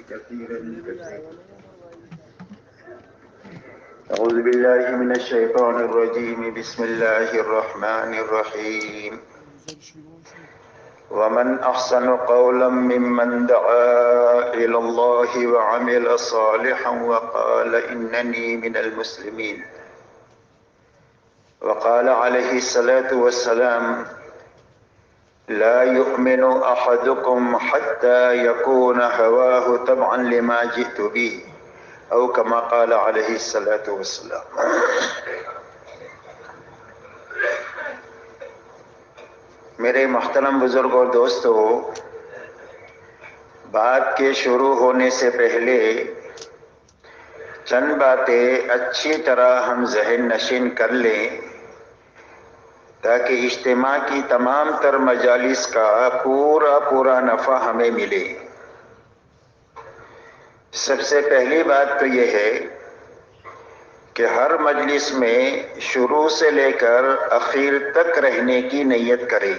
كثيرا أعوذ بالله من الشيطان الرجيم بسم الله الرحمن الرحيم ومن أحسن قولا ممن دعا إلى الله وعمل صالحا وقال إنني من المسلمين وقال عليه الصلاة والسلام لا يؤمن أحدكم حتى يكون هواه تبعا لما جئت به او كما قال علیہ الصلاۃ والسلام۔ میرے محترم بزرگ اور دوستو، بات کے شروع ہونے سے پہلے چند باتیں اچھی طرح ہم ذہن نشین کر لیں تاکہ اجتماع کی تمام تر مجالس کا پورا نفع ہمیں ملے۔ سب سے پہلی بات تو یہ ہے کہ ہر مجلس میں شروع سے لے کر اخیر تک رہنے کی نیت کریں،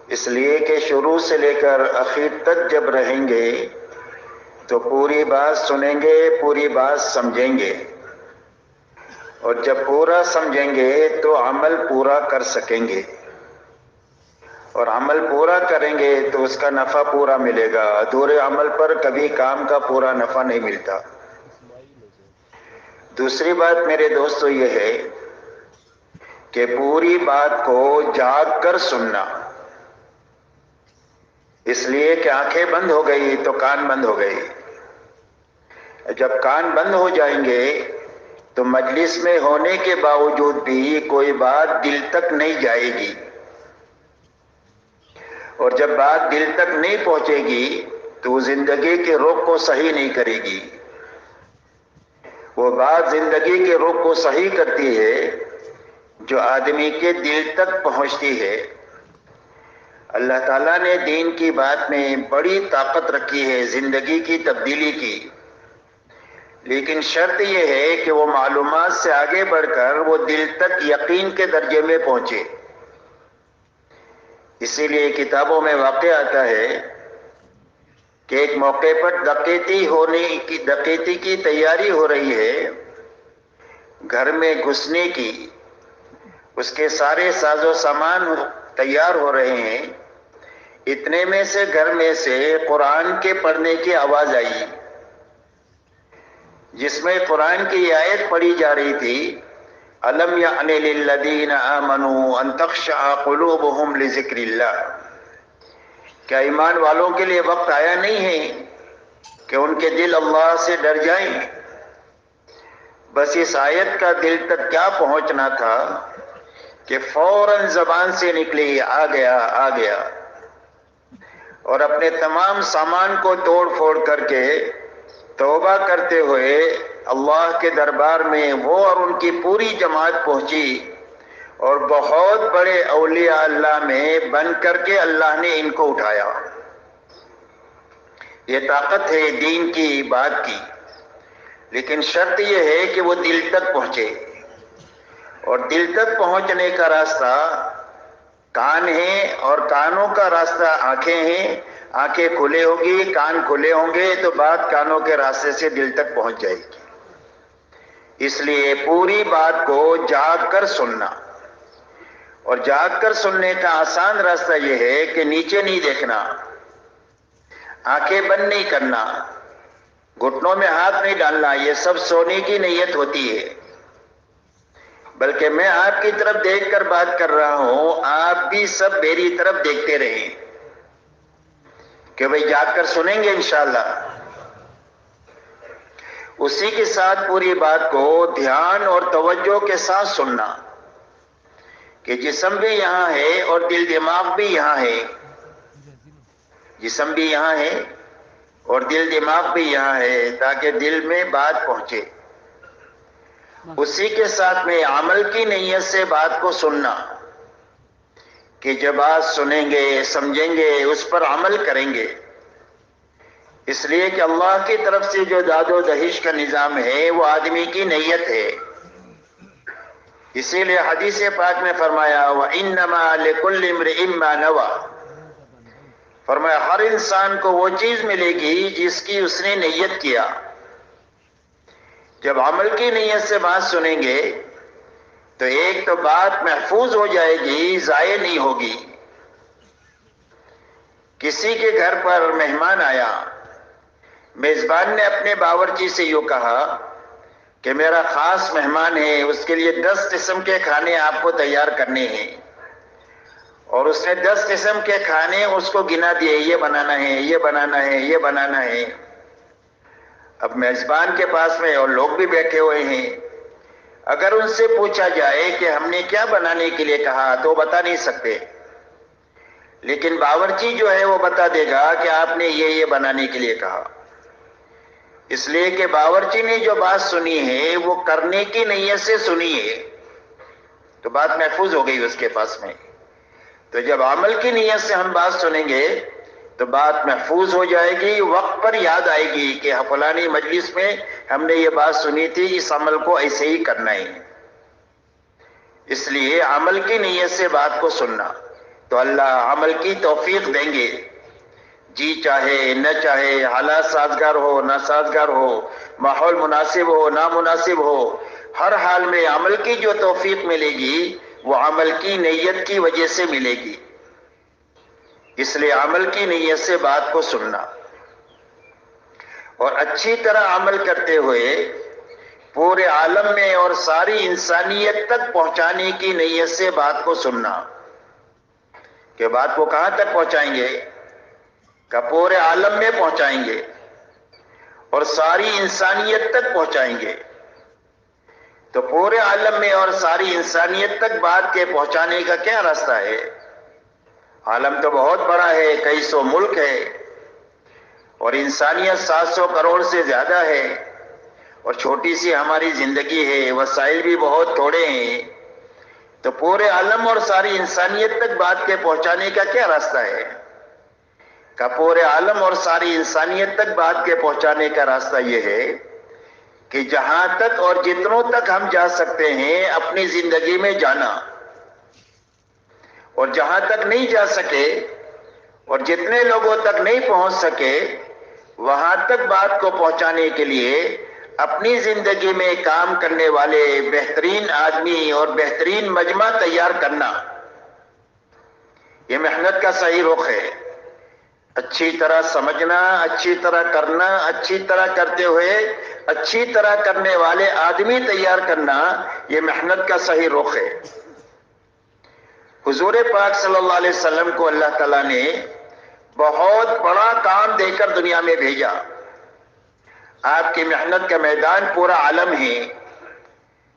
اس لیے کہ شروع سے لے کر اخیر تک جب رہیں گے تو پوری بات سنیں گے، پوری بات سمجھیں گے، اور جب پورا سمجھیں گے تو عمل پورا کر سکیں گے، اور عمل پورا کریں گے تو اس کا نفع پورا ملے گا۔ ادھورے عمل پر کبھی کام کا پورا نفع نہیں ملتا۔ دوسری بات میرے دوستو یہ ہے کہ پوری بات کو جاگ کر سننا، اس لیے کہ آنکھیں بند ہو گئی تو کان بند ہو گئی۔ جب کان بند ہو جائیں گے تو مجلس میں ہونے کے باوجود بھی کوئی بات دل تک نہیں جائے گی، اور جب بات دل تک نہیں پہنچے گی تو زندگی کے رخ کو صحیح نہیں کرے گی۔ وہ بات زندگی کے رخ کو صحیح کرتی ہے جو آدمی کے دل تک پہنچتی ہے۔ اللہ تعالیٰ نے دین کی بات میں بڑی طاقت رکھی ہے زندگی کی تبدیلی کی، لیکن شرط یہ ہے کہ وہ معلومات سے آگے بڑھ کر وہ دل تک یقین کے درجے میں پہنچے۔ اسی لیے کتابوں میں واقع آتا ہے کہ ایک موقع پر ڈکیتی کی تیاری ہو رہی ہے، گھر میں گھسنے کی، اس کے سارے ساز و سامان تیار ہو رہے ہیں۔ اتنے میں سے گھر میں سے قرآن کے پڑھنے کی آواز آئی، جس میں قرآن کی آیت پڑھی جا رہی تھی، أَلَمْ يَعْنِ لِلَّذِينَ آمَنُوا أَن تَخْشَعَ قُلُوبُهُمْ لِذِكْرِ اللَّهِ۔ کیا ایمان والوں کے لیے وقت آیا نہیں ہے کہ ان کے دل اللہ سے ڈر جائیں؟ بس اس آیت کا دل تک کیا پہنچنا تھا کہ فوراً زبان سے نکلی، آ گیا آ گیا، اور اپنے تمام سامان کو توڑ پھوڑ کر کے توبہ کرتے ہوئے اللہ کے دربار میں وہ اور ان کی پوری جماعت پہنچی، اور بہت بڑے اولیاء اللہ میں بن کر کے اللہ نے ان کو اٹھایا۔ یہ طاقت ہے دین کی بات کی، لیکن شرط یہ ہے کہ وہ دل تک پہنچے، اور دل تک پہنچنے کا راستہ کان ہے، اور کانوں کا راستہ آنکھیں ہیں۔ آنکھیں کھلے ہوگی، کان کھلے ہوں گے تو بات کانوں کے راستے سے دل تک پہنچ جائے گی۔ اس لیے پوری بات کو جاگ کر سننا، اور جاگ کر سننے کا آسان راستہ یہ ہے کہ نیچے نہیں دیکھنا، آنکھیں بند نہیں کرنا، گھٹنوں میں ہاتھ نہیں ڈالنا، یہ سب سونے کی نیت ہوتی ہے۔ بلکہ میں آپ کی طرف دیکھ کر بات کر رہا ہوں، آپ بھی سب میری طرف دیکھتے رہیں کہ بھئی جاگ کر سنیں گے انشاءاللہ۔ اسی کے ساتھ پوری بات کو دھیان اور توجہ کے ساتھ سننا کہ جسم بھی یہاں ہے اور دل دماغ بھی یہاں ہے، جسم بھی یہاں ہے اور دل دماغ بھی یہاں ہے، تاکہ دل میں بات پہنچے۔ اسی کے ساتھ میں عمل کی نیت سے بات کو سننا کہ جب بات سنیں گے، سمجھیں گے، اس پر عمل کریں گے۔ اس لیے کہ اللہ کی طرف سے جو داد و دہش کا نظام ہے وہ آدمی کی نیت ہے۔ اسی لیے حدیث پاک میں فرمایا وَإِنَّمَا لِكُلِّ امْرِئٍ مَّا نَوَىٰ، فرمایا ہر انسان کو وہ چیز ملے گی جس کی اس نے نیت کیا. جب عمل کی نیت سے بات سنیں گے تو ایک تو بات محفوظ ہو جائے گی، ضائع نہیں ہوگی. کسی کے گھر پر مہمان آیا، میزبان نے اپنے باورچی سے یوں کہا کہ میرا خاص مہمان ہے، اس کے لیے 10 قسم کے کھانے آپ کو تیار کرنے ہیں. اور اس نے 10 قسم کے کھانے اس کو گنا دیے، یہ بنانا ہے، یہ بنانا ہے، یہ بنانا ہے. اب میزبان کے پاس میں اور لوگ بھی بیٹھے ہوئے ہیں. اگر ان سے پوچھا جائے کہ ہم نے کیا بنانے کے لیے کہا تو بتا نہیں سکتے، لیکن باورچی جو ہے وہ بتا دے گا کہ آپ نے یہ بنانے کے لیے کہا. اس لیے کہ باورچی نے جو بات سنی ہے وہ کرنے کی نیت سے سنی ہے، تو بات محفوظ ہو گئی اس کے پاس میں. تو جب عمل کی نیت سے ہم بات سنیں گے تو بات محفوظ ہو جائے گی، وقت پر یاد آئے گی کہ فلانی مجلس میں ہم نے یہ بات سنی تھی، اس عمل کو ایسے ہی کرنا ہے. اس لیے عمل کی نیت سے بات کو سننا، تو اللہ عمل کی توفیق دیں گے. جی چاہے نہ چاہے، حالات سازگار ہو نہ سازگار ہو، ماحول مناسب ہو نہ مناسب ہو، ہر حال میں عمل کی جو توفیق ملے گی وہ عمل کی نیت کی وجہ سے ملے گی. اس لیے عمل کی نیت سے بات کو سننا اور اچھی طرح عمل کرتے ہوئے پورے عالم میں اور ساری انسانیت تک پہنچانے کی نیت سے بات کو سننا. کہ بات کو کہاں تک پہنچائیں گے؟ کہ پورے عالم میں پہنچائیں گے اور ساری انسانیت تک پہنچائیں گے. تو پورے عالم میں اور ساری انسانیت تک بات کے پہنچانے کا کیا راستہ ہے؟ عالم تو بہت بڑا ہے، کئی سو ملک ہے اور انسانیت 700 کروڑ سے زیادہ ہے اور چھوٹی سی ہماری زندگی ہے، وسائل بھی بہت تھوڑے ہیں. تو پورے عالم اور ساری انسانیت تک بات کے پہنچانے کا کیا راستہ ہے؟ کہ پورے عالم اور ساری انسانیت تک بات کے پہنچانے کا راستہ یہ ہے کہ جہاں تک اور جتنوں تک ہم جا سکتے ہیں اپنی زندگی میں جانا، اور جہاں تک نہیں جا سکے اور جتنے لوگوں تک نہیں پہنچ سکے وہاں تک بات کو پہنچانے کے لیے اپنی زندگی میں کام کرنے والے بہترین آدمی اور بہترین مجمع تیار کرنا. یہ محنت کا صحیح رخ ہے. اچھی طرح سمجھنا، اچھی طرح کرنا، اچھی طرح کرتے ہوئے اچھی طرح کرنے والے آدمی تیار کرنا، یہ محنت کا صحیح رخ ہے. حضور پاک صلی اللہ علیہ وسلم کو اللہ تعالیٰ نے بہت بڑا کام دے کر دنیا میں بھیجا. آپ کی محنت کا میدان پورا عالم ہے،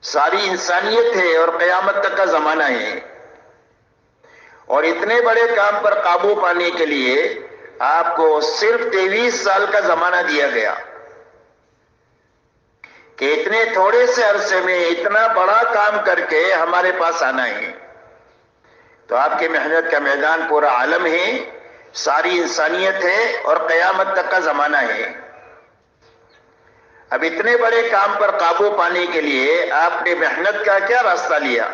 ساری انسانیت ہے اور قیامت تک کا زمانہ ہے. اور اتنے بڑے کام پر قابو پانے کے لیے آپ کو صرف 23 سال کا زمانہ دیا گیا کہ اتنے تھوڑے سے عرصے میں اتنا بڑا کام کر کے ہمارے پاس آنا ہے. تو آپ کی محنت کا میدان پورا عالم ہے، ساری انسانیت ہے اور قیامت تک کا زمانہ ہے. اب اتنے بڑے کام پر قابو پانے کے لیے آپ نے محنت کا کیا راستہ لیا؟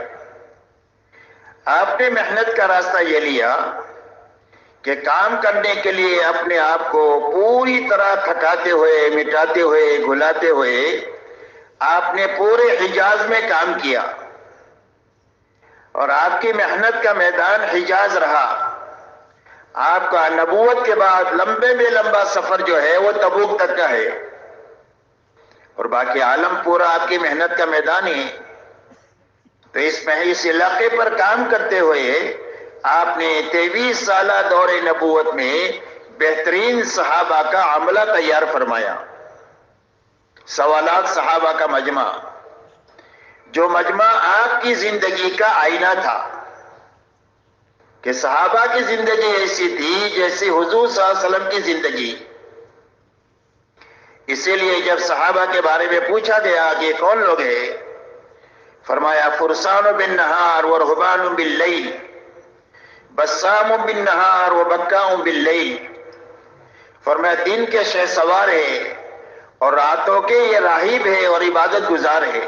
آپ نے محنت کا راستہ یہ لیا کہ کام کرنے کے لیے اپنے آپ کو پوری طرح تھکاتے ہوئے، مٹاتے ہوئے، گھلاتے ہوئے آپ نے پورے حجاز میں کام کیا اور آپ کی محنت کا میدان حجاز رہا. آپ کا نبوت کے بعد لمبے میں لمبا سفر جو ہے وہ تبوک تک کا ہے اور باقی عالم پورا آپ کی محنت کا میدان ہے. تو اس علاقے پر کام کرتے ہوئے آپ نے 23 سالہ دور نبوت میں بہترین صحابہ کا عملہ تیار فرمایا. 1.25 لاکھ صحابہ کا مجمع، جو مجمع آپ کی زندگی کا آئینہ تھا کہ صحابہ کی زندگی ایسی تھی جیسے حضور صلی اللہ علیہ وسلم کی زندگی. اسی لیے جب صحابہ کے بارے میں پوچھا گیا کہ یہ کون لوگ ہیں، فرمایا فرسان بالنہار ورہبان باللیل، بسام بالنہار وبکاء باللیل. فرمایا دن کے شہ سوار ہے اور راتوں کے یہ راہب ہے اور عبادت گزار ہے.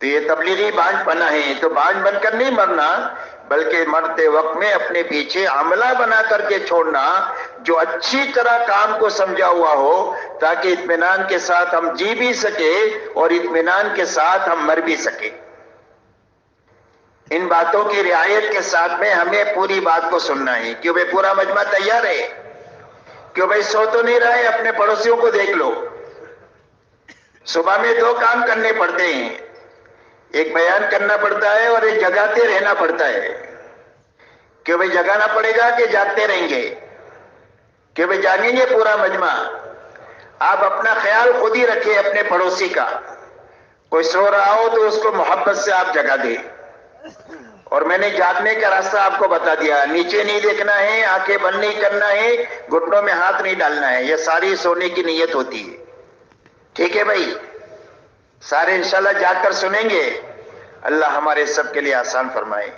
تو یہ تبلیغی بانج پنا ہے، تو بانج بن کر نہیں مرنا، بلکہ مرتے وقت میں اپنے پیچھے عملہ بنا کر کے چھوڑنا جو اچھی طرح کام کو سمجھا ہوا ہو، تاکہ اطمینان کے ساتھ ہم جی بھی سکے اور اطمینان کے ساتھ ہم مر بھی سکے۔ ان باتوں کی رعایت کے ساتھ میں ہمیں پوری بات کو سننا ہے۔ کیوں بھائی پورا مجمع تیار ہے؟ کیوں بھائی سو تو نہیں رہے؟ اپنے پڑوسیوں کو دیکھ لو۔ صبح میں دو کام کرنے پڑتے ہیں، ایک بیان کرنا پڑتا ہے اور ایک جگاتے رہنا پڑتا ہے۔ کیوں بھائی جگانا پڑے گا کہ جاگتے رہیں گے؟ کیوں بھائی جاگیں گے پورا مجمع؟ آپ اپنا خیال خود ہی رکھیں اپنے پڑوسی کا، کوئی سو رہا ہو تو اس کو محبت سے آپ جگا دیں۔ اور میں نے جاگنے کا راستہ آپ کو بتا دیا، نیچے نہیں دیکھنا ہے، آنکھیں بند نہیں کرنا ہے، گھٹنوں میں ہاتھ نہیں ڈالنا ہے، یہ ساری سونے کی نیت ہوتی ہے۔ ٹھیک ہے بھائی؟ سارے انشاءاللہ جاگ کر سنیں گے؟ اللہ ہمارے سب کے لیے آسان فرمائے۔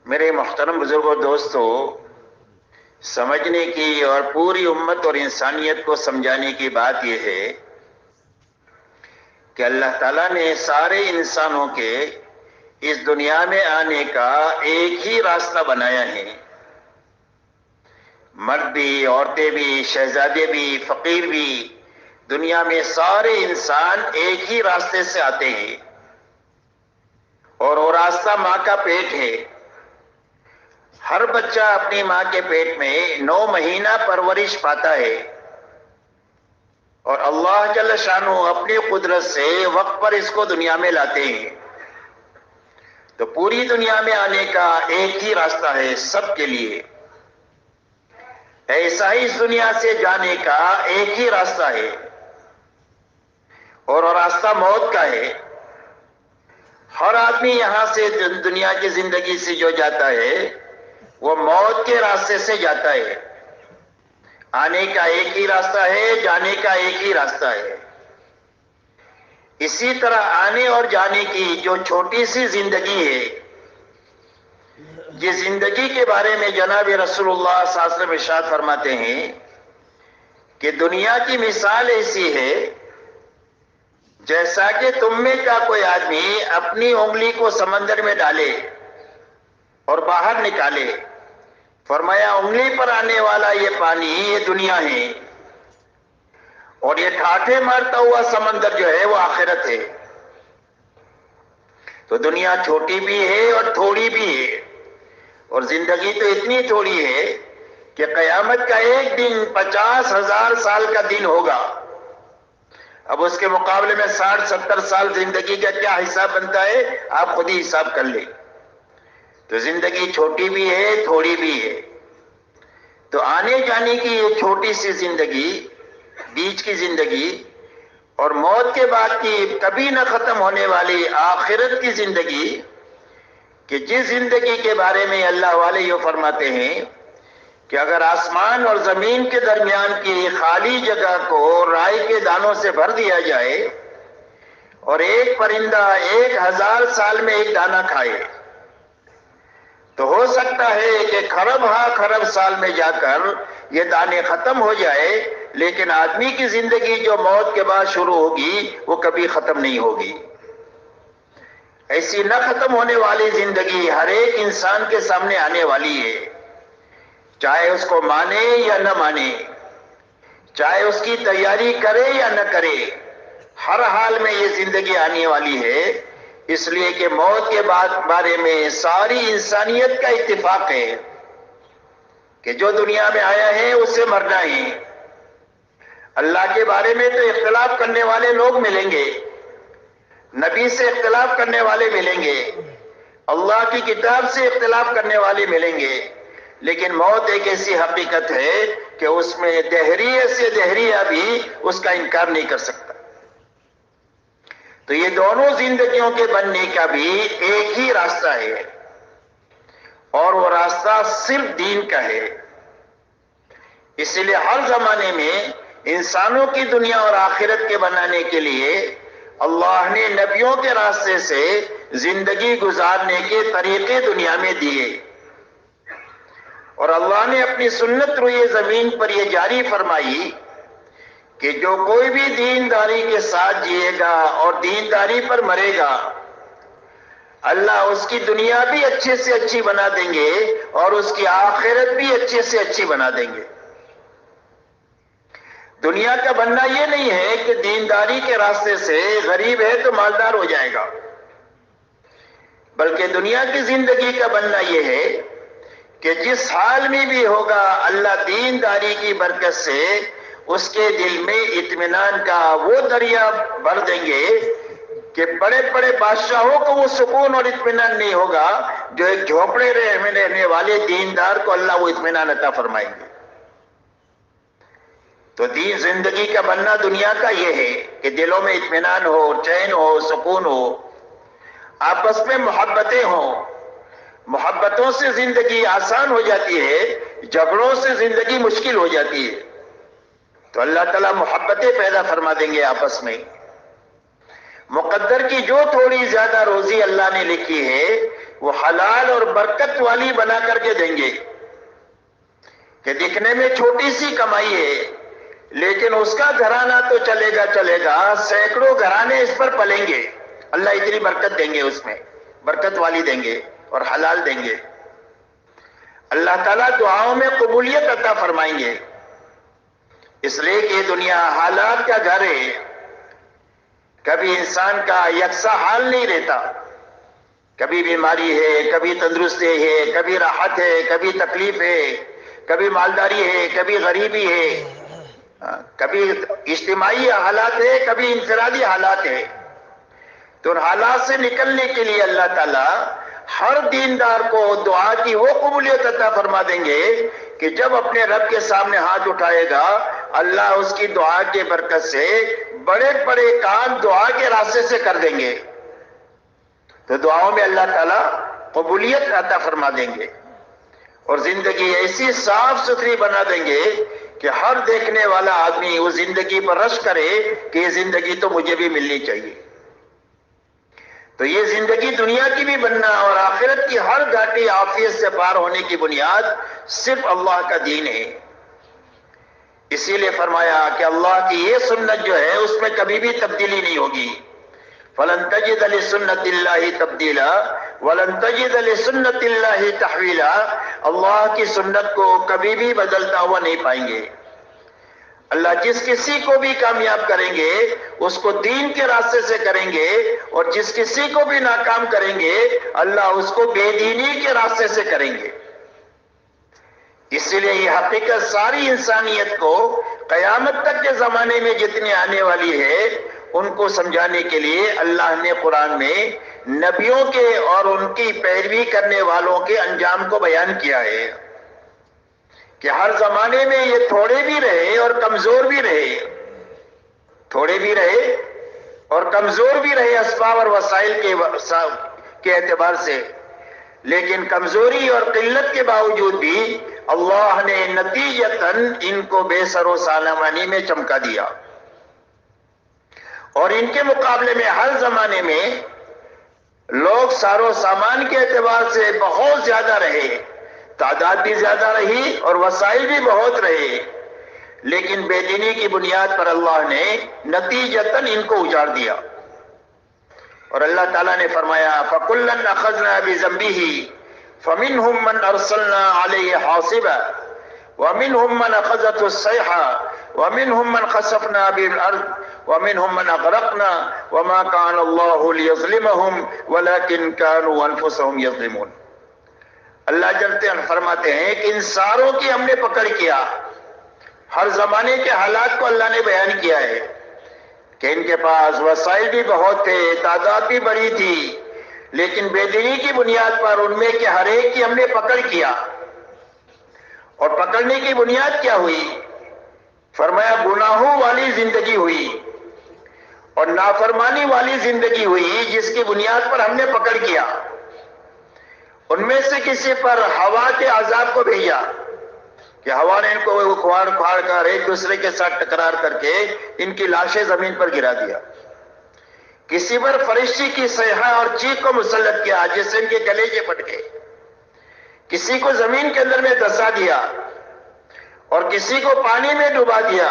میرے محترم بزرگوں، دوستو، سمجھنے کی اور پوری امت اور انسانیت کو سمجھانے کی بات یہ ہے کہ اللہ تعالیٰ نے سارے انسانوں کے اس دنیا میں آنے کا ایک ہی راستہ بنایا ہے۔ مرد بھی، عورتیں بھی، شہزادے بھی، فقیر بھی، دنیا میں سارے انسان ایک ہی راستے سے آتے ہیں، اور وہ راستہ ماں کا پیٹ ہے۔ ہر بچہ اپنی ماں کے پیٹ میں 9 مہینہ پرورش پاتا ہے، اور اللہ جل شانہ اپنی قدرت سے وقت پر اس کو دنیا میں لاتے ہیں۔ تو پوری دنیا میں آنے کا ایک ہی راستہ ہے سب کے لیے، ایسا ہی اس دنیا سے جانے کا ایک ہی راستہ ہے، اور وہ راستہ موت کا ہے۔ ہر آدمی یہاں سے دنیا کی زندگی سے جو جاتا ہے وہ موت کے راستے سے جاتا ہے۔ آنے کا ایک ہی راستہ ہے، جانے کا ایک ہی راستہ ہے۔ اسی طرح آنے اور جانے کی جو چھوٹی سی زندگی ہے، یہ زندگی کے بارے میں جناب رسول اللہ صلی اللہ علیہ وسلم ارشاد فرماتے ہیں کہ دنیا کی مثال ایسی ہے جیسا کہ تم میں کا کوئی آدمی اپنی انگلی کو سمندر میں ڈالے اور باہر نکالے۔ فرمایا انگلی پر آنے والا یہ پانی یہ دنیا ہے، اور یہ ٹھاٹھے مارتا ہوا سمندر جو ہے وہ آخرت ہے۔ تو دنیا چھوٹی بھی ہے اور تھوڑی بھی ہے، اور زندگی تو اتنی تھوڑی ہے کہ قیامت کا ایک دن 50,000 سال کا دن ہوگا۔ اب اس کے مقابلے میں 60-70 سال زندگی کا کیا حساب بنتا ہے، آپ خود ہی حساب کر لیں۔ تو زندگی چھوٹی بھی ہے، تھوڑی بھی ہے۔ تو آنے جانے کی یہ چھوٹی سی زندگی، بیچ کی زندگی، اور موت کے بعد کی کبھی نہ ختم ہونے والی آخرت کی زندگی، کہ جس زندگی کے بارے میں اللہ والے یہ فرماتے ہیں کہ اگر آسمان اور زمین کے درمیان کی خالی جگہ کو رائی کے دانوں سے بھر دیا جائے اور ایک پرندہ 1000 سال میں ایک دانہ کھائے، تو ہو سکتا ہے کہ خرب خرب سال میں جا کر یہ دانے ختم ہو جائے، لیکن آدمی کی زندگی جو موت کے بعد شروع ہوگی وہ کبھی ختم نہیں ہوگی۔ ایسی نہ ختم ہونے والی زندگی ہر ایک انسان کے سامنے آنے والی ہے، چاہے اس کو مانے یا نہ مانے، چاہے اس کی تیاری کرے یا نہ کرے، ہر حال میں یہ زندگی آنے والی ہے۔ اس لیے کہ موت کے بعد بارے میں ساری انسانیت کا اتفاق ہے کہ جو دنیا میں آیا ہے اس سے مرنا ہے۔ اللہ کے بارے میں تو اختلاف کرنے والے لوگ ملیں گے، نبی سے اختلاف کرنے والے ملیں گے، اللہ کی کتاب سے اختلاف کرنے والے ملیں گے، لیکن موت ایک ایسی حقیقت ہے کہ اس میں دہریے سے دہریہ بھی اس کا انکار نہیں کر سکتا۔ تو یہ دونوں زندگیوں کے بننے کا بھی ایک ہی راستہ ہے، اور وہ راستہ صرف دین کا ہے۔ اس لیے ہر زمانے میں انسانوں کی دنیا اور آخرت کے بنانے کے لیے اللہ نے نبیوں کے راستے سے زندگی گزارنے کے طریقے دنیا میں دیے، اور اللہ نے اپنی سنت روئے زمین پر یہ جاری فرمائی کہ جو کوئی بھی دینداری کے ساتھ جیے گا اور دینداری پر مرے گا، اللہ اس کی دنیا بھی اچھے سے اچھی بنا دیں گے اور اس کی آخرت بھی اچھے سے اچھی بنا دیں گے۔ دنیا کا بننا یہ نہیں ہے کہ دینداری کے راستے سے غریب ہے تو مالدار ہو جائے گا، بلکہ دنیا کی زندگی کا بننا یہ ہے کہ جس حال میں بھی ہوگا اللہ دینداری کی برکت سے اس کے دل میں اطمینان کا وہ دریا بھر دیں گے کہ بڑے بڑے بادشاہوں کو وہ سکون اور اطمینان نہیں ہوگا جو ایک جھوپڑے میں رہنے والے دیندار کو اللہ وہ اطمینان عطا فرمائیں گے۔ تو دین زندگی کا بننا دنیا کا یہ ہے کہ دلوں میں اطمینان ہو، چین ہو، سکون ہو، آپس میں محبتیں ہوں۔ محبتوں سے زندگی آسان ہو جاتی ہے، جھگڑوں سے زندگی مشکل ہو جاتی ہے۔ تو اللہ تعالیٰ محبتیں پیدا فرما دیں گے آپس میں۔ مقدر کی جو تھوڑی زیادہ روزی اللہ نے لکھی ہے وہ حلال اور برکت والی بنا کر کے دیں گے کہ دکھنے میں چھوٹی سی کمائی ہے لیکن اس کا گھرانہ تو چلے گا، سینکڑوں گھرانے اس پر پلیں گے۔ اللہ اتنی برکت دیں گے، اس میں برکت والی دیں گے اور حلال دیں گے۔ اللہ تعالیٰ دعاؤں میں قبولیت عطا فرمائیں گے، اس لیے کہ دنیا حالات کا گھر ہے، کبھی انسان کا یکساں حال نہیں رہتا، کبھی بیماری ہے، کبھی تندرستی ہے، کبھی راحت ہے، کبھی تکلیف ہے، کبھی مالداری ہے، کبھی غریبی ہے، کبھی اجتماعی حالات ہے، کبھی انفرادی حالات ہے۔ تو ان حالات سے نکلنے کے لیے اللہ تعالیٰ ہر دیندار کو دعا کی وہ قبولیت عطا فرما دیں گے کہ جب اپنے رب کے سامنے ہاتھ اٹھائے گا اللہ اس کی دعا کے برکت سے بڑے بڑے کام دعا کے راستے سے کر دیں گے۔ تو دعاؤں میں اللہ تعالیٰ قبولیت عطا فرما دیں گے اور زندگی ایسی صاف ستھری بنا دیں گے کہ ہر دیکھنے والا آدمی اس زندگی پر رشک کرے کہ یہ زندگی تو مجھے بھی ملنی چاہیے۔ تو یہ زندگی دنیا کی بھی بننا اور آخرت کی ہر گھاٹی عافیت سے پار ہونے کی بنیاد صرف اللہ کا دین ہے۔ اسی لیے فرمایا کہ اللہ کی یہ سنت جو ہے اس میں کبھی بھی تبدیلی نہیں ہوگی۔ فَلَن تَجِدَ لِسُنَّتِ اللَّهِ تَبْدِيلًا وَلَن تَجِدَ لِسُنَّتِ اللَّهِ تَحْوِيلًا، اللہ کی سنت کو کبھی بھی بدلتا ہوا نہیں پائیں گے۔ اللہ جس کسی کو بھی کامیاب کریں گے اس کو دین کے راستے سے کریں گے اور جس کسی کو بھی ناکام کریں گے اللہ اس کو بے دینی کے راستے سے کریں گے۔ اسی لیے یہ حقیقت ساری انسانیت کو قیامت تک کے زمانے میں جتنی آنے والی ہے ان کو سمجھانے کے لیے اللہ نے قرآن میں نبیوں کے اور ان کی پیروی کرنے والوں کے انجام کو بیان کیا ہے کہ ہر زمانے میں یہ تھوڑے بھی رہے اور کمزور بھی رہے، تھوڑے بھی رہے اور کمزور بھی رہے اسباب اور وسائل کے اعتبار سے، لیکن کمزوری اور قلت کے باوجود بھی اللہ نے نتیجتاً ان کو بے سر و سامانی میں چمکا دیا، اور ان کے مقابلے میں ہر زمانے میں لوگ سار و سامان کے اعتبار سے بہت زیادہ رہے، تعداد بھی زیادہ رہی اور وسائل بھی بہت رہے، لیکن بے دینی کی بنیاد پر اللہ نے نتیجتاً ان کو اجاڑ دیا۔ اور اللہ تعالیٰ نے فرمایا فَكُلًّا أَخَذْنَا بِذَنبِهِ فَمِنْهُمْ مَنْ أَرْسَلْنَا عَلَيْهِ حَاصِبًا وَمِنْهُمْ مَنْ أَخَذَتْهُ الصَّيْحَةُ وَمِنْهُمْ مَنْ خَسَفْنَا بِهِ الْأَرْضَ وَمِنْهُمْ مَنْ أَغْرَقْنَا وَمَا كَانَ اللَّهُ لِيَظْلِمَهُمْ وَلَكِنْ كَانُوا أَنفُسَهُمْ يَظْلِمُونَ۔ اللہ جلتے فرماتے ہیں کہ ان ساروں کی ہم نے پکڑ کیا، ہر زمانے کے حالات کو اللہ نے بیان کیا ہے کہ ان کے پاس وسائل بھی بہت تھے، تعداد بھی بڑی تھی، لیکن بے دینی کی بنیاد پر ان میں کے ہر ایک کی ہم نے پکڑ کیا۔ اور پکڑنے کی بنیاد کیا ہوئی؟ فرمایا گناہوں والی زندگی ہوئی اور نافرمانی والی زندگی ہوئی جس کی بنیاد پر ہم نے پکڑ کیا۔ ان میں سے کسی پر ہوا کے عذاب کو بھیجا، کہ ہوا نے ان کو اکھاڑ کھاڑ کر ایک دوسرے کے ساتھ ٹکرار کر کے ان کی لاشیں زمین پر گرا دیا. کسی پر فرشتے کی صیحہ اور چیخ کو مسلط کیا جس سے ان کے کلیجے پھٹ گئے. کسی کو زمین کے اندر میں دسا دیا اور کسی کو پانی میں ڈوبا دیا.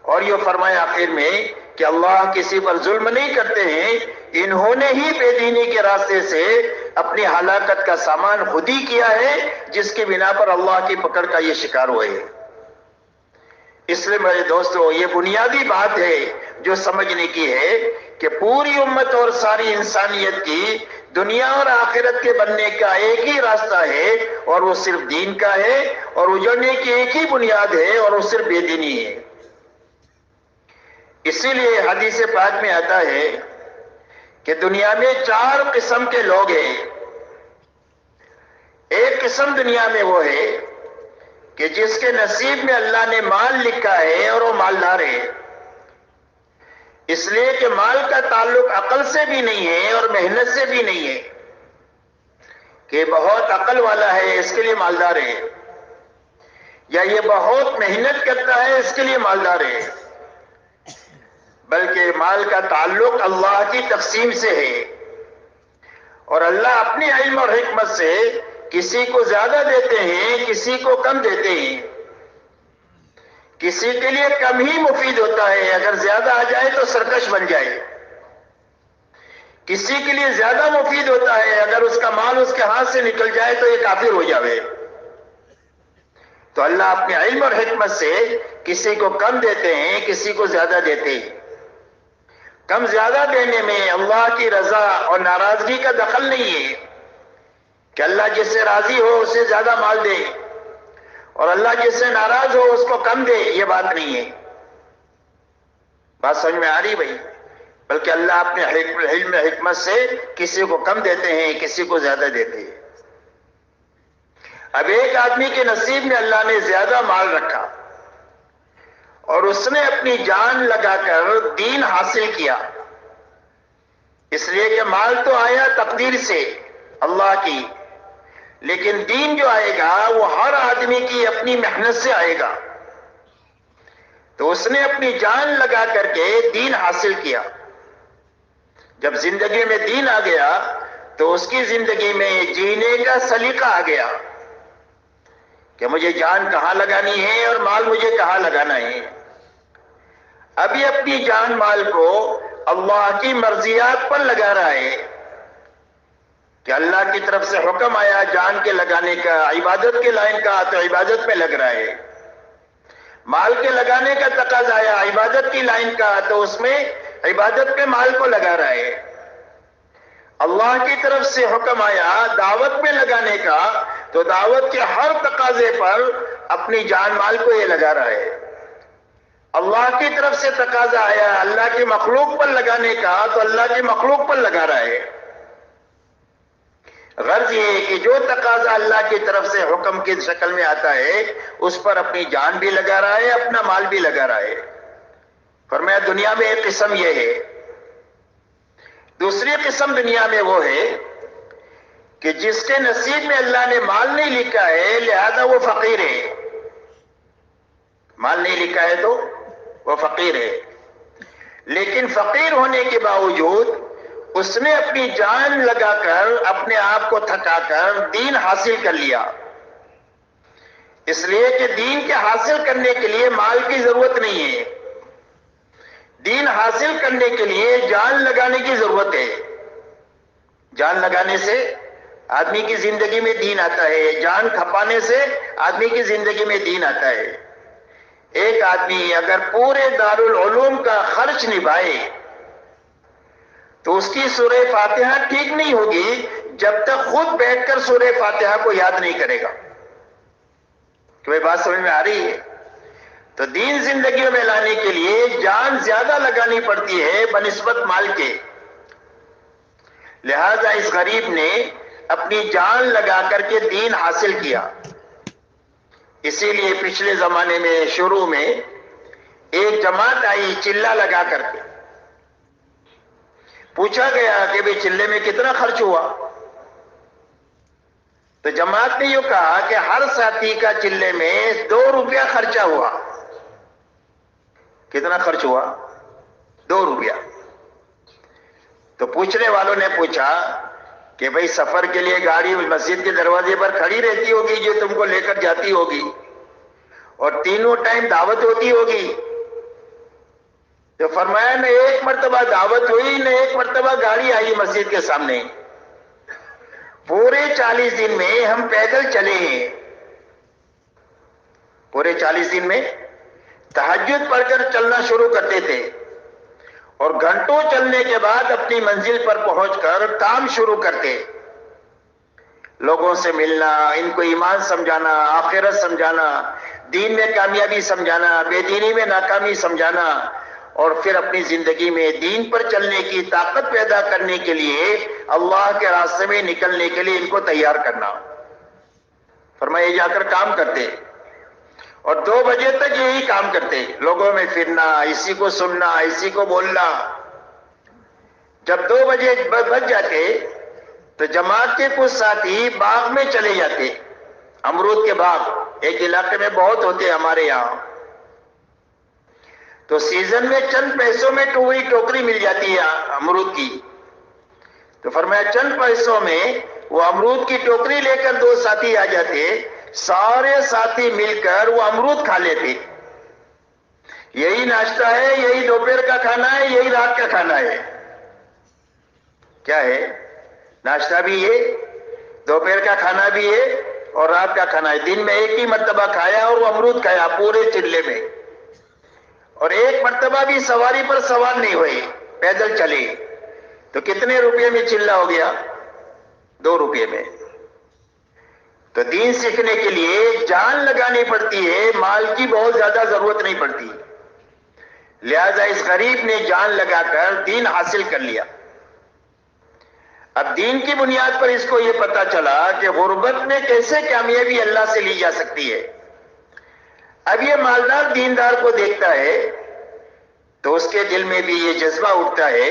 اور یہ فرمایا آخر میں کہ اللہ کسی پر ظلم نہیں کرتے ہیں، انہوں نے ہی بے دینی کے راستے سے اپنی ہلاکت کا سامان خود ہی کیا ہے، جس کی بنا پر اللہ کی پکڑ کا یہ شکار ہوئے ہیں. اس لیے میرے دوستو، یہ بنیادی بات ہے جو سمجھنے کی ہے کہ پوری امت اور ساری انسانیت کی دنیا اور آخرت کے بننے کا ایک ہی راستہ ہے، اور وہ صرف دین کا ہے، اور اجڑنے کی ایک ہی بنیاد ہے، اور وہ صرف بے دینی ہے. اسی لیے حدیث پاک میں آتا ہے کہ دنیا میں 4 قسم کے لوگ ہیں. ایک قسم دنیا میں وہ ہے کہ جس کے نصیب میں اللہ نے مال لکھا ہے اور وہ مالدار ہے، اس لیے کہ مال کا تعلق عقل سے بھی نہیں ہے اور محنت سے بھی نہیں ہے کہ بہت عقل والا ہے اس کے لیے مالدار ہے، یا یہ بہت محنت کرتا ہے اس کے لیے مالدار ہے، بلکہ مال کا تعلق اللہ کی تقسیم سے ہے. اور اللہ اپنی علم اور حکمت سے کسی کو زیادہ دیتے ہیں، کسی کو کم دیتے ہیں. کسی کے لیے کم ہی مفید ہوتا ہے، اگر زیادہ آ جائے تو سرکش بن جائے. کسی کے لیے زیادہ مفید ہوتا ہے، اگر اس کا مال اس کے ہاتھ سے نکل جائے تو یہ کافر ہو جاوے. تو اللہ اپنے علم اور حکمت سے کسی کو کم دیتے ہیں، کسی کو زیادہ دیتے ہیں. کم زیادہ دینے میں اللہ کی رضا اور ناراضگی کا دخل نہیں ہے کہ اللہ جس سے راضی ہو اسے زیادہ مال دے اور اللہ جس سے ناراض ہو اس کو کم دے. یہ بات نہیں ہے. بات سمجھ میں آ رہی بھائی؟ بلکہ اللہ اپنے علم حکمت سے کسی کو کم دیتے ہیں، کسی کو زیادہ دیتے ہیں. اب ایک آدمی کے نصیب میں اللہ نے زیادہ مال رکھا اور اس نے اپنی جان لگا کر دین حاصل کیا، اس لیے کہ مال تو آیا تقدیر سے اللہ کی، لیکن دین جو آئے گا وہ ہر آدمی کی اپنی محنت سے آئے گا. تو اس نے اپنی جان لگا کر کے دین حاصل کیا. جب زندگی میں دین آ گیا تو اس کی زندگی میں جینے کا سلیقہ آ گیا کہ مجھے جان کہاں لگانی ہے اور مال مجھے کہاں لگانا ہے. ابھی اپنی جان مال کو اللہ کی مرضیات پر لگا رہا ہے کہ اللہ کی طرف سے حکم آیا جان کے لگانے کا، عبادت کے لائن کا تو عبادت پہ لگ رہا ہے. مال کے لگانے کا تقاضا آیا عبادت کی لائن کا تو اس میں عبادت پہ مال کو لگا رہا ہے. اللہ کی طرف سے حکم آیا دعوت میں لگانے کا تو دعوت کے ہر تقاضے پر اپنی جان مال کو یہ لگا رہا ہے. اللہ کی طرف سے تقاضا آیا اللہ کی مخلوق پر لگانے کا تو اللہ کی مخلوق پر لگا رہا ہے. غرض یہ ہے کہ جو تقاضا اللہ کی طرف سے حکم کی شکل میں آتا ہے اس پر اپنی جان بھی لگا رہا ہے، اپنا مال بھی لگا رہا ہے. فرمایا دنیا میں ایک قسم یہ ہے. دوسری قسم دنیا میں وہ ہے کہ جس کے نصیب میں اللہ نے مال نہیں لکھا ہے لہذا وہ فقیر ہے. مال نہیں لکھا ہے تو وہ فقیر ہے، لیکن فقیر ہونے کے باوجود اس نے اپنی جان لگا کر اپنے آپ کو تھکا کر دین حاصل کر لیا. اس لیے کہ دین کے حاصل کرنے کے لیے مال کی ضرورت نہیں ہے، دین حاصل کرنے کے لیے جان لگانے کی ضرورت ہے. جان لگانے سے آدمی کی زندگی میں دین آتا ہے، جان کھپانے سے آدمی کی زندگی میں دین آتا ہے. ایک آدمی اگر پورے دارالعلوم کا خرچ نبھائے تو اس کی سورہ فاتحہ ٹھیک نہیں ہوگی جب تک خود بیٹھ کر سورہ فاتحہ کو یاد نہیں کرے گا. کوئی بات سمجھ میں آ رہی ہے؟ تو دین زندگیوں میں لانے کے لیے جان زیادہ لگانی پڑتی ہے بنسبت مال کے. لہذا اس غریب نے اپنی جان لگا کر کے دین حاصل کیا. اسی لیے پچھلے زمانے میں شروع میں ایک جماعت آئی چلہ لگا کر کے. پوچھا گیا کہ بھئی چلے میں کتنا خرچ ہوا؟ تو جماعت نے یوں کہا کہ ہر ساتھی کا چلے میں 2 روپیہ خرچہ ہوا. کتنا خرچ ہوا؟ 2 روپیہ. تو پوچھنے والوں نے پوچھا کہ بھئی سفر کے لیے گاڑی مسجد کے دروازے پر کھڑی رہتی ہوگی جو تم کو لے کر جاتی ہوگی، اور تینوں ٹائم دعوت ہوتی ہوگی. تو فرمایا نہ ایک مرتبہ دعوت ہوئی، نہ ایک مرتبہ گاڑی آئی مسجد کے سامنے. پورے 40 دن میں ہم پیدل چلے ہیں. پورے 40 دن میں تہجد پڑھ کر چلنا شروع کرتے تھے، اور گھنٹوں چلنے کے بعد اپنی منزل پر پہنچ کر کام شروع کرتے. لوگوں سے ملنا، ان کو ایمان سمجھانا، آخرت سمجھانا، دین میں کامیابی سمجھانا، بے دینی میں ناکامی سمجھانا، اور پھر اپنی زندگی میں دین پر چلنے کی طاقت پیدا کرنے کے لیے، اللہ کے راستے میں نکلنے کے لیے ان کو تیار کرنا. فرمایا جا کر کام کرتے، اور 2 بجے تک یہی کام کرتے، لوگوں میں پھرنا، اسی کو سننا، اسی کو بولنا. جب 2 بجے بج جاتے تو جماعت کے کچھ ساتھی باغ میں چلے جاتے. امرود کے باغ ایک علاقے میں بہت ہوتے ہمارے یہاں. تو سیزن میں چند پیسوں میں وہی ٹوکری مل جاتی ہے امرود کی. تو فرمایا چند پیسوں میں وہ امرود کی ٹوکری لے کر 2 ساتھی آ جاتے. سارے ساتھی مل کر وہ امرود کھا لیتے. یہی ناشتہ ہے، یہی دوپہر کا کھانا ہے، یہی رات کا کھانا ہے. کیا ہے؟ ناشتہ بھی ہے، دوپہر کا کھانا بھی ہے، اور رات کا کھانا ہے. دن میں ایک ہی مرتبہ کھایا اور وہ امرود کھایا پورے چلے میں. اور ایک مرتبہ بھی سواری پر سوار نہیں ہوئے، پیدل چلے. تو کتنے روپے میں چلہ ہو گیا؟ 2 روپے میں. تو دین سیکھنے کے لیے جان لگانی پڑتی ہے، مال کی بہت زیادہ ضرورت نہیں پڑتی. لہذا اس غریب نے جان لگا کر دین حاصل کر لیا. اب دین کی بنیاد پر اس کو یہ پتا چلا کہ غربت میں کیسے کامیابی اللہ سے لی جا سکتی ہے. اب یہ مالدار دیندار کو دیکھتا ہے تو اس کے دل میں بھی یہ جذبہ اٹھتا ہے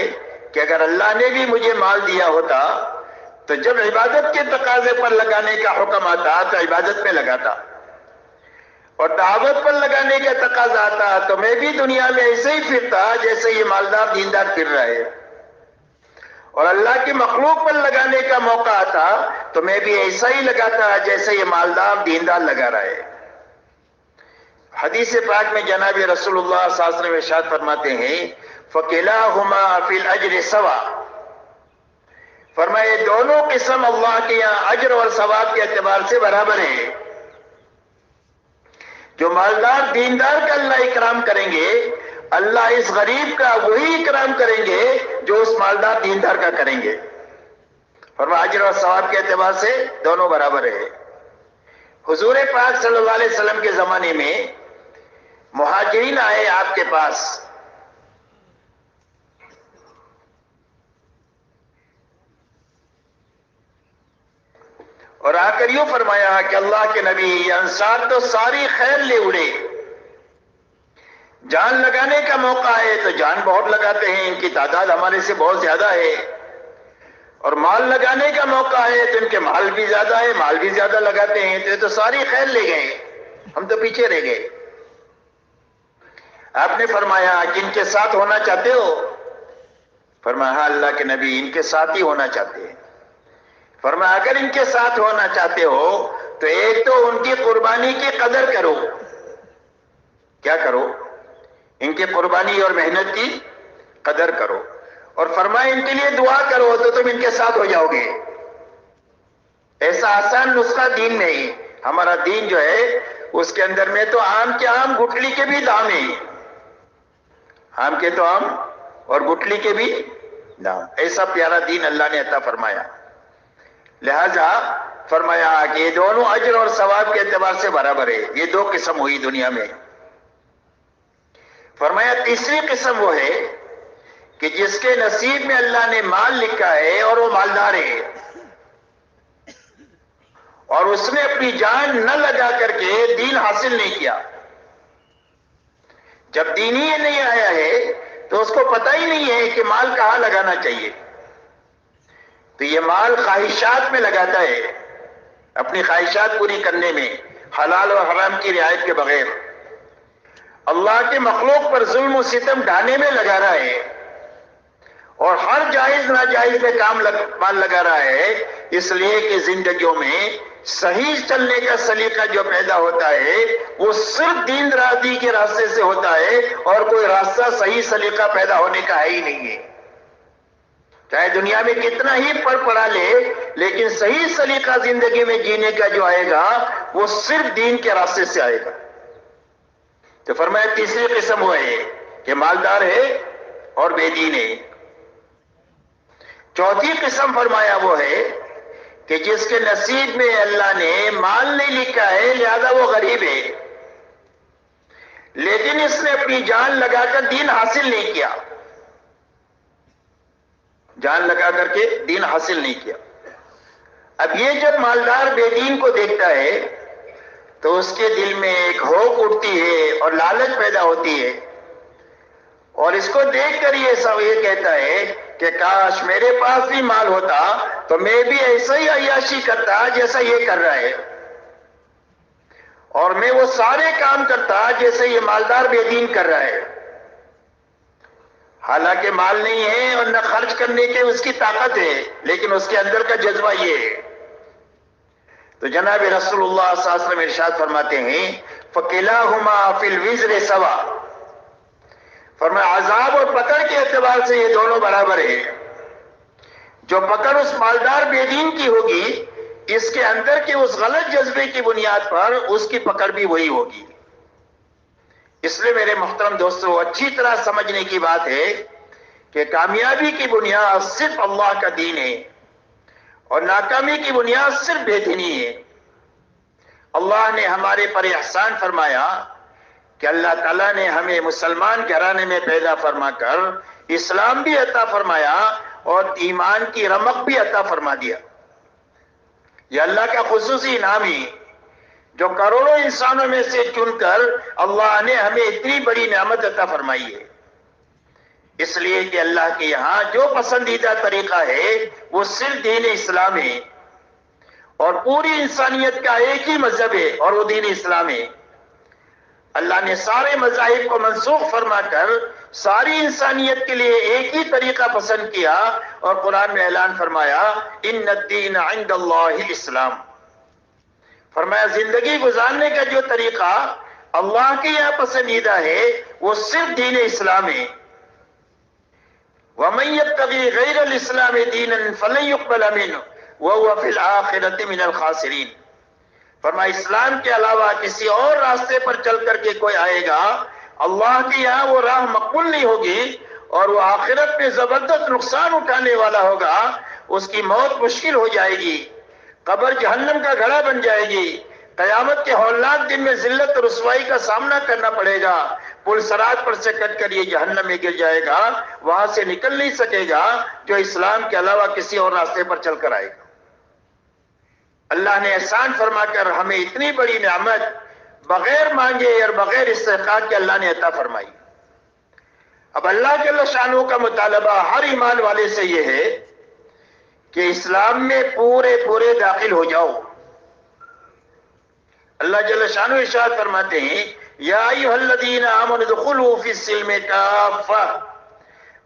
کہ اگر اللہ نے بھی مجھے مال دیا ہوتا تو جب عبادت کے تقاضے پر لگانے کا حکم آتا تو عبادت میں لگاتا، اور دعوت پر لگانے کا تقاضا آتا تو میں بھی دنیا میں ایسے ہی پھرتا جیسے یہ مالدار دیندار پھر رہا ہے. اور اللہ کی مخلوق پر لگانے کا موقع آتا تو میں بھی ایسا ہی لگاتا جیسے یہ مالدار دیندار لگا رہا ہے. حدیث پاک میں جناب رسول اللہ صلی اللہ علیہ وسلم ارشاد فرماتے ہیں فَكِلَاهُمَا فِي الْأَجْرِ سَوَاءٌ. فرمائے دونوں قسم اللہ کے یہاں اجر اور ثواب کے اعتبار سے برابر ہیں. جو مالدار دیندار کا اللہ اکرام کریں گے، اللہ اس غریب کا وہی اکرام کریں گے جو اس مالدار دیندار کا کریں گے. فرمایا اجر اور ثواب کے اعتبار سے دونوں برابر ہیں. حضور پاک صلی اللہ علیہ وسلم کے زمانے میں مہاجرین آئے آپ کے پاس. اور آ کر یوں فرمایا کہ اللہ کے نبی انصار تو ساری خیر لے اڑے. جان لگانے کا موقع ہے تو جان بہت لگاتے ہیں، ان کی تعداد ہمارے سے بہت زیادہ ہے. اور مال لگانے کا موقع ہے تو ان کے مال بھی زیادہ ہے، مال بھی زیادہ لگاتے ہیں. تو یہ تو ساری خیر لے گئے، ہم تو پیچھے رہ گئے. آپ نے فرمایا جن کے ساتھ ہونا چاہتے ہو؟ فرمایا ہاں اللہ کے نبی ان کے ساتھ ہی ہونا چاہتے ہیں. فرمایا اگر ان کے ساتھ ہونا چاہتے ہو تو ایک تو ان کی قربانی کی قدر کرو. کیا کرو؟ ان کی قربانی اور محنت کی قدر کرو. اور فرمایا ان کے لیے دعا کرو تو تم ان کے ساتھ ہو جاؤ گے. ایسا آسان نسخہ دین نہیں. ہمارا دین جو ہے اس کے اندر میں تو آم کے آم گٹھلی کے بھی دام ہیں. آم کے تو آم اور گٹھلی کے بھی دام. ایسا پیارا دین اللہ نے عطا فرمایا. لہذا فرمایا کہ یہ دونوں اجر اور ثواب کے اعتبار سے برابر ہے. یہ 2 قسم ہوئی دنیا میں. فرمایا تیسری قسم وہ ہے کہ جس کے نصیب میں اللہ نے مال لکھا ہے اور وہ مالدار ہے، اور اس نے اپنی جان نہ لگا کر کے دین حاصل نہیں کیا. جب دین ہی نہیں آیا ہے تو اس کو پتہ ہی نہیں ہے کہ مال کہاں لگانا چاہیے. تو یہ مال خواہشات میں لگاتا ہے. اپنی خواہشات پوری کرنے میں حلال اور حرام کی رعایت کے بغیر اللہ کے مخلوق پر ظلم و ستم ڈھانے میں لگا رہا ہے اور ہر جائز ناجائز میں مال لگا رہا ہے، اس لیے کہ زندگیوں میں صحیح چلنے کا سلیقہ جو پیدا ہوتا ہے وہ صرف دین دراز کے راستے سے ہوتا ہے، اور کوئی راستہ صحیح سلیقہ پیدا ہونے کا ہے ہی نہیں ہے۔ چاہے دنیا میں کتنا ہی پڑھا لے، لیکن صحیح سلیقہ زندگی میں جینے کا جو آئے گا وہ صرف دین کے راستے سے آئے گا۔ تو فرمایا تیسری قسم وہ ہے کہ مالدار ہے اور بے دین ہے۔ چوتھی قسم فرمایا وہ ہے کہ جس کے نصیب میں اللہ نے مال نہیں لکھا ہے لہذا وہ غریب ہے، لیکن اس نے اپنی جان لگا کر دین حاصل نہیں کیا، جان لگا کر کے دین حاصل نہیں کیا۔ اب یہ جب مالدار بے دین کو دیکھتا ہے تو اس کے دل میں ایک ہوک اٹھتی ہے اور لالچ پیدا ہوتی ہے، اور اس کو دیکھ کر یہ کہتا ہے کہ کاش میرے پاس بھی مال ہوتا تو میں بھی ایسا ہی عیاشی کرتا جیسا یہ کر رہا ہے، اور میں وہ سارے کام کرتا جیسے یہ مالدار بے دین کر رہا ہے۔ حالانکہ مال نہیں ہے اور نہ خرچ کرنے کے اس کی طاقت ہے، لیکن اس کے اندر کا جذبہ یہ ہے۔ تو جناب رسول اللہ صلی اللہ علیہ وسلم ارشاد فرماتے ہیں فَقِلَاهُمَا فِي الْوِزْرِ سَوَا، فرمایا عذاب اور پکڑ کے اعتبار سے یہ دونوں برابر ہے۔ جو پکڑ اس مالدار بے دین کی ہوگی اس کے اندر کے اس غلط جذبے کی بنیاد پر اس کی پکڑ بھی وہی ہوگی۔ اس لیے میرے محترم دوستو اچھی طرح سمجھنے کی بات ہے کہ کامیابی کی بنیاد صرف اللہ کا دین ہے اور ناکامی کی بنیاد صرف بے دینی ہے۔ اللہ نے ہمارے پر احسان فرمایا کہ اللہ تعالیٰ نے ہمیں مسلمان گھرانے میں پیدا فرما کر اسلام بھی عطا فرمایا اور ایمان کی رمق بھی عطا فرما دیا۔ یہ اللہ کا خصوصی انعام ہے جو کروڑوں انسانوں میں سے چن کر اللہ نے ہمیں اتنی بڑی نعمت عطا فرمائی ہے۔ اس لیے کہ اللہ کے یہاں جو پسندیدہ طریقہ ہے وہ صرف دین اسلام ہے، اور پوری انسانیت کا ایک ہی مذہب ہے اور وہ دین اسلام ہے۔ اللہ نے سارے مذاہب کو منسوخ فرما کر ساری انسانیت کے لیے ایک ہی طریقہ پسند کیا، اور قرآن میں اعلان فرمایا ان الدین عند اللہ الاسلام، فرمایا زندگی گزارنے کا جو طریقہ اللہ کے یہاں پسندیدہ ہے وہ صرف دین اسلام ہے۔ وَمَن يَبْتَغِي غَيْرَ الْإِسْلَامِ دِينًا فَلَن يُقْبَلَ مِنْهُ وَهُوَ فِي الْآخِرَةِ مِنَ الْخَاسِرِينَ، فرمایا اسلام کے علاوہ کسی اور راستے پر چل کر کے کوئی آئے گا اللہ کے یہاں وہ راہ مقبول نہیں ہوگی اور وہ آخرت میں زبردست نقصان اٹھانے والا ہوگا۔ اس کی موت مشکل ہو جائے گی، قبر جہنم کا گڑھا بن جائے گی، قیامت کے ہولناک دن میں ذلت اور رسوائی کا سامنا کرنا پڑے گا، پل صراط پر سے کٹ کر یہ جہنم میں گر جائے گا، وہاں سے نکل نہیں سکے گا جو اسلام کے علاوہ کسی اور راستے پر چل کر آئے گا۔ اللہ نے احسان فرما کر ہمیں اتنی بڑی نعمت بغیر مانگے اور بغیر استحقاق کے اللہ نے عطا فرمائی۔ اب اللہ جل شانہ کا مطالبہ ہر ایمان والے سے یہ ہے کہ اسلام میں پورے داخل ہو جاؤ۔ اللہ جل شانہ ارشاد فرماتے ہیں یا ایھا الذین آمنوا ادخلوا فی السلم کافۃ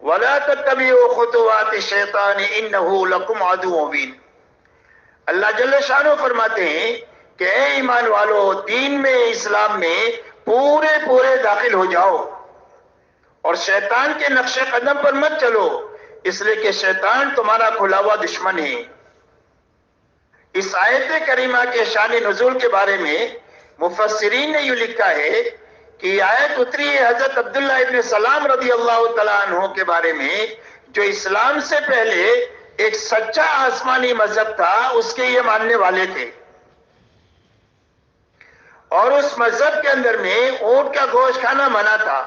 ولا تتبعوا خطوات الشیطان انہ لکم عدو مبین۔ اللہ جل شانہ فرماتے ہیں کہ اے ایمان والو دین میں اسلام میں پورے داخل ہو جاؤ اور شیطان کے نقش قدم پر مت چلو، اس لیے کہ شیطان تمہارا کھلا ہوا دشمن ہے۔ اس آیت کریمہ کے شان نزول کے بارے میں مفسرین نے یہ لکھا ہے کہ یہ آیت اتری ہے حضرت عبداللہ ابن سلام رضی اللہ تعالیٰ عنہ کے بارے میں، جو اسلام سے پہلے ایک سچا آسمانی مذہب تھا، اس کے یہ ماننے والے تھے، اور اس مذہب کے اندر میں اونٹ کا گوشت کھانا منع تھا۔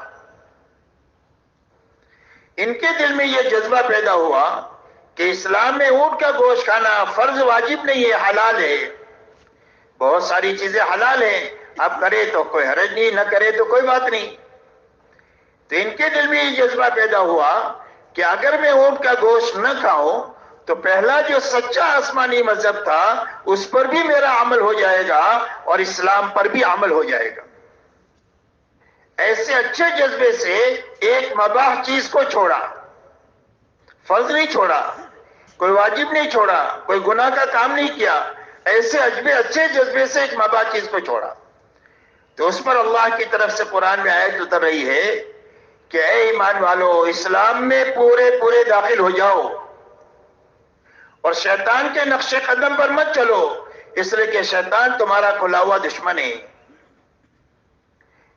ان کے دل میں یہ جذبہ پیدا ہوا کہ اسلام میں اونٹ کا گوشت کھانا فرض واجب نہیں ہے، حلال ہے، بہت ساری چیزیں حلال ہیں، اب کرے تو کوئی حرج نہیں، نہ کرے تو کوئی بات نہیں۔ تو ان کے دل میں یہ جذبہ پیدا ہوا کہ اگر میں اونٹ کا گوشت نہ کھاؤں تو پہلا جو سچا آسمانی مذہب تھا اس پر بھی میرا عمل ہو جائے گا اور اسلام پر بھی عمل ہو جائے گا۔ ایسے اچھے جذبے سے ایک مباح چیز کو چھوڑا، فرض نہیں چھوڑا، کوئی واجب نہیں چھوڑا، کوئی گناہ کا کام نہیں کیا، ایسے اچھے جذبے سے ایک مباح چیز کو چھوڑا، تو اس پر اللہ کی طرف سے قرآن میں آیت اتر رہی ہے کہ اے ایمان والو، اسلام میں پورے داخل ہو جاؤ اور شیطان کے نقش قدم پر مت چلو، اس لیے کہ شیطان تمہارا کھلا ہوا دشمن ہے۔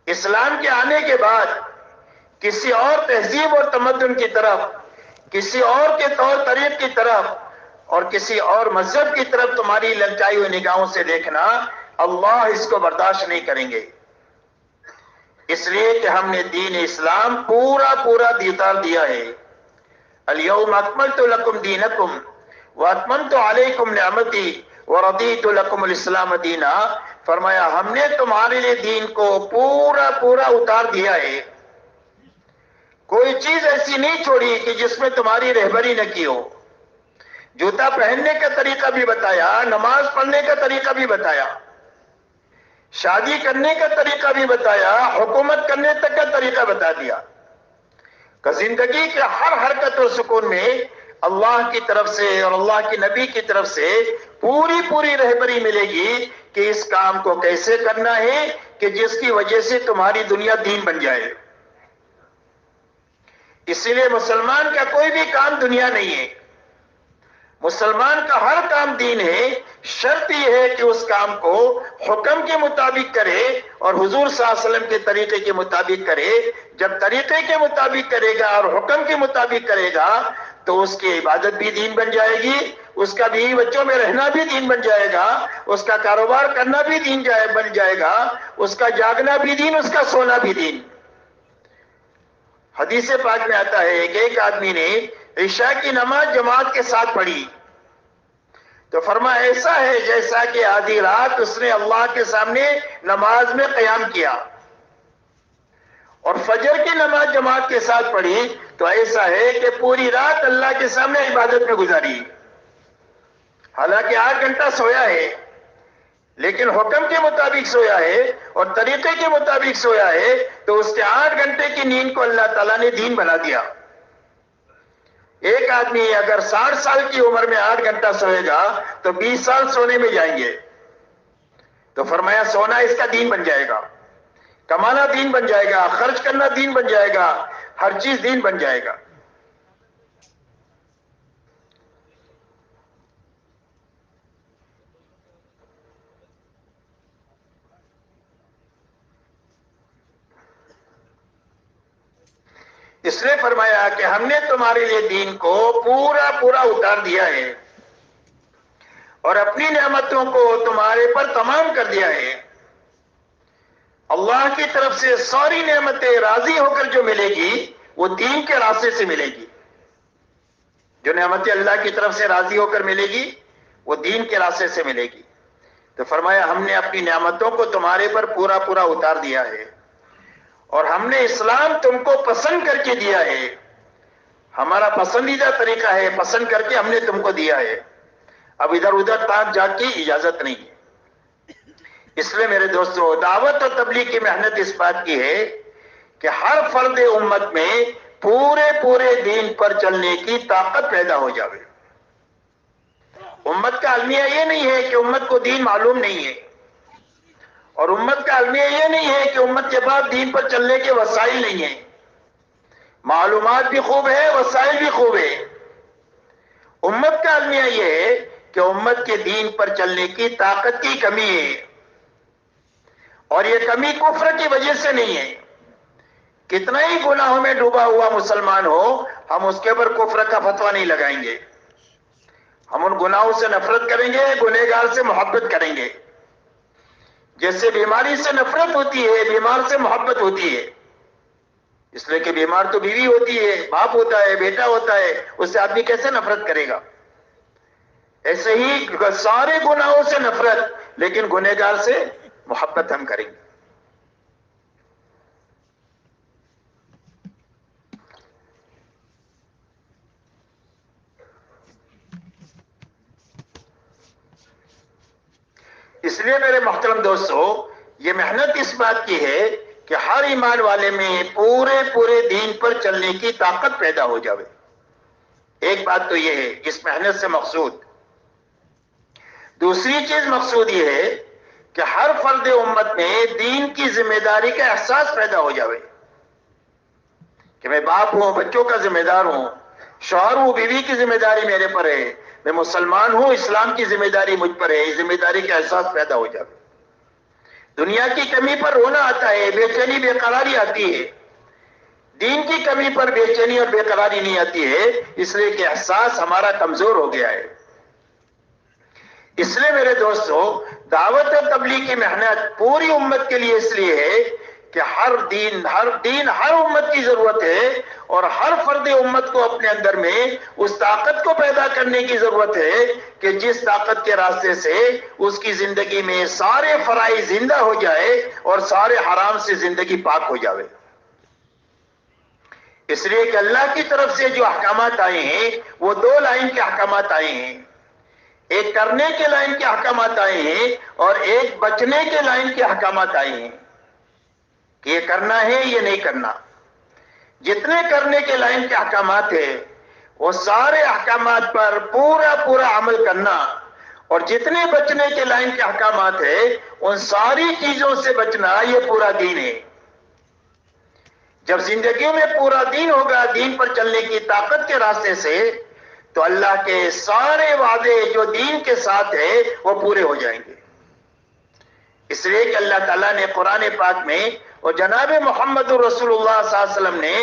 اسلام کے آنے کے بعد کسی اور تہذیب اور تمدن کی طرف، کسی اور کے طور طریق کی طرف اور کسی اور مذہب کی طرف تمہاری للچائی ہوئی نگاہوں سے دیکھنا، اللہ اس کو برداشت نہیں کریں گے، اس لیے کہ ہم نے دین اسلام پورا اتار دیا ہے۔ الیوم اکملت لکم دینکم واتممت علیکم نعمتی ورضیت لکم الاسلام دینا، فرمایا ہم نے تمہارے لیے دین کو پورا اتار دیا ہے، کوئی چیز ایسی نہیں چھوڑی کہ جس میں تمہاری رہبری نہ کی ہو۔ جوتا پہننے کا طریقہ بھی بتایا، نماز پڑھنے کا طریقہ بھی بتایا، شادی کرنے کا طریقہ بھی بتایا، حکومت کرنے تک کا طریقہ بتا دیا کہ زندگی کے ہر حرکت اور سکون میں اللہ کی طرف سے اور اللہ کے نبی کی طرف سے پوری رہبری ملے گی کہ اس کام کو کیسے کرنا ہے کہ جس کی وجہ سے تمہاری دنیا دین بن جائے۔ اسی لیے مسلمان کا کوئی بھی کام دنیا نہیں ہے، مسلمان کا ہر کام دین ہے، شرط یہ ہے کہ اس کام کو حکم کے مطابق کرے اور حضور صلی اللہ علیہ وسلم کے طریقے کے مطابق کرے۔ جب طریقے کے مطابق کرے گا اور حکم کے مطابق کرے گا تو اس کی عبادت بھی دین بن جائے گی، اس کا بیوی بچوں میں رہنا بھی دین بن جائے گا، اس کا کاروبار کرنا بھی دین بن جائے گا، اس کا جاگنا بھی دین، اس کا سونا بھی دین۔ حدیث پاک میں آتا ہے کہ ایک آدمی نے عشاء کی نماز جماعت کے ساتھ پڑھی تو فرمایا ایسا ہے جیسا کہ آدھی رات اس نے اللہ کے سامنے نماز میں قیام کیا، اور فجر کی نماز جماعت کے ساتھ پڑھی تو ایسا ہے کہ پوری رات اللہ کے سامنے عبادت میں گزاری۔ حالانکہ 8 گھنٹہ سویا ہے لیکن حکم کے مطابق سویا ہے اور طریقے کے مطابق سویا ہے، تو اس کے 8 گھنٹے کی نیند کو اللہ تعالیٰ نے دین بنا دیا۔ ایک آدمی اگر 60 سال کی عمر میں 8 گھنٹہ سوئے گا تو 20 سال سونے میں جائیں گے، تو فرمایا سونا اس کا دین بن جائے گا، کمانا دین بن جائے گا، خرچ کرنا دین بن جائے گا، ہر چیز دین بن جائے گا۔ اس نے فرمایا کہ ہم نے تمہارے لیے دین کو پورا اتار دیا ہے اور اپنی نعمتوں کو تمہارے پر تمام کر دیا ہے۔ اللہ کی طرف سے ساری نعمتیں راضی ہو کر جو ملے گی وہ دین کے راستے سے ملے گی، جو نعمتیں اللہ کی طرف سے راضی ہو کر ملے گی وہ دین کے راستے سے ملے گی۔ تو فرمایا ہم نے اپنی نعمتوں کو تمہارے پر پورا اتار دیا ہے اور ہم نے اسلام تم کو پسند کر کے دیا ہے، ہمارا پسندیدہ طریقہ ہے، پسند کر کے ہم نے تم کو دیا ہے، اب ادھر ادھر تاک جاگ کی اجازت نہیں ہے۔ اس لیے میرے دوستو، دعوت اور تبلیغ کی محنت اس بات کی ہے کہ ہر فرد امت میں پورے دین پر چلنے کی طاقت پیدا ہو جاوے۔ امت کا المیہ یہ نہیں ہے کہ امت کو دین معلوم نہیں ہے، اور امت کا المیہ یہ نہیں ہے کہ امت کے بعد دین پر چلنے کے وسائل نہیں ہیں۔ معلومات بھی خوب ہے، وسائل بھی خوب ہے۔ امت کا المیہ یہ ہے کہ امت کے دین پر چلنے کی طاقت کی کمی ہے، اور یہ کمی کفر کی وجہ سے نہیں ہے۔ کتنا ہی گناہوں میں ڈوبا ہوا مسلمان ہو، ہم اس کے اوپر کفر کا فتویٰ نہیں لگائیں گے، ہم ان گناہوں سے نفرت کریں گے، گنہگار سے محبت کریں گے۔ جیسے بیماری سے نفرت ہوتی ہے، بیمار سے محبت ہوتی ہے، اس لیے کہ بیمار تو بیوی ہوتی ہے، باپ ہوتا ہے، بیٹا ہوتا ہے، اس سے آدمی کیسے نفرت کرے گا؟ ایسے ہی سارے گناہوں سے نفرت، لیکن گنہگار سے محبت ہم کریں گے۔ اس لیے میرے محترم دوستو، یہ محنت اس بات کی ہے کہ ہر ایمان والے میں پورے دین پر چلنے کی طاقت پیدا ہو جاوے۔ ایک بات تو یہ ہے اس محنت سے مقصود۔ دوسری چیز مقصود یہ ہے کہ ہر فرد امت میں دین کی ذمہ داری کا احساس پیدا ہو جاوے کہ میں باپ ہوں، بچوں کا ذمہ دار ہوں، شوہر ہوں، بیوی کی ذمہ داری میرے پر ہے، میں مسلمان ہوں، اسلام کی ذمہ داری مجھ پر ہے، یہ ذمہ داری کا احساس پیدا ہو جاوے۔ دنیا کی کمی پر رونا آتا ہے، بے چینی بے قراری آتی ہے، دین کی کمی پر بے چینی اور بے قراری نہیں آتی ہے، اس لیے کہ احساس ہمارا کمزور ہو گیا ہے۔ اس لیے میرے دوستو، دعوت و تبلیغ کی محنت پوری امت کے لیے اس لیے ہے کہ ہر امت کی ضرورت ہے، اور ہر فرد امت کو اپنے اندر میں اس طاقت کو پیدا کرنے کی ضرورت ہے کہ جس طاقت کے راستے سے اس کی زندگی میں سارے فرائض زندہ ہو جائے اور سارے حرام سے زندگی پاک ہو جاوے۔ اس لیے کہ اللہ کی طرف سے جو احکامات آئے ہیں وہ دو لائن کے احکامات آئے ہیں، ایک کرنے کے لائن کے احکامات آئے ہیں اور ایک بچنے کے لائن کے احکامات آئے ہیں کہ یہ کرنا ہے یہ نہیں کرنا۔ جتنے کرنے کے لائن کے احکامات ہیں وہ سارے احکامات پر پورا عمل کرنا، اور جتنے بچنے کے لائن کے احکامات ہیں ان ساری چیزوں سے بچنا، یہ پورا دین ہے۔ جب زندگی میں پورا دین ہوگا، دین پر چلنے کی طاقت کے راستے سے، تو اللہ کے سارے وعدے جو دین کے ساتھ ہیں وہ پورے ہو جائیں گے۔ اس لیے کہ اللہ تعالیٰ نے قرآن پاک میں اور جناب محمد رسول اللہ صلی اللہ علیہ وسلم نے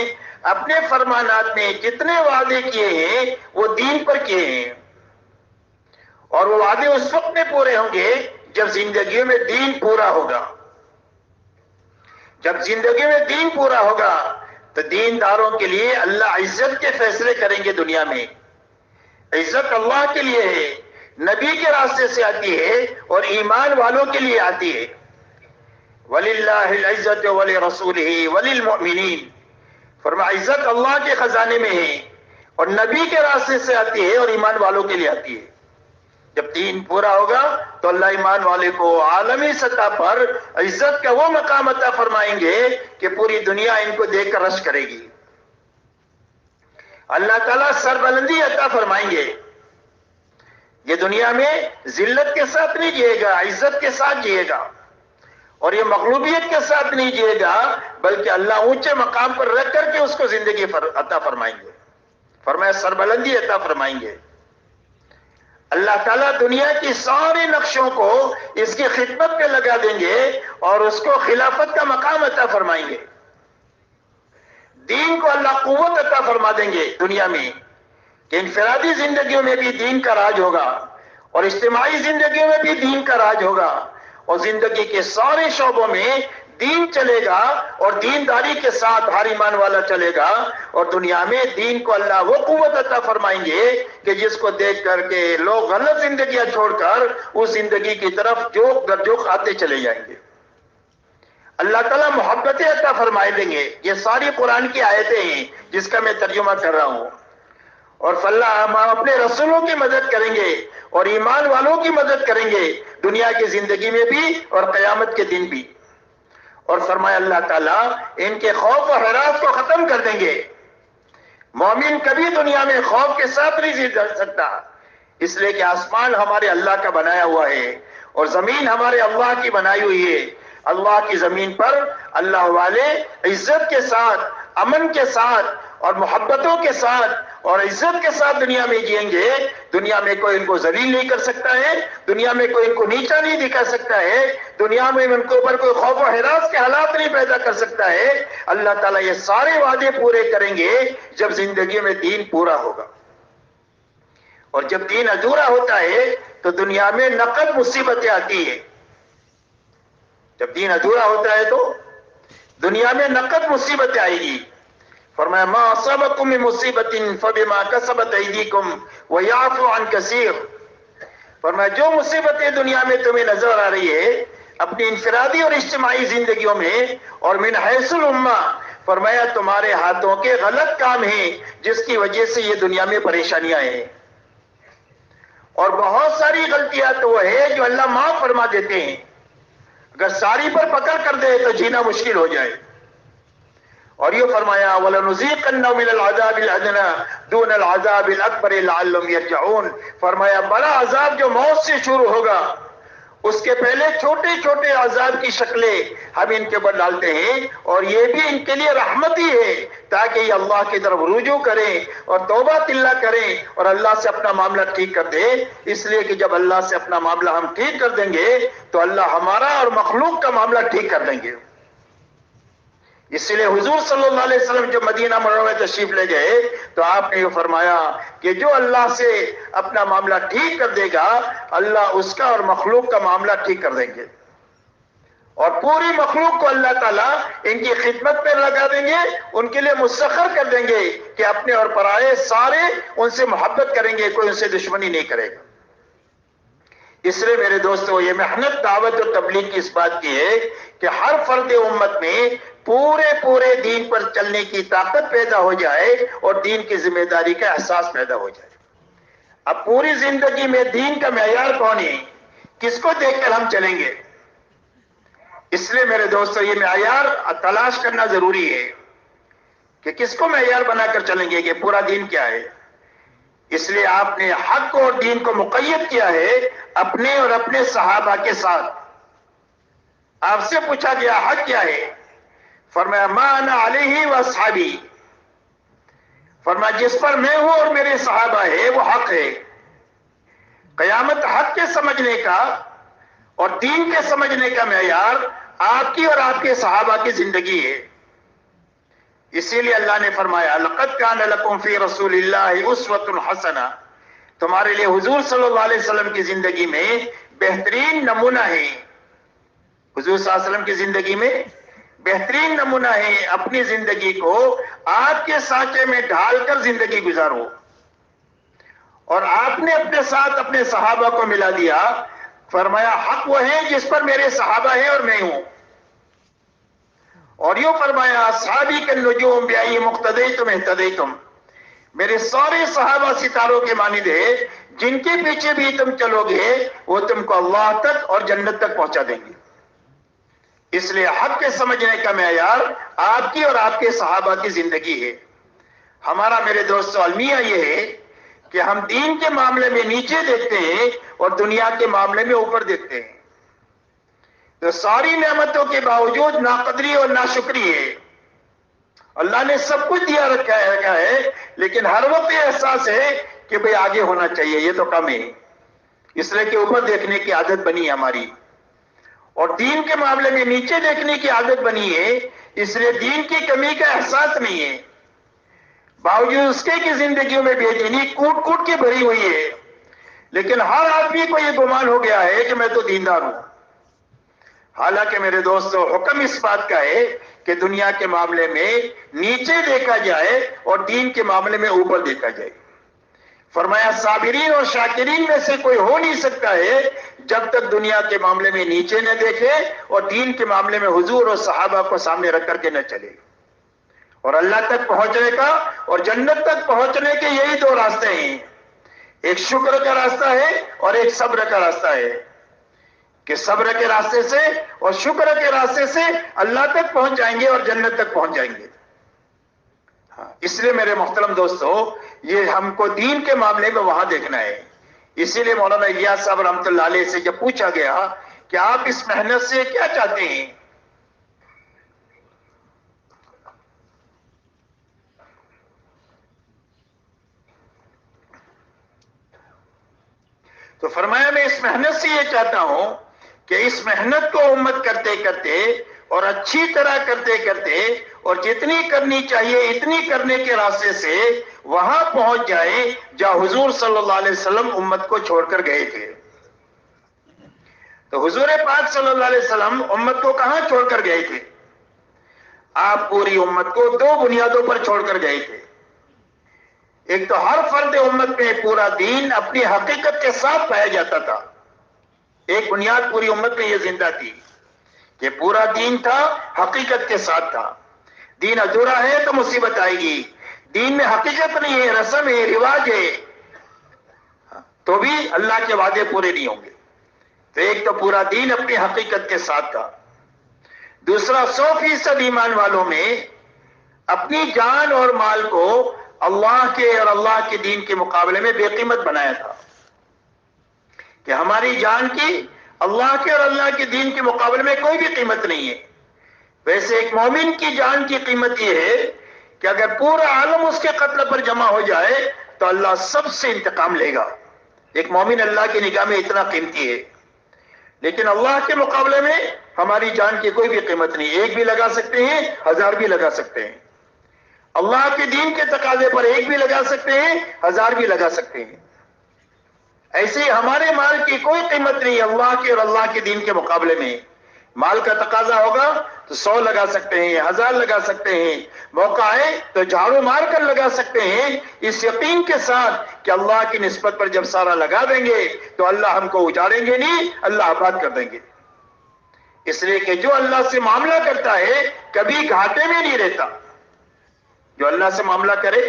اپنے فرمانات میں جتنے وعدے کیے ہیں وہ دین پر کیے ہیں، اور وہ وعدے اس وقت میں پورے ہوں گے جب زندگی میں دین پورا ہوگا۔ جب زندگی میں دین پورا ہوگا تو دینداروں کے لیے اللہ عزت کے فیصلے کریں گے۔ دنیا میں عزت اللہ کے لیے ہے، نبی کے راستے سے آتی ہے اور ایمان والوں کے لیے آتی ہے۔ وَلِلَّهِ الْعِزَّةُ وَلِرَسُولِهِ وَلِلْمُؤْمِنِينَ، فرمایا عزت اللہ کے خزانے میں ہے اور نبی کے راستے سے آتی ہے اور ایمان والوں کے لیے آتی ہے۔ جب دین پورا ہوگا تو اللہ ایمان والے کو عالمی سطح پر عزت کا وہ مقام عطا فرمائیں گے کہ پوری دنیا ان کو دیکھ کر رشک کرے گی۔ اللہ تعالیٰ سربلندی عطا فرمائیں گے۔ یہ دنیا میں ذلت کے ساتھ نہیں جیے گا، عزت کے ساتھ جیے گا، اور یہ مغلوبیت کے ساتھ نہیں جیے گا، بلکہ اللہ اونچے مقام پر رکھ کر کے اس کو زندگی عطا فرمائیں گے۔ فرمایا سربلندی عطا فرمائیں گے۔ اللہ تعالیٰ دنیا کی سارے نقشوں کو اس کی خدمت پہ لگا دیں گے اور اس کو خلافت کا مقام عطا فرمائیں گے۔ دین کو اللہ قوت عطا فرما دیں گے دنیا میں کہ انفرادی زندگیوں میں بھی دین کا راج ہوگا اور اجتماعی زندگیوں میں بھی دین کا راج ہوگا، اور زندگی کے سارے شعبوں میں دین چلے گا اور دینداری کے ساتھ ہر ایمان والا چلے گا، اور دنیا میں دین کو اللہ وہ قوت عطا فرمائیں گے کہ جس کو دیکھ کر کے لوگ غلط زندگیاں چھوڑ کر اس زندگی کی طرف جوک در جوک آتے چلے جائیں گے۔ اللہ تعالیٰ محبتیں عطا فرمائے دیں گے۔ یہ ساری قرآن کی آیتیں ہیں جس کا میں ترجمہ کر رہا ہوں، اور اللہ ہم اپنے رسولوں کی مدد کریں گے اور ایمان والوں کی مدد کریں گے دنیا کی زندگی میں بھی اور قیامت کے دن بھی۔ اور فرمایا اللہ تعالیٰ ان کے خوف و ہراس کو ختم کر دیں گے۔ مومن کبھی دنیا میں خوف کے ساتھ نہیں جی سکتا، اس لیے کہ آسمان ہمارے اللہ کا بنایا ہوا ہے اور زمین ہمارے اللہ کی بنائی ہوئی ہے۔ اللہ کی زمین پر اللہ والے عزت کے ساتھ، امن کے ساتھ اور محبتوں کے ساتھ اور عزت کے ساتھ دنیا میں جئیں گے۔ دنیا میں کوئی ان کو ذلیل نہیں کر سکتا ہے، دنیا میں کوئی ان کو نیچا نہیں دکھا سکتا ہے، دنیا میں ان کے اوپر کوئی خوف و ہراس کے حالات نہیں پیدا کر سکتا ہے۔ اللہ تعالیٰ یہ سارے وعدے پورے کریں گے جب زندگی میں دین پورا ہوگا، اور جب دین ادھورا ہوتا ہے تو دنیا میں نقد مصیبتیں آتی ہیں۔ جب دین ادھورا ہوتا ہے تو دنیا میں نقد مصیبتیں آئے گی۔ فرمایا ما اصابکم من مصیبت فبما کسبت ایدیکم ویعفو عن کثیر، فرمایا جو مصیبتیں دنیا میں تمہیں نظر آ رہی ہے اپنی انفرادی اور اجتماعی زندگیوں میں اور من حیث الامہ، فرمایا تمہارے ہاتھوں کے غلط کام ہیں جس کی وجہ سے یہ دنیا میں پریشانیاں ہیں۔ اور بہت ساری غلطیاں تو وہ ہے جو اللہ معاف فرما دیتے ہیں، اگر ساری پر پکڑ کر دے تو جینا مشکل ہو جائے۔ اور یہ فرمایا وَلَنُذِيقَنَّهُم مِّنَ الْعَذَابِ الْأَدْنَىٰ دُونَ الْعَذَابِ الْأَكْبَرِ لَعَلَّهُمْ يَرْجِعُونَ، فرمایا بڑا عذاب جو موت سے شروع ہوگا اس کے پہلے چھوٹے چھوٹے عذاب کی شکلیں ہم ان کے اوپر ڈالتے ہیں، اور یہ بھی ان کے لیے رحمت ہی ہے تاکہ یہ اللہ کی طرف رجوع کریں اور توبہ تلہ کریں اور اللہ سے اپنا معاملہ ٹھیک کر دیں۔ اس لیے کہ جب اللہ سے اپنا معاملہ ہم ٹھیک کر دیں گے تو اللہ ہمارا اور مخلوق کا معاملہ ٹھیک کر دیں گے۔ اس لیے حضور صلی اللہ علیہ وسلم جب مدینہ منورہ تشریف لے گئے تو آپ نے یہ فرمایا کہ جو اللہ سے اپنا معاملہ ٹھیک کر دے گا اللہ اس کا اور مخلوق کا معاملہ ٹھیک کر دیں گے، اور پوری مخلوق کو اللہ تعالیٰ ان کی خدمت پہ لگا دیں گے، ان کے لیے مسخر کر دیں گے کہ اپنے اور پرائے سارے ان سے محبت کریں گے، کوئی ان سے دشمنی نہیں کرے گا۔ اس لیے میرے دوستو یہ محنت دعوت اور تبلیغ کی اس بات کی ہے کہ ہر فرد امت میں پورے دین پر چلنے کی طاقت پیدا ہو جائے اور دین کی ذمہ داری کا احساس پیدا ہو جائے۔ اب پوری زندگی میں دین کا معیار کون ہے، کس کو دیکھ کر ہم چلیں گے؟ اس لیے میرے دوستو یہ معیار تلاش کرنا ضروری ہے کہ کس کو معیار بنا کر چلیں گے کہ پورا دین کیا ہے۔ اس لیے آپ نے حق اور دین کو مقید کیا ہے اپنے اور اپنے صحابہ کے ساتھ۔ آپ سے پوچھا گیا حق کیا ہے، فرمایا ما انا علیہ واصحابی، فرمایا جس پر میں ہوں اور میرے صحابہ ہے وہ حق ہے۔ قیامت حق کے سمجھنے کا اور دین کے سمجھنے کا معیار آپ کی اور آپ کے صحابہ کی زندگی ہے۔ اسی لیے اللہ نے فرمایا لقد کان لکم فی رسول اللہ اسوۃ حسنہ، تمہارے لیے حضور صلی اللہ علیہ وسلم کی زندگی میں بہترین نمونہ ہے۔ حضور صلی اللہ علیہ وسلم کی زندگی میں بہترین نمونہ ہے، اپنی زندگی کو آپ کے سانچے میں ڈھال کر زندگی گزارو، اور آپ نے اپنے ساتھ اپنے صحابہ کو ملا دیا، فرمایا حق وہ ہے جس پر میرے صحابہ ہیں اور میں ہوں، اور یوں فرمایا اصحابی کالنجوم بأی مقتدیتم اہتدیتم، میرے سارے صحابہ ستاروں کے مانند ہے، جن کے پیچھے بھی تم چلو گے وہ تم کو اللہ تک اور جنت تک پہنچا دیں گے۔ اس لیے حق کے سمجھنے کا معیار آپ کی اور آپ کے صحابہ کی زندگی ہے۔ ہمارا میرے دوستو المیہ یہ ہے کہ ہم دین کے معاملے میں نیچے دیکھتے ہیں اور دنیا کے معاملے میں اوپر دیکھتے ہیں، تو ساری نعمتوں کے باوجود ناقدری اور ناشکری ہے۔ اللہ نے سب کچھ دیا رکھا ہے لیکن ہر وقت یہ احساس ہے کہ بھئی آگے ہونا چاہیے، یہ تو کم ہے، اس لیے کہ اوپر دیکھنے کی عادت بنی ہے ہماری، اور دین کے معاملے میں نیچے دیکھنے کی عادت بنی ہے، اس لیے دین کی کمی کا احساس نہیں ہے، باوجود اس کے کہ زندگیوں میں بے دینی کوٹ کوٹ کے بھری ہوئی ہے، لیکن ہر آدمی کو یہ گمان ہو گیا ہے کہ میں تو دیندار ہوں۔ حالانکہ میرے دوستو حکم اس بات کا ہے کہ دنیا کے معاملے میں نیچے دیکھا جائے اور دین کے معاملے میں اوپر دیکھا جائے۔ فرمایا صابرین اور شاکرین میں سے کوئی ہو نہیں سکتا ہے جب تک دنیا کے معاملے میں نیچے نہ دیکھے اور دین کے معاملے میں حضور اور صحابہ کو سامنے رکھ کر کے نہ چلے۔ اور اللہ تک پہنچنے کا اور جنت تک پہنچنے کے یہی دو راستے ہیں، ایک شکر کا راستہ ہے اور ایک صبر کا راستہ ہے، کہ صبر کے راستے سے اور شکر کے راستے سے اللہ تک پہنچ جائیں گے اور جنت تک پہنچ جائیں گے۔ اس لیے میرے محترم دوستو یہ ہم کو دین کے معاملے میں وہاں دیکھنا ہے۔ اسی لیے مولانا الیاس صاحب رحمۃ اللہ علیہ سے جب پوچھا گیا کہ آپ اس محنت سے کیا چاہتے ہیں، تو فرمایا میں اس محنت سے یہ چاہتا ہوں کہ اس محنت کو امت کرتے کرتے اور اچھی طرح کرتے کرتے اور جتنی کرنی چاہیے اتنی کرنے کے راستے سے وہاں پہنچ جائے جہاں حضور صلی اللہ علیہ وسلم امت کو چھوڑ کر گئے تھے۔ تو حضور پاک صلی اللہ علیہ وسلم امت کو کہاں چھوڑ کر گئے تھے؟ آپ پوری امت کو دو بنیادوں پر چھوڑ کر گئے تھے۔ ایک تو ہر فرد امت میں پورا دین اپنی حقیقت کے ساتھ پایا جاتا تھا، ایک بنیاد پوری امت میں یہ زندہ تھی کہ پورا دین تھا، حقیقت کے ساتھ تھا۔ دین ادھورا ہے تو مصیبت آئے گی، دین میں حقیقت نہیں ہے، رسم ہے، رواج ہے، تو بھی اللہ کے وعدے پورے نہیں ہوں گے. تو ایک تو پورا دین اپنی حقیقت کے ساتھ تھا. دوسرا 100% ایمان والوں میں اپنی جان اور مال کو اللہ کے اور اللہ کے دین کے مقابلے میں بے قیمت بنایا تھا کہ ہماری جان کی اللہ کے اور اللہ کے دین کے مقابلے میں کوئی بھی قیمت نہیں ہے. ویسے ایک مومن کی جان کی قیمت یہ ہے کہ اگر پورا عالم اس کے قتل پر جمع ہو جائے تو اللہ سب سے انتقام لے گا. ایک مومن اللہ کی نگاہ میں اتنا قیمتی ہے. لیکن اللہ کے مقابلے میں ہماری جان کی کوئی بھی قیمت نہیں. ایک بھی لگا سکتے ہیں, 1000 بھی لگا سکتے ہیں. اللہ کے دین کے تقاضے پر ایک بھی لگا سکتے ہیں, 1000 بھی لگا سکتے ہیں. ایسے ہمارے مال کی کوئی قیمت نہیں اللہ کے اور اللہ کے دین کے مقابلے میں. مال کا تقاضا ہوگا تو 100 لگا سکتے ہیں, 1000 لگا سکتے ہیں. موقع آئے تو جھاڑو مار کر لگا سکتے ہیں, اس یقین کے ساتھ کہ اللہ کی نسبت پر جب سارا لگا دیں گے تو اللہ ہم کو اجاڑیں گے نہیں, اللہ آباد کر دیں گے. اس لیے کہ جو اللہ سے معاملہ کرتا ہے کبھی گھاٹے میں نہیں رہتا. جو اللہ سے معاملہ کرے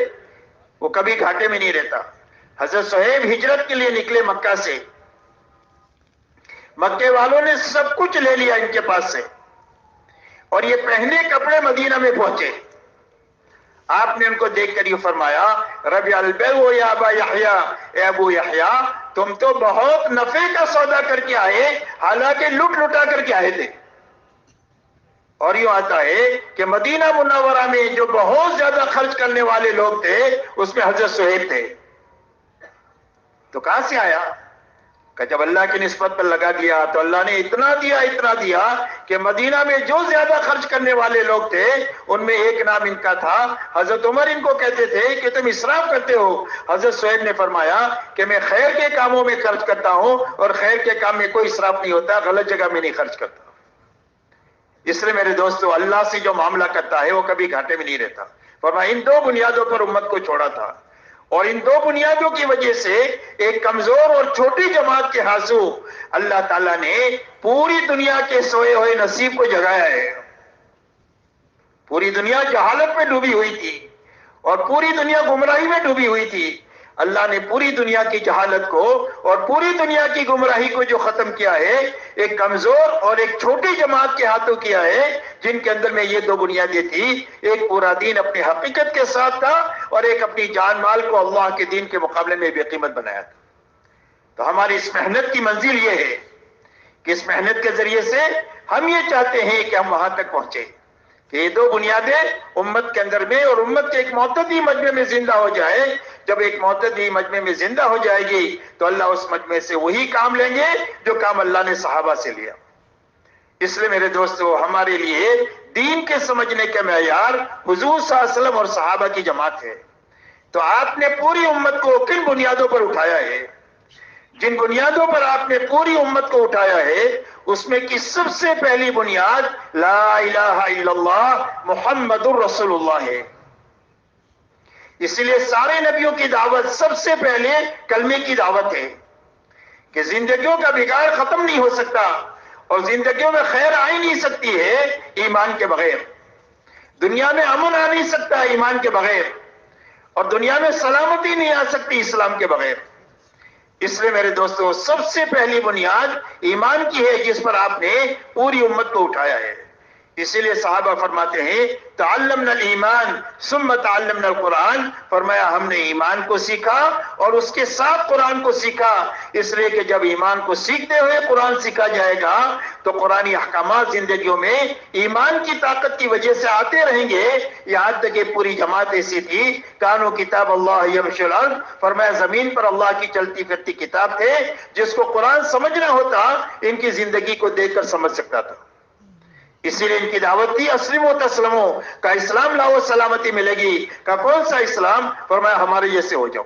وہ کبھی گھاٹے میں نہیں رہتا. حضرت صہیب ہجرت کے لیے نکلے مکہ سے. مکے والوں نے سب کچھ لے لیا ان کے پاس سے اور یہ پہنے کپڑے مدینہ میں پہنچے. آپ نے ان کو دیکھ کر یہ فرمایا, ربیع البیع یا ابا یحییٰ, اے ابو یحییٰ تم تو بہت نفع کا سودا کر کے آئے, حالانکہ لٹ لٹا کر کے آئے تھے. اور یوں آتا ہے کہ مدینہ منورہ میں جو بہت زیادہ خرچ کرنے والے لوگ تھے اس میں حضرت صہیب تھے. تو کہاں سے آیا کہ جب اللہ کی نسبت پر لگا دیا تو اللہ نے اتنا دیا کہ مدینہ میں جو زیادہ خرچ کرنے والے لوگ تھے ان میں ایک نام ان کا تھا. حضرت عمر ان کو کہتے تھے کہ تم اسراف کرتے ہو. حضرت صہیب نے فرمایا کہ میں خیر کے کاموں میں خرچ کرتا ہوں اور خیر کے کام میں کوئی اسراف نہیں ہوتا, غلط جگہ میں نہیں خرچ کرتا. اس لیے میرے دوستو اللہ سے جو معاملہ کرتا ہے وہ کبھی گھاٹے میں نہیں رہتا. فرمایا ان 2 بنیادوں پر امت کو چھوڑا تھا اور ان 2 بنیادوں کی وجہ سے ایک کمزور اور چھوٹی جماعت کے ہاتھوں اللہ تعالیٰ نے پوری دنیا کے سوئے ہوئے نصیب کو جگایا ہے. پوری دنیا جہالت میں ڈوبی ہوئی تھی اور پوری دنیا گمراہی میں ڈوبی ہوئی تھی. اللہ نے پوری دنیا کی جہالت کو اور پوری دنیا کی گمراہی کو جو ختم کیا ہے ایک کمزور اور ایک چھوٹی جماعت کے ہاتھوں کیا ہے جن کے اندر میں یہ 2 بنیادیں تھی. ایک پورا دین اپنی حقیقت کے ساتھ تھا اور ایک اپنی جان مال کو اللہ کے دین کے مقابلے میں بے قیمت بنایا تھا. تو ہماری اس محنت کی منزل یہ ہے کہ اس محنت کے ذریعے سے ہم یہ چاہتے ہیں کہ ہم وہاں تک پہنچے کہ یہ 2 بنیادیں امت کے اندر میں اور امت کے ایک معتدی مجمع میں زندہ ہو جائے. جب ایک معتدی مجمع میں زندہ ہو جائے گی تو اللہ اس مجمع سے وہی کام لیں گے جو کام اللہ نے صحابہ سے لیا. اس لیے میرے دوستو ہمارے لیے دین کے سمجھنے کا معیار حضور صلی اللہ علیہ وسلم اور صحابہ کی جماعت ہے. تو آپ نے پوری امت کو کن بنیادوں پر اٹھایا ہے؟ جن بنیادوں پر آپ نے پوری امت کو اٹھایا ہے اس میں کی سب سے پہلی بنیاد لا الہ الا اللہ محمد الرسول اللہ ہے. اسی لیے سارے نبیوں کی دعوت سب سے پہلے کلمے کی دعوت ہے کہ زندگیوں کا بگاڑ ختم نہیں ہو سکتا اور زندگیوں میں خیر آ ہی نہیں سکتی ہے ایمان کے بغیر. دنیا میں امن آ نہیں سکتا ایمان کے بغیر اور دنیا میں سلامتی نہیں آ سکتی اسلام کے بغیر. اس لیے میرے دوستو سب سے پہلی بنیاد ایمان کی ہے جس پر آپ نے پوری امت کو اٹھایا ہے. اسی لیے صحابہ فرماتے ہیں تعلمنا الایمان ثم تعلمنا القرآن. فرمایا ہم نے ایمان کو سیکھا اور اس کے ساتھ قرآن کو سیکھا. اس لیے کہ جب ایمان کو سیکھتے ہوئے قرآن سیکھا جائے گا تو قرآنی احکامات زندگیوں میں ایمان کی طاقت کی وجہ سے آتے رہیں گے. یہاں تک کہ پوری جماعت ایسی تھی کانو کتاب اللہ یمشی الارض. فرمایا زمین پر اللہ کی چلتی پھرتی کتاب تھے جس کو قرآن سمجھنا ہوتا ان کی زندگی کو دیکھ کر سمجھ سکتا تھا. اسی لیے ان کی دعوت تھی اسلموا تسلموا کا اسلام لاؤ سلامتی ملے گی. کا کون سا اسلام؟ فرمایا ہمارے جیسے ہو جاؤ.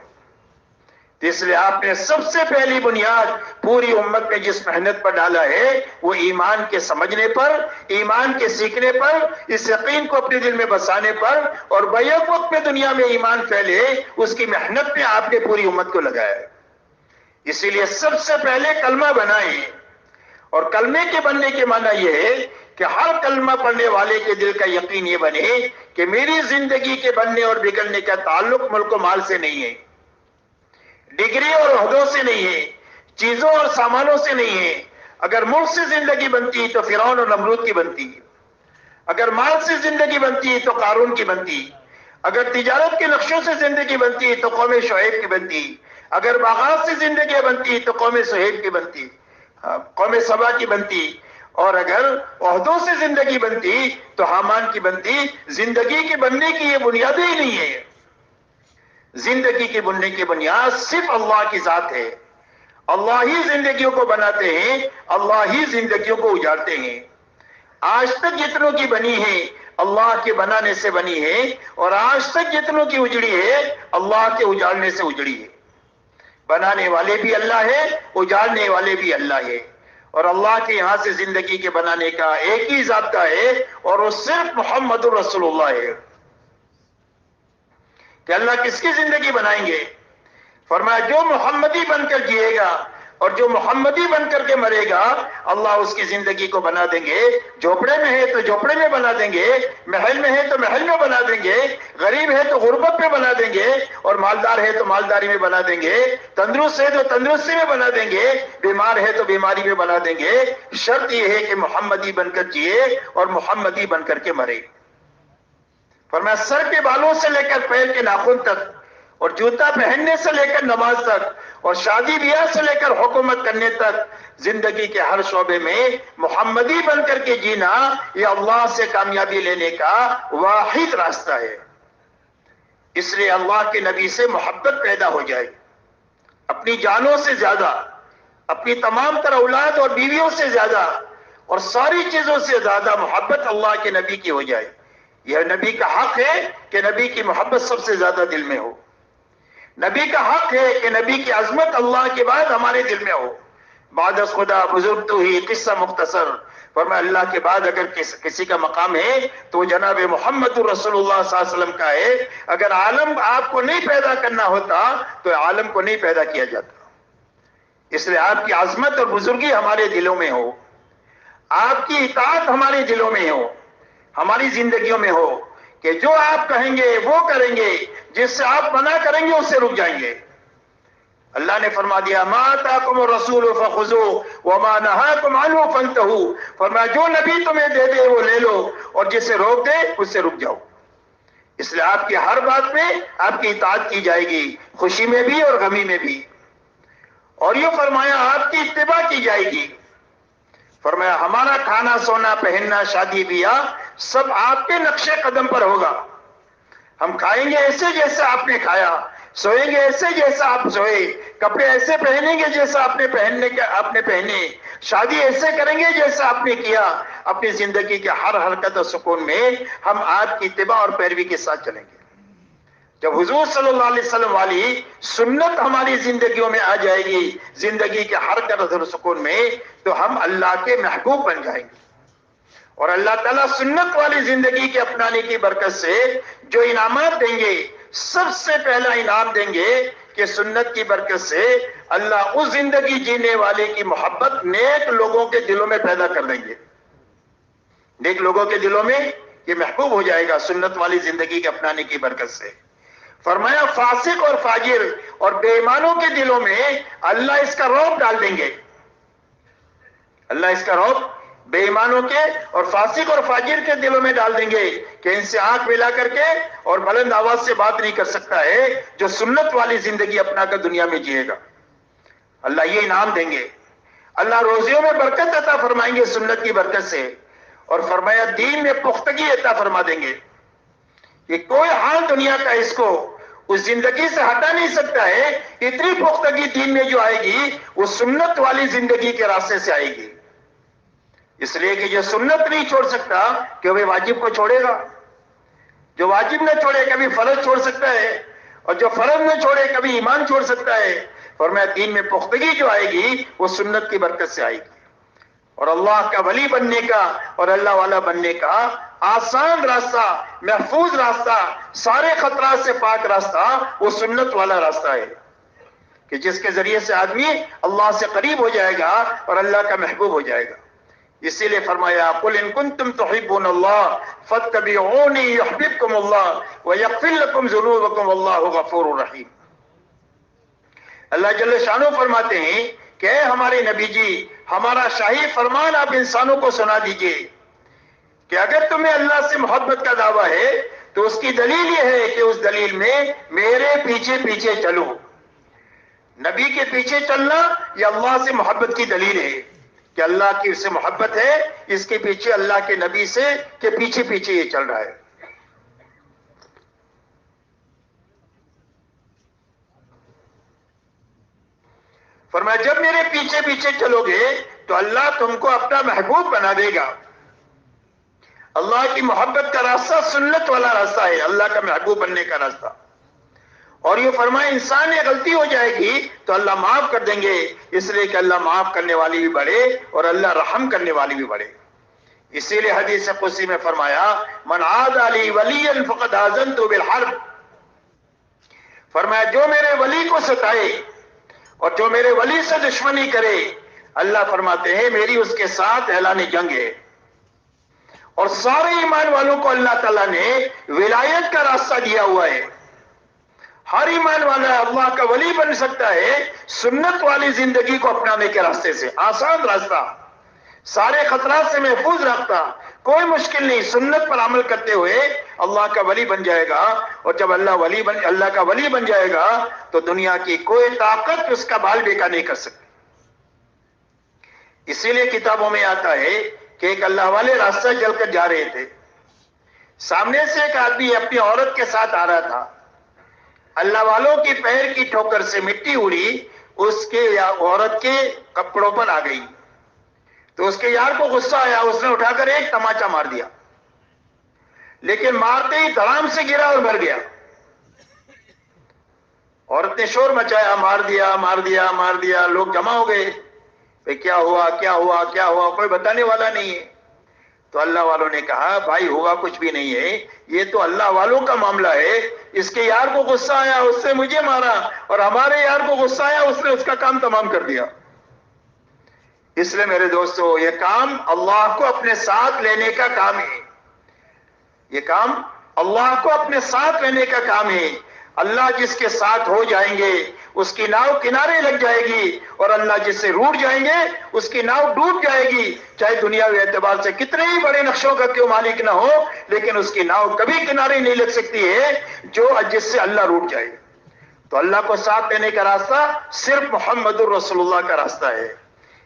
اس لیے آپ نے سب سے پہلی بنیاد پوری امت میں جس محنت پر ڈالا ہے وہ ایمان کے سمجھنے پر, ایمان کے سیکھنے پر, اس یقین کو اپنے دل میں بسانے پر اور بیک وقت میں دنیا میں ایمان پھیلے اس کی محنت میں آپ نے پوری امت کو لگایا ہے. اسی لیے سب سے پہلے کلمہ بنائیں اور کلمے کے بننے کے معنی یہ ہے کہ ہر کلمہ پڑھنے والے کے دل کا یقین یہ بنے کہ میری زندگی کے بننے اور بگڑنے کا تعلق ملک و مال سے نہیں ہے. ڈگری اور عہدوں سے نہیں ہے، چیزوں اور سامانوں سے نہیں ہے۔ اگر ملک سے زندگی بنتی تو فرعون اور نمرود کی بنتی، اگر مال سے زندگی بنتی تو قارون کی بنتی، اگر تجارت کے نقشوں سے زندگی بنتی تو قوم شعیب کی بنتی، اگر باغات سے زندگی بنتی تو قوم سہیل کی بنتی، قوم سبا کی بنتی، اور اگر عہدوں سے زندگی بنتی تو حامان کی بنتی۔ زندگی کے بننے کی یہ بنیادیں ہی نہیں ہے۔ زندگی کے بننے کی بنیاد صرف اللہ کی ذات ہے۔ اللہ ہی زندگیوں کو بناتے ہیں، اللہ ہی زندگیوں کو اجاڑتے ہیں۔ آج تک جتنوں کی بنی ہے اللہ کے بنانے سے بنی ہے، اور آج تک جتنوں کی اجڑی ہے اللہ کے اجاڑنے سے اجڑی ہے۔ بنانے والے بھی اللہ ہے، اجاڑنے والے بھی اللہ ہے، اور اللہ کے یہاں سے زندگی کے بنانے کا ایک ہی ضابطہ ہے، اور وہ صرف محمد الرسول اللہ ہے۔ کہ اللہ کس کی زندگی بنائیں گے؟ فرمایا جو محمدی بن کر جیے گا اور جو محمدی بن کر کے مرے گا اللہ اس کی زندگی کو بنا دیں گے۔ جھوپڑے میں ہے تو جھوپڑے میں بنا دیں گے، محل میں ہے تو محل میں بنا دیں گے، غریب ہے تو غربت میں بنا دیں گے، اور مالدار ہے تو مالداری میں بنا دیں گے، تندرست ہے تو تندرستی میں بنا دیں گے، بیمار ہے تو بیماری میں بنا دیں گے۔ شرط یہ ہے کہ محمدی بن کر جیے اور محمدی بن کر کے مرے۔ فرمایا سر کے بالوں سے لے کر پیر کے ناخن تک، اور جوتا پہننے سے لے کر نماز تک، اور شادی بیاہ سے لے کر حکومت کرنے تک، زندگی کے ہر شعبے میں محمدی بن کر کے جینا یہ اللہ سے کامیابی لینے کا واحد راستہ ہے۔ اس لیے اللہ کے نبی سے محبت پیدا ہو جائے، اپنی جانوں سے زیادہ، اپنی تمام تر اولاد اور بیویوں سے زیادہ، اور ساری چیزوں سے زیادہ محبت اللہ کے نبی کی ہو جائے۔ یہ نبی کا حق ہے کہ نبی کی محبت سب سے زیادہ دل میں ہو۔ نبی کا حق ہے کہ نبی کی عظمت اللہ کے بعد ہمارے دل میں ہو۔ بعد از خدا بزرگ تو ہی قصہ مختصر، فرمایا اللہ کے بعد اگر کسی کا مقام ہے تو جناب محمد رسول اللہ صلی اللہ علیہ وسلم کا ہے۔ اگر عالم آپ کو نہیں پیدا کرنا ہوتا تو عالم کو نہیں پیدا کیا جاتا۔ اس لیے آپ کی عظمت اور بزرگی ہمارے دلوں میں ہو، آپ کی اطاعت ہمارے دلوں میں ہو، ہماری زندگیوں میں ہو، کہ جو آپ کہیں گے وہ کریں گے، جس سے آپ منع کریں گے اس سے رک جائیں گے۔ اللہ نے فرما دیا ما آتاکم الرسول فخذوہ وما نہاکم عنہ فانتہوا، فرمایا جو نبی تمہیں دے دے وہ لے لو، اور جس سے روک دے اس سے رک جاؤ۔ اس لیے آپ کی ہر بات میں آپ کی اطاعت کی جائے گی، خوشی میں بھی اور غمی میں بھی، اور یہ فرمایا آپ کی اتباع کی جائے گی۔ فرمایا ہمارا کھانا سونا پہننا شادی بیاہ سب آپ کے نقش قدم پر ہوگا۔ ہم کھائیں گے ایسے جیسا آپ نے کھایا، سوئیں گے ایسے جیسا آپ سوئے، کپڑے ایسے پہنیں گے جیسا آپ نے پہنے، شادی ایسے کریں گے جیسا آپ نے کیا۔ اپنی زندگی کے ہر حرکت اور سکون میں ہم آپ کی اتباع اور پیروی کے ساتھ چلیں گے۔ جب حضور صلی اللہ علیہ وسلم والی سنت ہماری زندگیوں میں آ جائے گی، زندگی کے ہر حرکت اور سکون میں، تو ہم اللہ کے محبوب بن جائیں گے، اور اللہ تعالیٰ سنت والی زندگی کے اپنانے کی برکت سے جو انعامات دیں گے، سب سے پہلا انعام دیں گے کہ سنت کی برکت سے اللہ اس زندگی جینے والے کی محبت نیک لوگوں کے دلوں میں پیدا کر دیں گے۔ نیک لوگوں کے دلوں میں یہ محبوب ہو جائے گا سنت والی زندگی کے اپنانے کی برکت سے۔ فرمایا فاسق اور فاجر اور بے ایمانوں کے دلوں میں اللہ اس کا رعب ڈال دیں گے۔ اللہ اس کا رعب بے ایمانوں کے اور فاسق اور فاجر کے دلوں میں ڈال دیں گے کہ ان سے آنکھ ملا کر کے اور بلند آواز سے بات نہیں کر سکتا ہے جو سنت والی زندگی اپنا کر دنیا میں جیے گا۔ اللہ یہ انعام دیں گے۔ اللہ روزیوں میں برکت عطا فرمائیں گے سنت کی برکت سے، اور فرمایا دین میں پختگی عطا فرما دیں گے۔ یہ کوئی حال دنیا کا اس کو اس زندگی سے ہٹا نہیں سکتا ہے۔ اتنی پختگی دین میں جو آئے گی وہ سنت والی زندگی کے راستے سے آئے گی، اس لیے کہ جو سنت نہیں چھوڑ سکتا کہ وہ واجب کو چھوڑے گا، جو واجب نہ چھوڑے کبھی فرض چھوڑ سکتا ہے، اور جو فرض نہ چھوڑے کبھی ایمان چھوڑ سکتا ہے۔ فرمایا دین میں پختگی جو آئے گی وہ سنت کی برکت سے آئے گی، اور اللہ کا ولی بننے کا اور اللہ والا بننے کا آسان راستہ، محفوظ راستہ، سارے خطرات سے پاک راستہ وہ سنت والا راستہ ہے، کہ جس کے ذریعے سے آدمی اللہ سے قریب ہو جائے گا اور اللہ کا محبوب ہو جائے گا۔ اسی لیے فرمایا قل ان کنتم تحبون اللہ فاتبعونی یحببکم اللہ ویغفر لکم ذنوبکم واللہ غفور رحیم۔ اللہ جل شانہ فرماتے ہیں کہ اے ہمارے نبی جی، ہمارا شاہی فرمان آپ انسانوں کو سنا دیجئے کہ اگر تمہیں اللہ سے محبت کا دعویٰ ہے تو اس کی دلیل یہ ہے کہ اس دلیل میں میرے پیچھے پیچھے چلو۔ نبی کے پیچھے چلنا یہ اللہ سے محبت کی دلیل ہے کہ اللہ کی اس سے محبت ہے، اس کے پیچھے اللہ کے نبی سے کے پیچھے پیچھے یہ چل رہا ہے۔ فرمایا جب میرے پیچھے پیچھے چلو گے تو اللہ تم کو اپنا محبوب بنا دے گا۔ اللہ کی محبت کا راستہ سنت والا راستہ ہے، اللہ کا محبوب بننے کا راستہ۔ اور یہ فرمایا انسان یہ غلطی ہو جائے گی تو اللہ معاف کر دیں گے، اس لیے کہ اللہ معاف کرنے والی بھی بڑے اور اللہ رحم کرنے والی بھی بڑے۔ اسی لیے حدیث قدسی میں فرمایا من عاد لی ولیا فقد آذنت بالحرب، فرمایا جو میرے ولی کو ستائے اور جو میرے ولی سے دشمنی کرے، اللہ فرماتے ہیں میری اس کے ساتھ اعلان جنگ ہے۔ اور سارے ایمان والوں کو اللہ تعالیٰ نے ولایت کا راستہ دیا ہوا ہے۔ ہر ایمان والا اللہ کا ولی بن سکتا ہے سنت والی زندگی کو اپنانے کے راستے سے، آسان راستہ، سارے خطرات سے محفوظ راستہ، کوئی مشکل نہیں، سنت پر عمل کرتے ہوئے اللہ کا ولی بن جائے گا۔ اور جب اللہ کا ولی بن جائے گا تو دنیا کی کوئی طاقت اس کا بال بیکا نہیں کر سکتی۔ اسی لیے کتابوں میں آتا ہے کہ ایک اللہ والے راستہ چل کر جا رہے تھے، سامنے سے ایک آدمی اپنی عورت کے ساتھ آ رہا تھا، اللہ والوں کی پیر کی ٹھوکر سے مٹی اڑی اس کے یا عورت کے کپڑوں پر آ گئی تو اس کے یار کو غصہ آیا، اس نے اٹھا کر ایک تماچا مار دیا، لیکن مارتے ہی دھڑام سے گرا اور مر گیا۔ عورت نے شور مچایا، مار دیا مار دیا مار دیا، لوگ جمع ہو گئے، کیا ہوا کیا ہوا کیا ہوا، کوئی بتانے والا نہیں ہے۔ تو اللہ والوں نے کہا بھائی ہوا کچھ بھی نہیں ہے، یہ تو اللہ والوں کا معاملہ ہے، اس کے یار کو غصہ آیا اس نے مجھے مارا اور ہمارے یار کو غصہ آیا اس نے اس کا کام تمام کر دیا۔ اس لیے میرے دوستو یہ کام اللہ کو اپنے ساتھ لینے کا کام ہے، یہ کام اللہ کو اپنے ساتھ لینے کا کام ہے۔ اللہ جس کے ساتھ ہو جائیں گے اس کی ناؤ کنارے لگ جائے گی، اور اللہ جس سے روٹ جائیں گے اس کی ناؤ ڈوب جائے گی، چاہے دنیاوی اعتبار سے کتنے ہی بڑے نقشوں کا کیوں مالک نہ ہو، لیکن اس کی ناؤ کبھی کنارے نہیں لگ سکتی ہے جس سے اللہ روٹ جائے۔ تو اللہ کو ساتھ لینے کا راستہ صرف محمد الرسول اللہ کا راستہ ہے،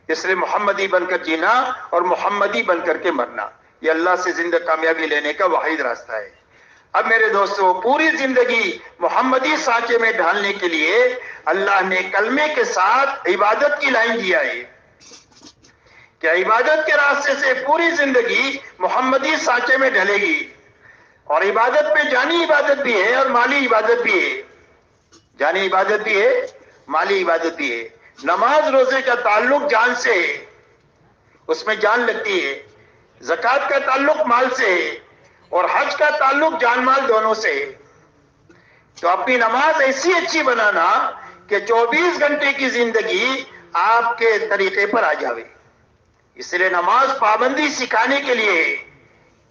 اس لیے محمدی بن کر جینا اور محمدی بن کر کے مرنا یہ اللہ سے زندہ کامیابی لینے کا واحد راستہ ہے۔ اب میرے دوستو پوری زندگی محمدی سانچے میں ڈھالنے کے لیے اللہ نے کلمے کے ساتھ عبادت کی لائن دیا ہے کہ عبادت کے راستے سے پوری زندگی محمدی سانچے میں ڈھلے گی، اور عبادت میں جانی عبادت بھی ہے اور مالی عبادت بھی ہے، جانی عبادت بھی ہے مالی عبادت بھی ہے۔ نماز روزے کا تعلق جان سے ہے، اس میں جان لگتی ہے، زکوٰۃ کا تعلق مال سے ہے، اور حج کا تعلق جان مال دونوں سے ہے۔ تو اپنی نماز ایسی اچھی بنانا کہ 24 گھنٹے کی زندگی آپ کے طریقے پر آ جاوے۔ اس لیے نماز پابندی سکھانے کے لیے ہے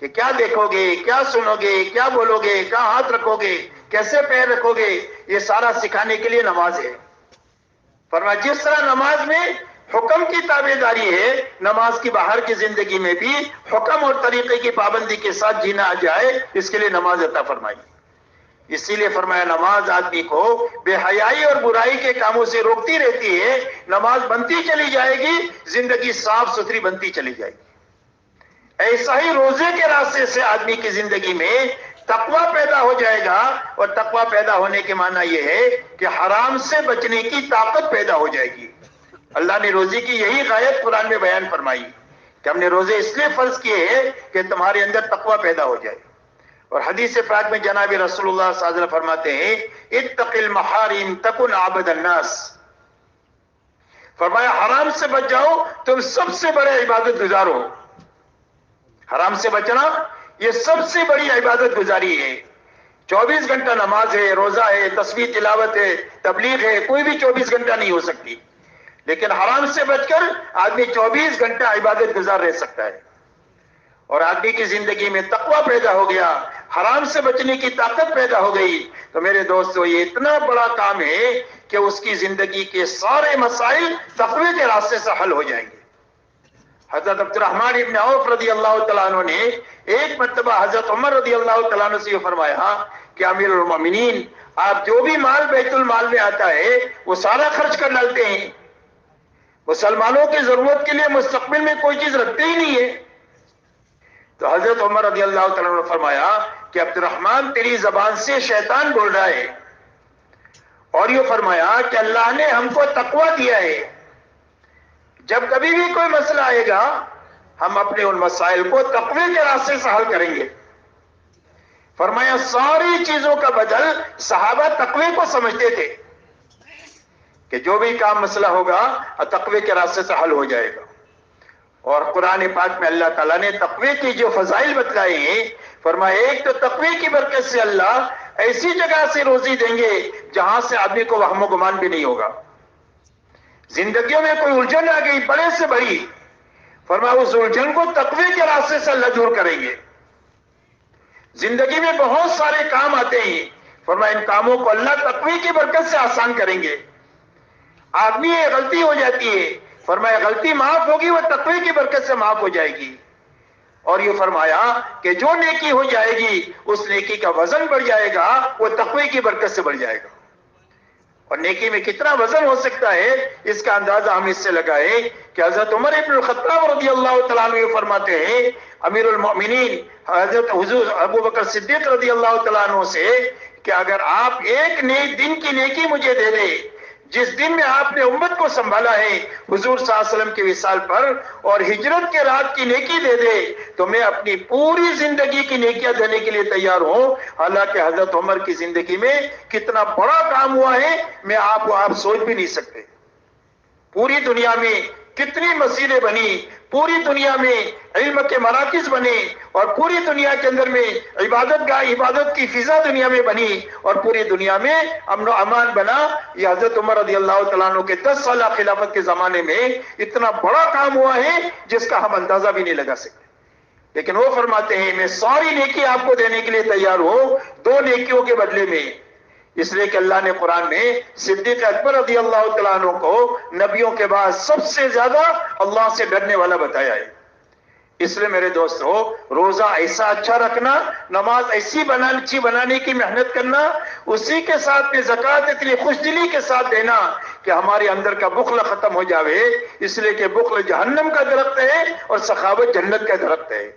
کہ کیا دیکھو گے، کیا سنو گے، کیا بولو گے، کہاں ہاتھ رکھو گے، کیسے پیر رکھو گے، یہ سارا سکھانے کے لیے نماز ہے۔ فرمایا جس طرح نماز میں حکم کی تابعداری ہے، نماز کی باہر کی زندگی میں بھی حکم اور طریقے کی پابندی کے ساتھ جینا آ جائے، اس کے لیے نماز عطا فرمائی۔ اسی لیے فرمایا نماز آدمی کو بے حیائی اور برائی کے کاموں سے روکتی رہتی ہے، نماز بنتی چلی جائے گی، زندگی صاف ستھری بنتی چلی جائے گی۔ ایسا ہی روزے کے راستے سے آدمی کی زندگی میں تقوی پیدا ہو جائے گا، اور تقوی پیدا ہونے کے معنی یہ ہے کہ حرام سے بچنے کی طاقت پیدا ہو جائے گی۔ اللہ نے روزے کی یہی غایت قرآن میں بیان فرمائی کہ ہم نے روزے اس لیے فرض کیے ہیں کہ تمہارے اندر تقوی پیدا ہو جائے۔ اور حدیث پاک میں جناب رسول اللہ صلی اللہ علیہ وسلم فرماتے ہیں اتق المحارم تکن عبد الناس، فرمایا حرام سے بچ جاؤ تم سب سے بڑے عبادت گزار ہو۔ حرام سے بچنا یہ سب سے بڑی عبادت گزاری ہے۔ 24 گھنٹہ نماز ہے، روزہ ہے، تسبیح تلاوت ہے، تبلیغ ہے، کوئی بھی 24 گھنٹہ نہیں ہو سکتی، لیکن حرام سے بچ کر آدمی 24 گھنٹہ عبادت گزار رہ سکتا ہے۔ اور آدمی کی زندگی میں تقوی پیدا ہو گیا، حرام سے بچنے کی طاقت پیدا ہو گئی، تو میرے دوستو یہ اتنا بڑا کام ہے کہ اس کی زندگی کے سارے مسائل تقوی کے راستے سے حل ہو جائیں گے۔ حضرت عبد الرحمن ابن عوف رضی اللہ تعالیٰ عنہ نے ایک مرتبہ حضرت عمر رضی اللہ تعالیٰ عنہ سے یہ فرمایا کہ امیر المومنین، آپ جو بھی مال بیت المال میں آتا ہے وہ سارا خرچ کر ڈالتے ہیں، مسلمانوں کی ضرورت کے لیے مستقبل میں کوئی چیز رکھتے ہی نہیں ہے۔ تو حضرت عمر رضی اللہ تعالیٰ عنہ نے فرمایا کہ عبد الرحمن تیری زبان سے شیطان بول رہا ہے، اور یہ فرمایا کہ اللہ نے ہم کو تقوی دیا ہے، جب کبھی بھی کوئی مسئلہ آئے گا ہم اپنے ان مسائل کو تقوی کے راستے سے حل کریں گے۔ فرمایا ساری چیزوں کا بدل صحابہ تقوی کو سمجھتے تھے کہ جو بھی کام مسئلہ ہوگا تقوی کے راستے سے حل ہو جائے گا۔ اور قرآن پاک میں اللہ تعالیٰ نے تقوی کی جو فضائل بتلائے ہیں، فرمایا ایک تو تقوی کی برکت سے اللہ ایسی جگہ سے روزی دیں گے جہاں سے آدمی کو وہم و گمان بھی نہیں ہوگا۔ زندگیوں میں کوئی الجھن آ گئی بڑے سے بڑی، فرمایا اس الجھن کو تقوی کے راستے سے اللہ دور کریں گے۔ زندگی میں بہت سارے کام آتے ہیں، فرمایا ان کاموں کو اللہ تقوی کی برکت سے آسان کریں گے۔ آدمی یہ غلطی ہو جاتی ہے، فرمایا غلطی معاف ہوگی وہ تقوی کی برکت سے معاف ہو جائے گی۔ اور یہ فرمایا کہ جو نیکی ہو جائے گی اس نیکی کا وزن بڑھ جائے گا، وہ تقوی کی برکت سے بڑھ جائے گا۔ اور نیکی میں کتنا وزن ہو سکتا ہے اس کا اندازہ ہم اس سے لگائیں کہ حضرت عمر ابن الخطاب رضی اللہ تعالیٰ عنہ یہ فرماتے ہیں امیر المؤمنین حضرت حضور ابو بکر صدیق رضی اللہ تعالیٰ عنہ سے کہ اگر آپ ایک دن کی نیکی مجھے دے دیں جس دن میں آپ نے امت کو سنبھالا ہے حضور صلی اللہ علیہ وسلم کے وصال پر، اور ہجرت کے رات کی نیکی دے دے تو میں اپنی پوری زندگی کی نیکیاں دینے کے لیے تیار ہوں۔ حالانکہ حضرت عمر کی زندگی میں کتنا بڑا کام ہوا ہے میں آپ سوچ بھی نہیں سکتے۔ پوری دنیا میں کتنی مسجدیں بنی، پوری دنیا میں علم کے مراکز بنے، اور پوری دنیا کے اندر میں عبادت کی فضا دنیا میں بنی، اور پوری دنیا میں امن و امان بنا۔ یہ حضرت عمر رضی اللہ تعالیٰ عنہ کے 10 سالہ خلافت کے زمانے میں اتنا بڑا کام ہوا ہے جس کا ہم اندازہ بھی نہیں لگا سکتے۔ لیکن وہ فرماتے ہیں میں ساری نیکی آپ کو دینے کے لیے تیار ہوں 2 نیکیوں کے بدلے میں، اس لیے کہ اللہ نے قرآن میں صدیق اکبر رضی اللہ تعالیٰ عنہ کو نبیوں کے بعد سب سے زیادہ اللہ سے ڈرنے والا بتایا ہے۔ اس لیے میرے دوستو روزہ ایسا اچھا رکھنا، نماز ایسی اچھی بنانے کی محنت کرنا، اسی کے ساتھ میں زکوٰۃ اتنی خوش دلی کے ساتھ دینا کہ ہمارے اندر کا بخل ختم ہو جاوے، اس لیے کہ بخل جہنم کا درخت ہے اور سخاوت جنت کا درخت ہے۔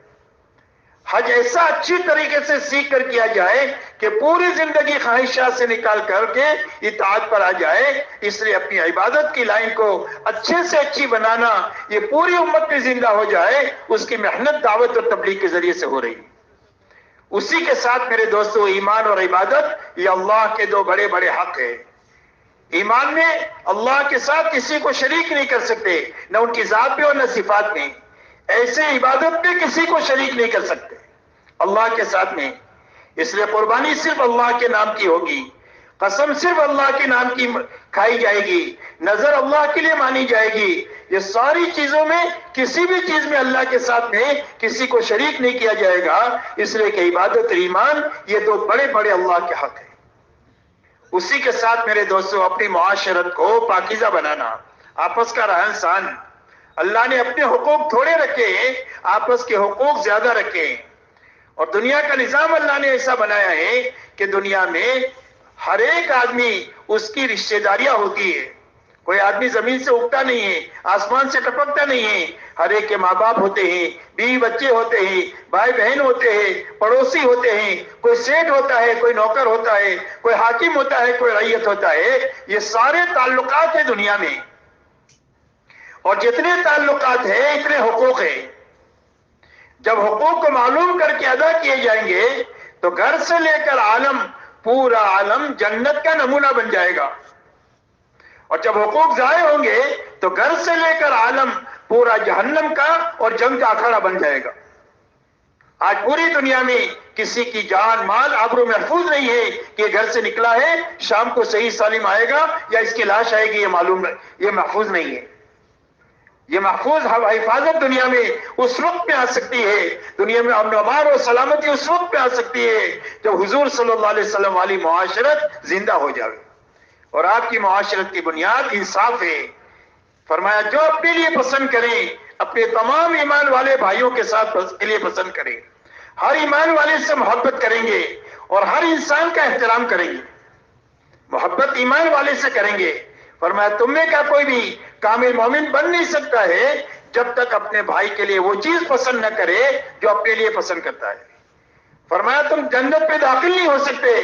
حج ایسا اچھی طریقے سے سیکھ کر کیا جائے کہ پوری زندگی خواہشات سے نکال کر کے اطاعت پر آ جائے، اس لیے اپنی عبادت کی لائن کو اچھے سے اچھی بنانا یہ پوری امت میں زندہ ہو جائے، اس کی محنت دعوت اور تبلیغ کے ذریعے سے ہو رہی ہے۔ اسی کے ساتھ میرے دوستو ایمان اور عبادت یہ اللہ کے 2 بڑے بڑے حق ہیں۔ ایمان میں اللہ کے ساتھ کسی کو شریک نہیں کر سکتے، نہ ان کی ذات میں اور نہ صفات میں، ایسے عبادت میں کسی کو شریک نہیں کر سکتے اللہ کے ساتھ میں۔ اس لیے قربانی صرف اللہ کے نام کی ہوگی، قسم صرف اللہ کے نام کی کھائی جائے گی، نظر اللہ کے لیے مانی جائے گی۔ یہ ساری چیزوں میں کسی بھی چیز میں اللہ کے ساتھ میں کسی کو شریک نہیں کیا جائے گا، اس لیے کہ عبادت اور ایمان یہ 2 بڑے بڑے اللہ کے حق ہیں۔ اسی کے ساتھ میرے دوستو اپنی معاشرت کو پاکیزہ بنانا، آپس کا رہن سہن، اللہ نے اپنے حقوق تھوڑے رکھے ہیں، آپس کے حقوق زیادہ رکھے ہیں۔ اور دنیا کا نظام اللہ نے ایسا بنایا ہے کہ دنیا میں ہر ایک آدمی اس کی رشتہ داریاں ہوتی ہے، کوئی آدمی زمین سے اگتا نہیں ہے، آسمان سے ٹپکتا نہیں ہے، ہر ایک کے ماں باپ ہوتے ہیں، بیوی بچے ہوتے ہیں، بھائی بہن ہوتے ہیں، پڑوسی ہوتے ہیں، کوئی سیٹ ہوتا ہے، کوئی نوکر ہوتا ہے، کوئی حاکم ہوتا ہے، کوئی رعیت ہوتا ہے۔ یہ سارے تعلقات ہیں دنیا میں، اور جتنے تعلقات ہیں اتنے حقوق ہیں۔ جب حقوق کو معلوم کر کے ادا کیے جائیں گے تو گھر سے لے کر عالم، پورا عالم جنت کا نمونہ بن جائے گا، اور جب حقوق ضائع ہوں گے تو گھر سے لے کر عالم پورا جہنم کا اور جنگ کا اکھاڑا بن جائے گا۔ آج پوری دنیا میں کسی کی جان مال آبرو محفوظ نہیں ہے کہ گھر سے نکلا ہے شام کو صحیح سالم آئے گا یا اس کی لاش آئے گی، یہ محفوظ نہیں ہے۔ یہ محفوظ حفاظت دنیا میں اس وقت پہ آ سکتی ہے، دنیا میں امن و امان اور سلامتی اس وقت پہ آ سکتی ہے جب حضور صلی اللہ علیہ وسلم والی معاشرت زندہ ہو جائے. اور آپ کی معاشرت کی بنیاد انصاف ہے. فرمایا جو اپنے لیے پسند کریں اپنے تمام ایمان والے بھائیوں کے ساتھ کے لیے پسند کریں. ہر ایمان والے سے محبت کریں گے اور ہر انسان کا احترام کریں گے. محبت ایمان والے سے کریں گے. فرمایا تم میں کا کوئی بھی کامل مومن بن نہیں سکتا ہے جب تک اپنے بھائی کے لیے وہ چیز پسند نہ کرے جو اپنے لیے پسند کرتا ہے. فرمایا تم جنت پہ داخل نہیں ہو سکتے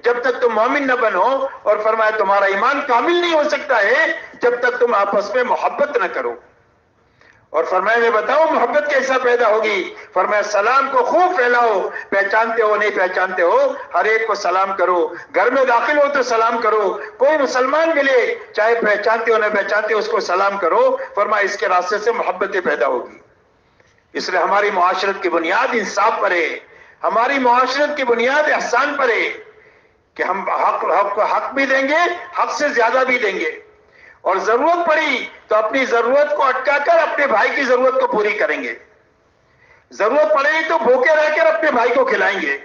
جب تک تم مومن نہ بنو. اور فرمایا تمہارا ایمان کامل نہیں ہو سکتا ہے جب تک تم آپس میں محبت نہ کرو. اور فرمایا میں بتاؤں محبت کیسا پیدا ہوگی. فرمایا سلام کو خوب پھیلاؤ، پہچانتے ہو نہیں پہچانتے ہو ہر ایک کو سلام کرو. گھر میں داخل ہو تو سلام کرو. کوئی مسلمان ملے چاہے پہچانتے ہو نہ پہچانتے ہو اس کو سلام کرو. فرمایا اس کے راستے سے محبتیں پیدا ہوگی. اس لیے ہماری معاشرت کی بنیاد انصاف پر ہے، ہماری معاشرت کی بنیاد احسان پر ہے کہ ہم حق بھی دیں گے، حق سے زیادہ بھی دیں گے. اور ضرورت پڑی تو اپنی ضرورت کو اٹکا کر اپنے بھائی کی ضرورت کو پوری کریں گے. ضرورت پڑے گی تو بھوکے رہ کر اپنے بھائی کو کھلائیں گے.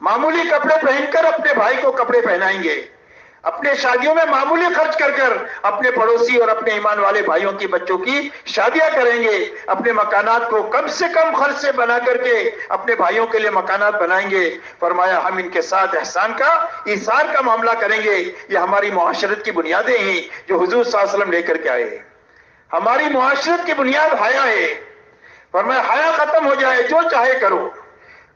معمولی کپڑے پہن کر اپنے بھائی کو کپڑے پہنائیں گے. اپنے شادیوں میں معمولی خرچ کر کر اپنے پڑوسی اور اپنے ایمان والے بھائیوں کی بچوں کی شادیاں کریں گے. اپنے مکانات کو کم سے کم خرچ سے بنا کر کے اپنے بھائیوں کے لیے مکانات بنائیں گے. فرمایا ہم ان کے ساتھ احسان کا ایثار کا معاملہ کریں گے. یہ ہماری معاشرت کی بنیادیں ہیں جو حضور صلی اللہ علیہ وسلم لے کر کے آئے ہیں. ہماری معاشرت کی بنیاد حیا ہے. فرمایا حیا ختم ہو جائے جو چاہے کرو.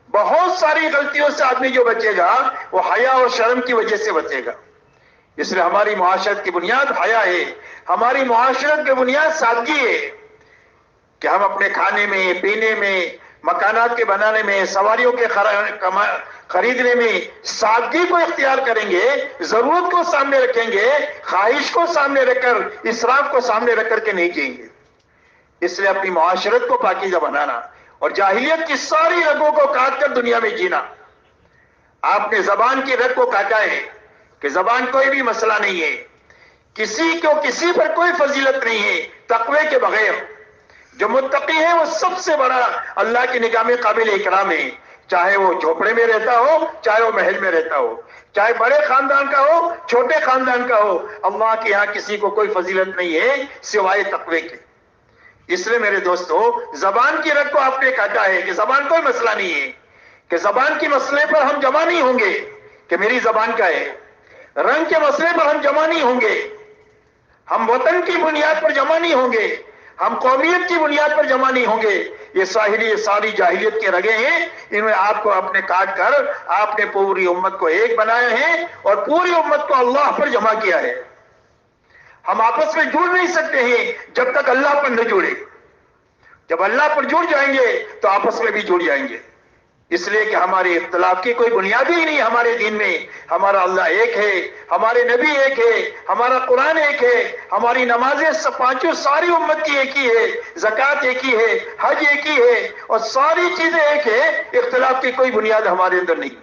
بہت ساری غلطیوں سے آدمی جو بچے گا وہ حیا اور شرم کی وجہ سے بچے گا. اس لیے ہماری معاشرت کی بنیاد حیا ہے. ہماری معاشرت کی بنیاد سادگی ہے کہ ہم اپنے کھانے میں پینے میں مکانات کے بنانے میں سواریوں کے خریدنے میں سادگی کو اختیار کریں گے. ضرورت کو سامنے رکھیں گے، خواہش کو سامنے رکھ کر اسراف کو سامنے رکھ کر کے نہیں جئیں گے. اس لیے اپنی معاشرت کو پاکیزہ بنانا اور جاہلیت کی ساری رگوں کو کاٹ کر دنیا میں جینا. آپ نے زبان کی رگ کو کاٹا ہے کہ زبان کوئی بھی مسئلہ نہیں ہے، کسی کو کسی پر کوئی فضیلت نہیں ہے تقوی کے بغیر. جو متقی ہے وہ سب سے بڑا اللہ کی نگاہ میں قابل اکرام ہے، چاہے وہ جھوپڑے میں رہتا ہو چاہے وہ محل میں رہتا ہو، چاہے بڑے خاندان کا ہو چھوٹے خاندان کا ہو. اللہ کے یہاں کسی کو کوئی فضیلت نہیں ہے سوائے تقوی کے. اس لیے میرے دوستو زبان کی رگ کو آپ نے کاٹا ہے کہ زبان کوئی مسئلہ نہیں ہے، کہ زبان کے مسئلے پر ہم جمع نہیں ہوں گے کہ میری زبان کا ہے. رنگ کے مسئلے پر ہم جمع نہیں ہوں گے، ہم وطن کی بنیاد پر جمع نہیں ہوں گے، ہم قومیت کی بنیاد پر جمع نہیں ہوں گے. یہ ساری جاہلیت کے رگے ہیں، ان میں آپ کو اپنے کاٹ کر آپ نے پوری امت کو ایک بنایا ہے اور پوری امت کو اللہ پر جمع کیا ہے. ہم آپس میں جڑ نہیں سکتے ہیں جب تک اللہ پر نہ جڑے. جب اللہ پر جڑ جائیں گے تو آپس میں بھی جڑ جائیں گے. اس لیے کہ ہمارے اختلاف کی کوئی بنیاد ہی نہیں ہمارے دین میں. ہمارا اللہ ایک ہے، ہمارے نبی ایک ہے، ہمارا قرآن ایک ہے، ہماری نمازیں پانچوں ساری امت کی ایک ہی ہے، زکوٰۃ ایک ہی ہے، حج ایک ہی ہے اور ساری چیزیں ایک ہے. اختلاف کی کوئی بنیاد ہمارے اندر نہیں.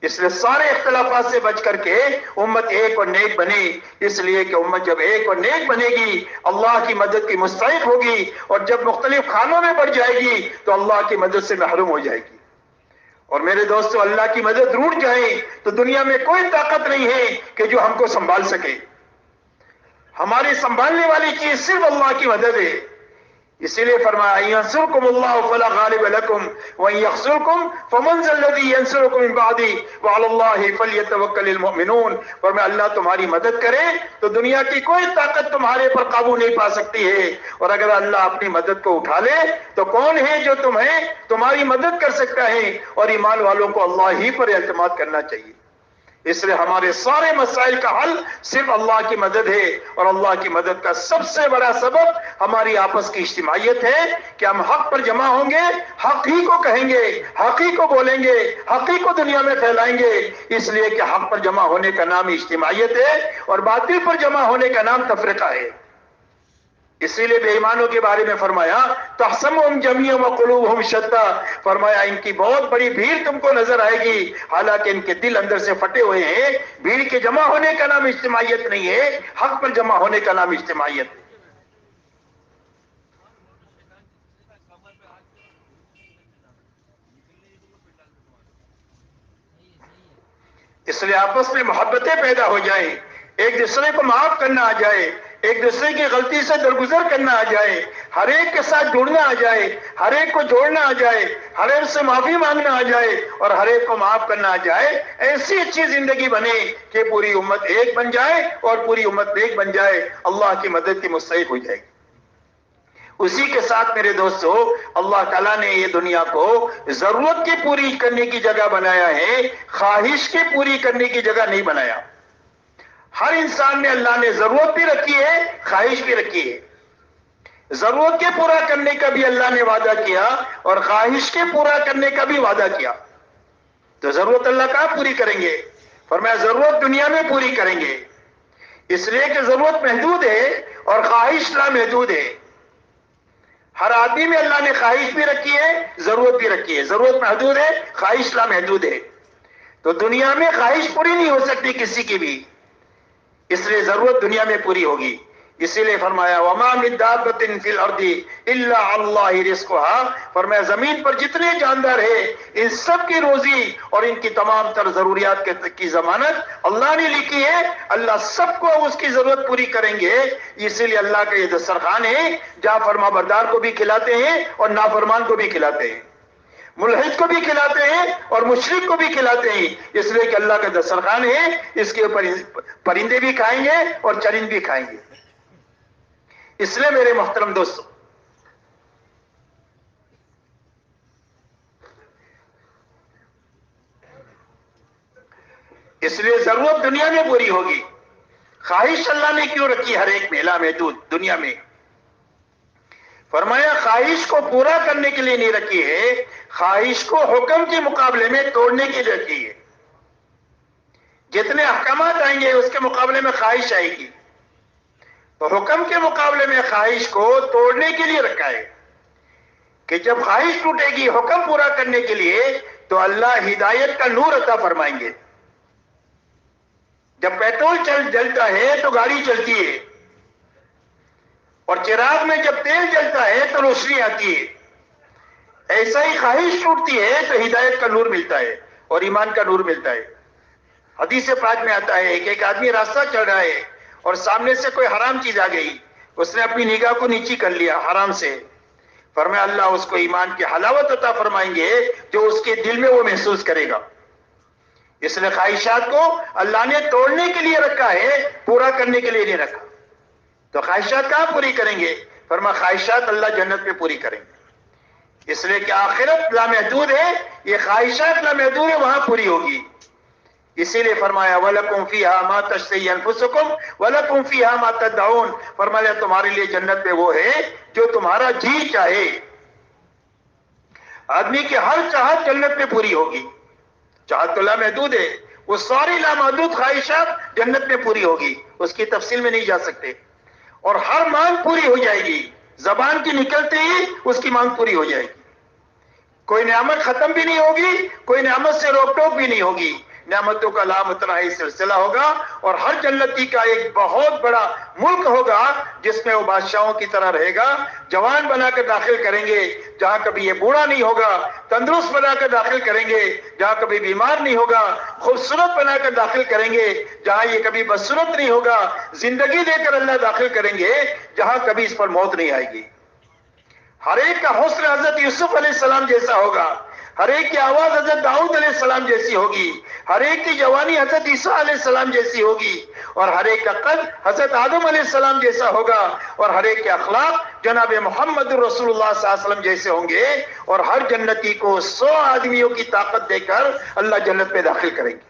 اس لیے سارے اختلافات سے بچ کر کے امت ایک اور نیک بنے. اس لیے کہ امت جب ایک اور نیک بنے گی اللہ کی مدد کی مستحق ہوگی، اور جب مختلف خانوں میں بڑھ جائے گی تو اللہ کی مدد سے محروم ہو جائے گی. اور میرے دوستو اللہ کی مدد روٹ جائے تو دنیا میں کوئی طاقت نہیں ہے کہ جو ہم کو سنبھال سکے. ہماری سنبھالنے والی چیز صرف اللہ کی مدد ہے. اسی لیے فرمایا ينصركم الله فلا غالب لكم وان يخذلكم فمن ذا الذي ينصركم من بعده وعلى الله فليتوكل المؤمنون. فرمایا اللہ تمہاری مدد کرے تو دنیا کی کوئی طاقت تمہارے پر قابو نہیں پا سکتی ہے، اور اگر اللہ اپنی مدد کو اٹھا لے تو کون ہے جو تمہاری مدد کر سکتا ہے. اور ایمان والوں کو اللہ ہی پر اعتماد کرنا چاہیے. اس لیے ہمارے سارے مسائل کا حل صرف اللہ کی مدد ہے، اور اللہ کی مدد کا سب سے بڑا سبب ہماری آپس کی اجتماعیت ہے کہ ہم حق پر جمع ہوں گے، حق ہی کو کہیں گے، حق ہی کو بولیں گے، حق ہی کو دنیا میں پھیلائیں گے. اس لیے کہ حق پر جمع ہونے کا نام اجتماعیت ہے اور باطل پر جمع ہونے کا نام تفرقہ ہے. اسی لیے بے ایمانوں کے بارے میں فرمایا تحسبهم جميعا وقلوبهم شتى. فرمایا ان کی بہت بڑی بھیڑ تم کو نظر آئے گی حالانکہ ان کے دل اندر سے پھٹے ہوئے ہیں. بھیڑ کے جمع ہونے کا نام اجتماعیت نہیں ہے، حق پر جمع ہونے کا نام اجتماعیت ہے. اس لیے آپس میں محبتیں پیدا ہو جائیں، ایک دوسرے کو معاف کرنا آ جائے، ایک دوسرے کی غلطی سے درگزر کرنا آ جائے، ہر ایک کے ساتھ جڑنا آ جائے، ہر ایک کو جوڑنا آ جائے، ہر ایک سے معافی مانگنا آ جائے اور ہر ایک کو معاف کرنا آ جائے، ایسی اچھی زندگی بنے کہ پوری امت ایک بن جائے اور پوری امت ایک بن جائے، اللہ کی مدد کی مستحق ہو جائے گی۔ اسی کے ساتھ میرے دوستو، اللہ تعالیٰ نے یہ دنیا کو ضرورت کی پوری کرنے کی جگہ بنایا ہے، خواہش کی پوری کرنے کی جگہ نہیں بنایا۔ ہر انسان میں اللہ نے ضرورت بھی رکھی ہے، خواہش بھی رکھی ہے۔ ضرورت کے پورا کرنے کا بھی اللہ نے وعدہ کیا اور خواہش کے پورا کرنے کا بھی وعدہ کیا۔ تو ضرورت اللہ کہاں پوری کریں گے؟ فرمایا ضرورت دنیا میں پوری کریں گے، اس لیے کہ ضرورت محدود ہے اور خواہش لامحدود ہے۔ ہر آدمی میں اللہ نے خواہش بھی رکھی ہے، ضرورت بھی رکھی ہے۔ ضرورت محدود ہے، خواہش لامحدود ہے۔ تو دنیا میں خواہش پوری نہیں ہو سکتی کسی کی بھی، اس لیے ضرورت دنیا میں پوری ہوگی۔ اسی لیے فرمایا وَمَا مِن دَابَّةٍ فِي الْأَرْضِ إِلَّا عَلَى اللَّهِ رِزْقُهَا، فرمایا زمین پر جتنے جاندار ہیں ان سب کی روزی اور ان کی تمام تر ضروریات کی ضمانت اللہ نے لکھی ہے، اللہ سب کو اس کی ضرورت پوری کریں گے۔ اسی لیے اللہ کا یہ دسترخوان ہے جہاں فرما بردار کو بھی کھلاتے ہیں اور نافرمان کو بھی کھلاتے ہیں، ملحد کو بھی کھلاتے ہیں اور مشرک کو بھی کھلاتے ہیں، اس لیے کہ اللہ کا دسترخوان ہے، اس کے اوپر پرندے بھی کھائیں گے اور چرند بھی کھائیں گے۔ اس لیے میرے محترم دوستو، اس لیے ضرورت دنیا میں پوری ہوگی۔ خواہش اللہ نے کیوں رکھی ہر ایک میں لامحدود دنیا میں؟ فرمایا خواہش کو پورا کرنے کے لیے نہیں رکھی ہے، خواہش کو حکم کے مقابلے میں توڑنے کے لیے رکھی ہے۔ جتنے احکامات آئیں گے اس کے مقابلے میں خواہش آئے گی، تو حکم کے مقابلے میں خواہش کو توڑنے کے لیے رکھا ہے کہ جب خواہش ٹوٹے گی حکم پورا کرنے کے لیے تو اللہ ہدایت کا نور عطا فرمائیں گے۔ جب پیٹرول جلتا ہے تو گاڑی چلتی ہے، اور چراغ میں جب تیل جلتا ہے تو روشنی آتی ہے۔ ایسا ہی خواہش ٹوٹتی ہے تو ہدایت کا نور ملتا ہے اور ایمان کا نور ملتا ہے۔ حدیث پاک میں آتا ہے کہ ایک آدمی راستہ چل رہا ہے اور سامنے سے کوئی حرام چیز آ گئی، اس نے اپنی نگاہ کو نیچی کر لیا حرام سے، فرمایا اللہ اس کو ایمان کی حلاوت عطا فرمائیں گے جو اس کے دل میں وہ محسوس کرے گا۔ اس لیے خواہشات کو اللہ نے توڑنے کے لیے رکھا ہے، پورا کرنے کے لیے نہیں رکھا۔ تو خواہشات کہاں پوری کریں گے؟ فرمایا خواہشات اللہ جنت میں پوری کریں گے، اس لیے کہ آخرت لامحدود ہے، یہ خواہشات لامحدود ہے، وہاں پوری ہوگی۔ اسی لیے فرمایا وَلَكُمْ فِيهَا مَا تَشْتَهِي أَنفُسُكُمْ وَلَكُمْ فِيهَا مَا تَدَّعُونَ، فرمایا تمہارے لیے جنت میں وہ ہے جو تمہارا جی چاہے۔ آدمی کی ہر چاہت جنت میں پوری ہوگی، چاہت تو لامحدود ہے، وہ ساری لامحدود خواہشات جنت میں پوری ہوگی، اس کی تفصیل میں نہیں جا سکتے، اور ہر مانگ پوری ہو جائے گی، زبان کی نکلتے ہی اس کی مانگ پوری ہو جائے گی۔ کوئی نعمت ختم بھی نہیں ہوگی، کوئی نعمت سے روک ٹوک بھی نہیں ہوگی، نعمتوں کا لامتناہی سلسلہ ہوگا، اور ہر جنتی کا ایک بہت بڑا ملک ہوگا جس میں وہ بادشاہوں کی طرح رہے گا۔ جوان بنا کر داخل کریں گے جہاں کبھی یہ بوڑھا نہیں ہوگا، تندرست بنا کر داخل کریں گے جہاں کبھی بیمار نہیں ہوگا، خوبصورت بنا کر داخل کریں گے جہاں یہ کبھی بدصورت نہیں ہوگا، زندگی دے کر اللہ داخل کریں گے جہاں کبھی اس پر موت نہیں آئے گی۔ ہر ایک کا حسن حضرت یوسف علیہ السلام جیسا ہوگا، ہر ایک کی آواز حضرت داؤد علیہ السلام جیسی ہوگی، ہر ایک کی جوانی حضرت عیسیٰ علیہ السلام جیسی ہوگی، اور ہر ایک کا قد حضرت آدم علیہ السلام جیسا ہوگا، اور ہر ایک کے اخلاق جناب محمد رسول اللہ صلی اللہ علیہ وسلم جیسے ہوں گے، اور ہر جنتی کو 100 آدمیوں کی طاقت دے کر اللہ جنت میں داخل کریں گے۔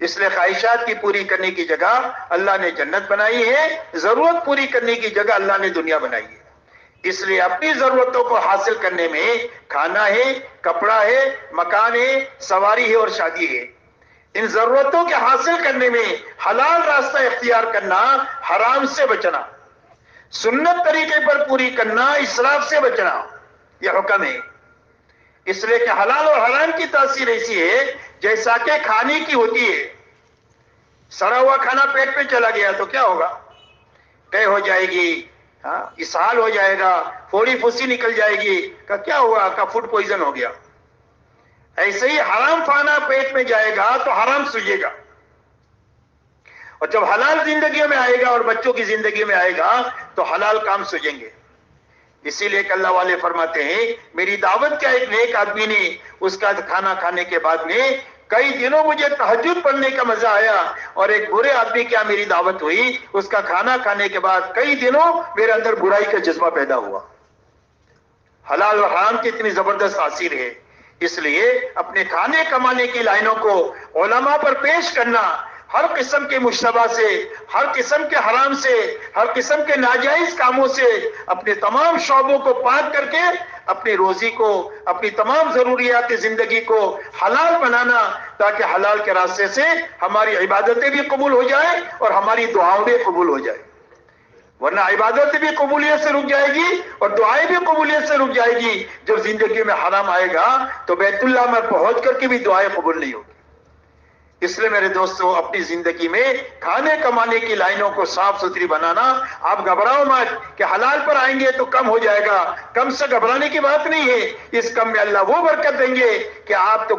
اس لیے خواہشات کی پوری کرنے کی جگہ اللہ نے جنت بنائی ہے، ضرورت پوری کرنے کی جگہ اللہ نے دنیا بنائی ہے۔ اس لیے اپنی ضرورتوں کو حاصل کرنے میں کھانا ہے، کپڑا ہے، مکان ہے، سواری ہے اور شادی ہے، ان ضرورتوں کے حاصل کرنے میں حلال راستہ اختیار کرنا، حرام سے بچنا، سنت طریقے پر پوری کرنا، اسراف سے بچنا، یہ حکم ہے۔ اس لیے کہ حلال اور حرام کی تاثیر ایسی ہے جیسا کہ کھانے کی ہوتی ہے۔ سڑا ہوا کھانا پیٹ پہ چلا گیا تو کیا ہوگا؟ طے ہو جائے گی، اسہال ہو جائے گا، پھوڑی پھوسی نکل جائے گی، کیا ہوا؟ کا فوڈ پوائزن ہو گیا۔ ایسے ہی حرام کھانا پیٹ میں جائے گا تو حرام سوجے گا، اور جب حلال زندگی میں آئے گا اور بچوں کی زندگی میں آئے گا تو حلال کام سوجیں گے۔ اسی لیے کہ اللہ والے فرماتے ہیں میری دعوت کیا ایک نیک آدمی نے اس کا کھانا کھانے کے بعد میں کئی دنوں مجھے تہجد پڑھنے کا مزہ آیا، اور ایک برے آدمی کیا میری دعوت ہوئی اس کا کھانا کھانے کے بعد کئی دنوں میرے اندر برائی کا جذبہ پیدا ہوا۔ حلال و حرام کی اتنی زبردست تاثیر ہے، اس لیے اپنے کھانے کمانے کی لائنوں کو علماء پر پیش کرنا، ہر قسم کے مشتبہ سے، ہر قسم کے حرام سے، ہر قسم کے ناجائز کاموں سے اپنے تمام شعبوں کو پاک کر کے اپنی روزی کو، اپنی تمام ضروریات زندگی کو حلال بنانا، تاکہ حلال کے راستے سے ہماری عبادتیں بھی قبول ہو جائیں اور ہماری دعاؤں بھی قبول ہو جائیں، ورنہ عبادت بھی قبولیت سے رک جائے گی اور دعائیں بھی قبولیت سے رک جائے گی۔ جب زندگی میں حرام آئے گا تو بیت اللہ میں پہنچ کر کے بھی دعائیں قبول نہیں ہوگی۔ اس لیے میرے دوستو اپنی زندگی میں کھانے کمانے کی لائنوں کو صاف ستھری بنانا، آپ گھبراؤ مت کہ حلال پر آئیں گے تو کم ہو جائے گا، کم سے گھبرانے کی بات نہیں ہے، اس کم میں اللہ وہ برکت دیں گے کہ آپ کا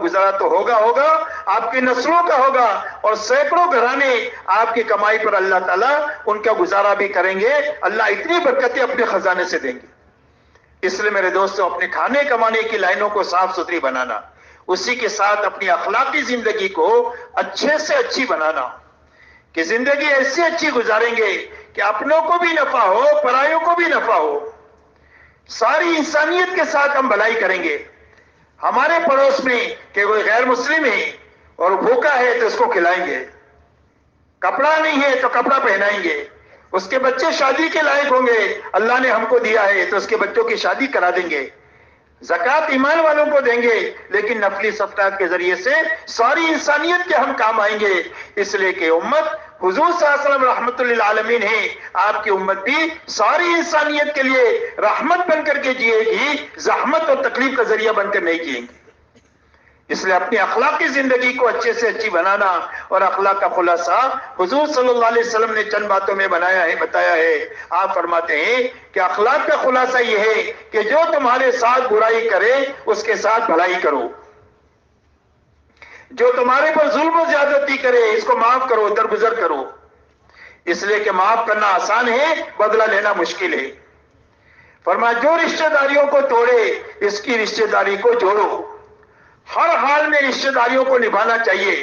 گزارا تو ہوگا، آپ کی نسلوں کا ہوگا، اور سینکڑوں گھرانے آپ کی کمائی پر اللہ تعالیٰ ان کا گزارا بھی کریں گے، اللہ اتنی برکتیں اپنے خزانے سے دیں گے۔ اس لیے میرے دوستو اپنے کھانے کمانے کی لائنوں کو صاف ستھری بنانا، اسی کے ساتھ اپنی اخلاقی زندگی کو اچھے سے اچھی بنانا، کہ زندگی ایسی اچھی گزاریں گے کہ اپنوں کو بھی نفع ہو، پرایوں کو بھی نفع ہو، ساری انسانیت کے ساتھ ہم بھلائی کریں گے۔ ہمارے پڑوس میں کہ کوئی غیر مسلم ہے اور بھوکا ہے تو اس کو کھلائیں گے، کپڑا نہیں ہے تو کپڑا پہنائیں گے، اس کے بچے شادی کے لائق ہوں گے، اللہ نے ہم کو دیا ہے تو اس کے بچوں کی شادی کرا دیں گے، زکوٰۃ ایمان والوں کو دیں گے، لیکن نفلی صدقات کے ذریعے سے ساری انسانیت کے ہم کام آئیں گے۔ اس لیے کہ امت حضور صلی اللہ علیہ وسلم رحمت للعالمین ہے، آپ کی امت بھی ساری انسانیت کے لیے رحمت بن کر کے جیے گی، زحمت اور تکلیف کا ذریعہ بن کر نہیں جیے گی۔ اس لیے اپنی اخلاقی زندگی کو اچھے سے اچھی بنانا، اور اخلاق کا خلاصہ حضور صلی اللہ علیہ وسلم نے چند باتوں میں بتایا ہے۔ آپ فرماتے ہیں کہ اخلاق کا خلاصہ یہ ہے کہ جو تمہارے ساتھ برائی کرے اس کے ساتھ بھلائی کرو، جو تمہارے پر ظلم و زیادتی کرے اس کو معاف کرو، درگزر کرو، اس لیے کہ معاف کرنا آسان ہے، بدلہ لینا مشکل ہے۔ فرمایا جو رشتہ داریوں کو توڑے اس کی رشتہ داری کو جوڑو، ہر حال میں رشتہ داریوں کو نبھانا چاہیے،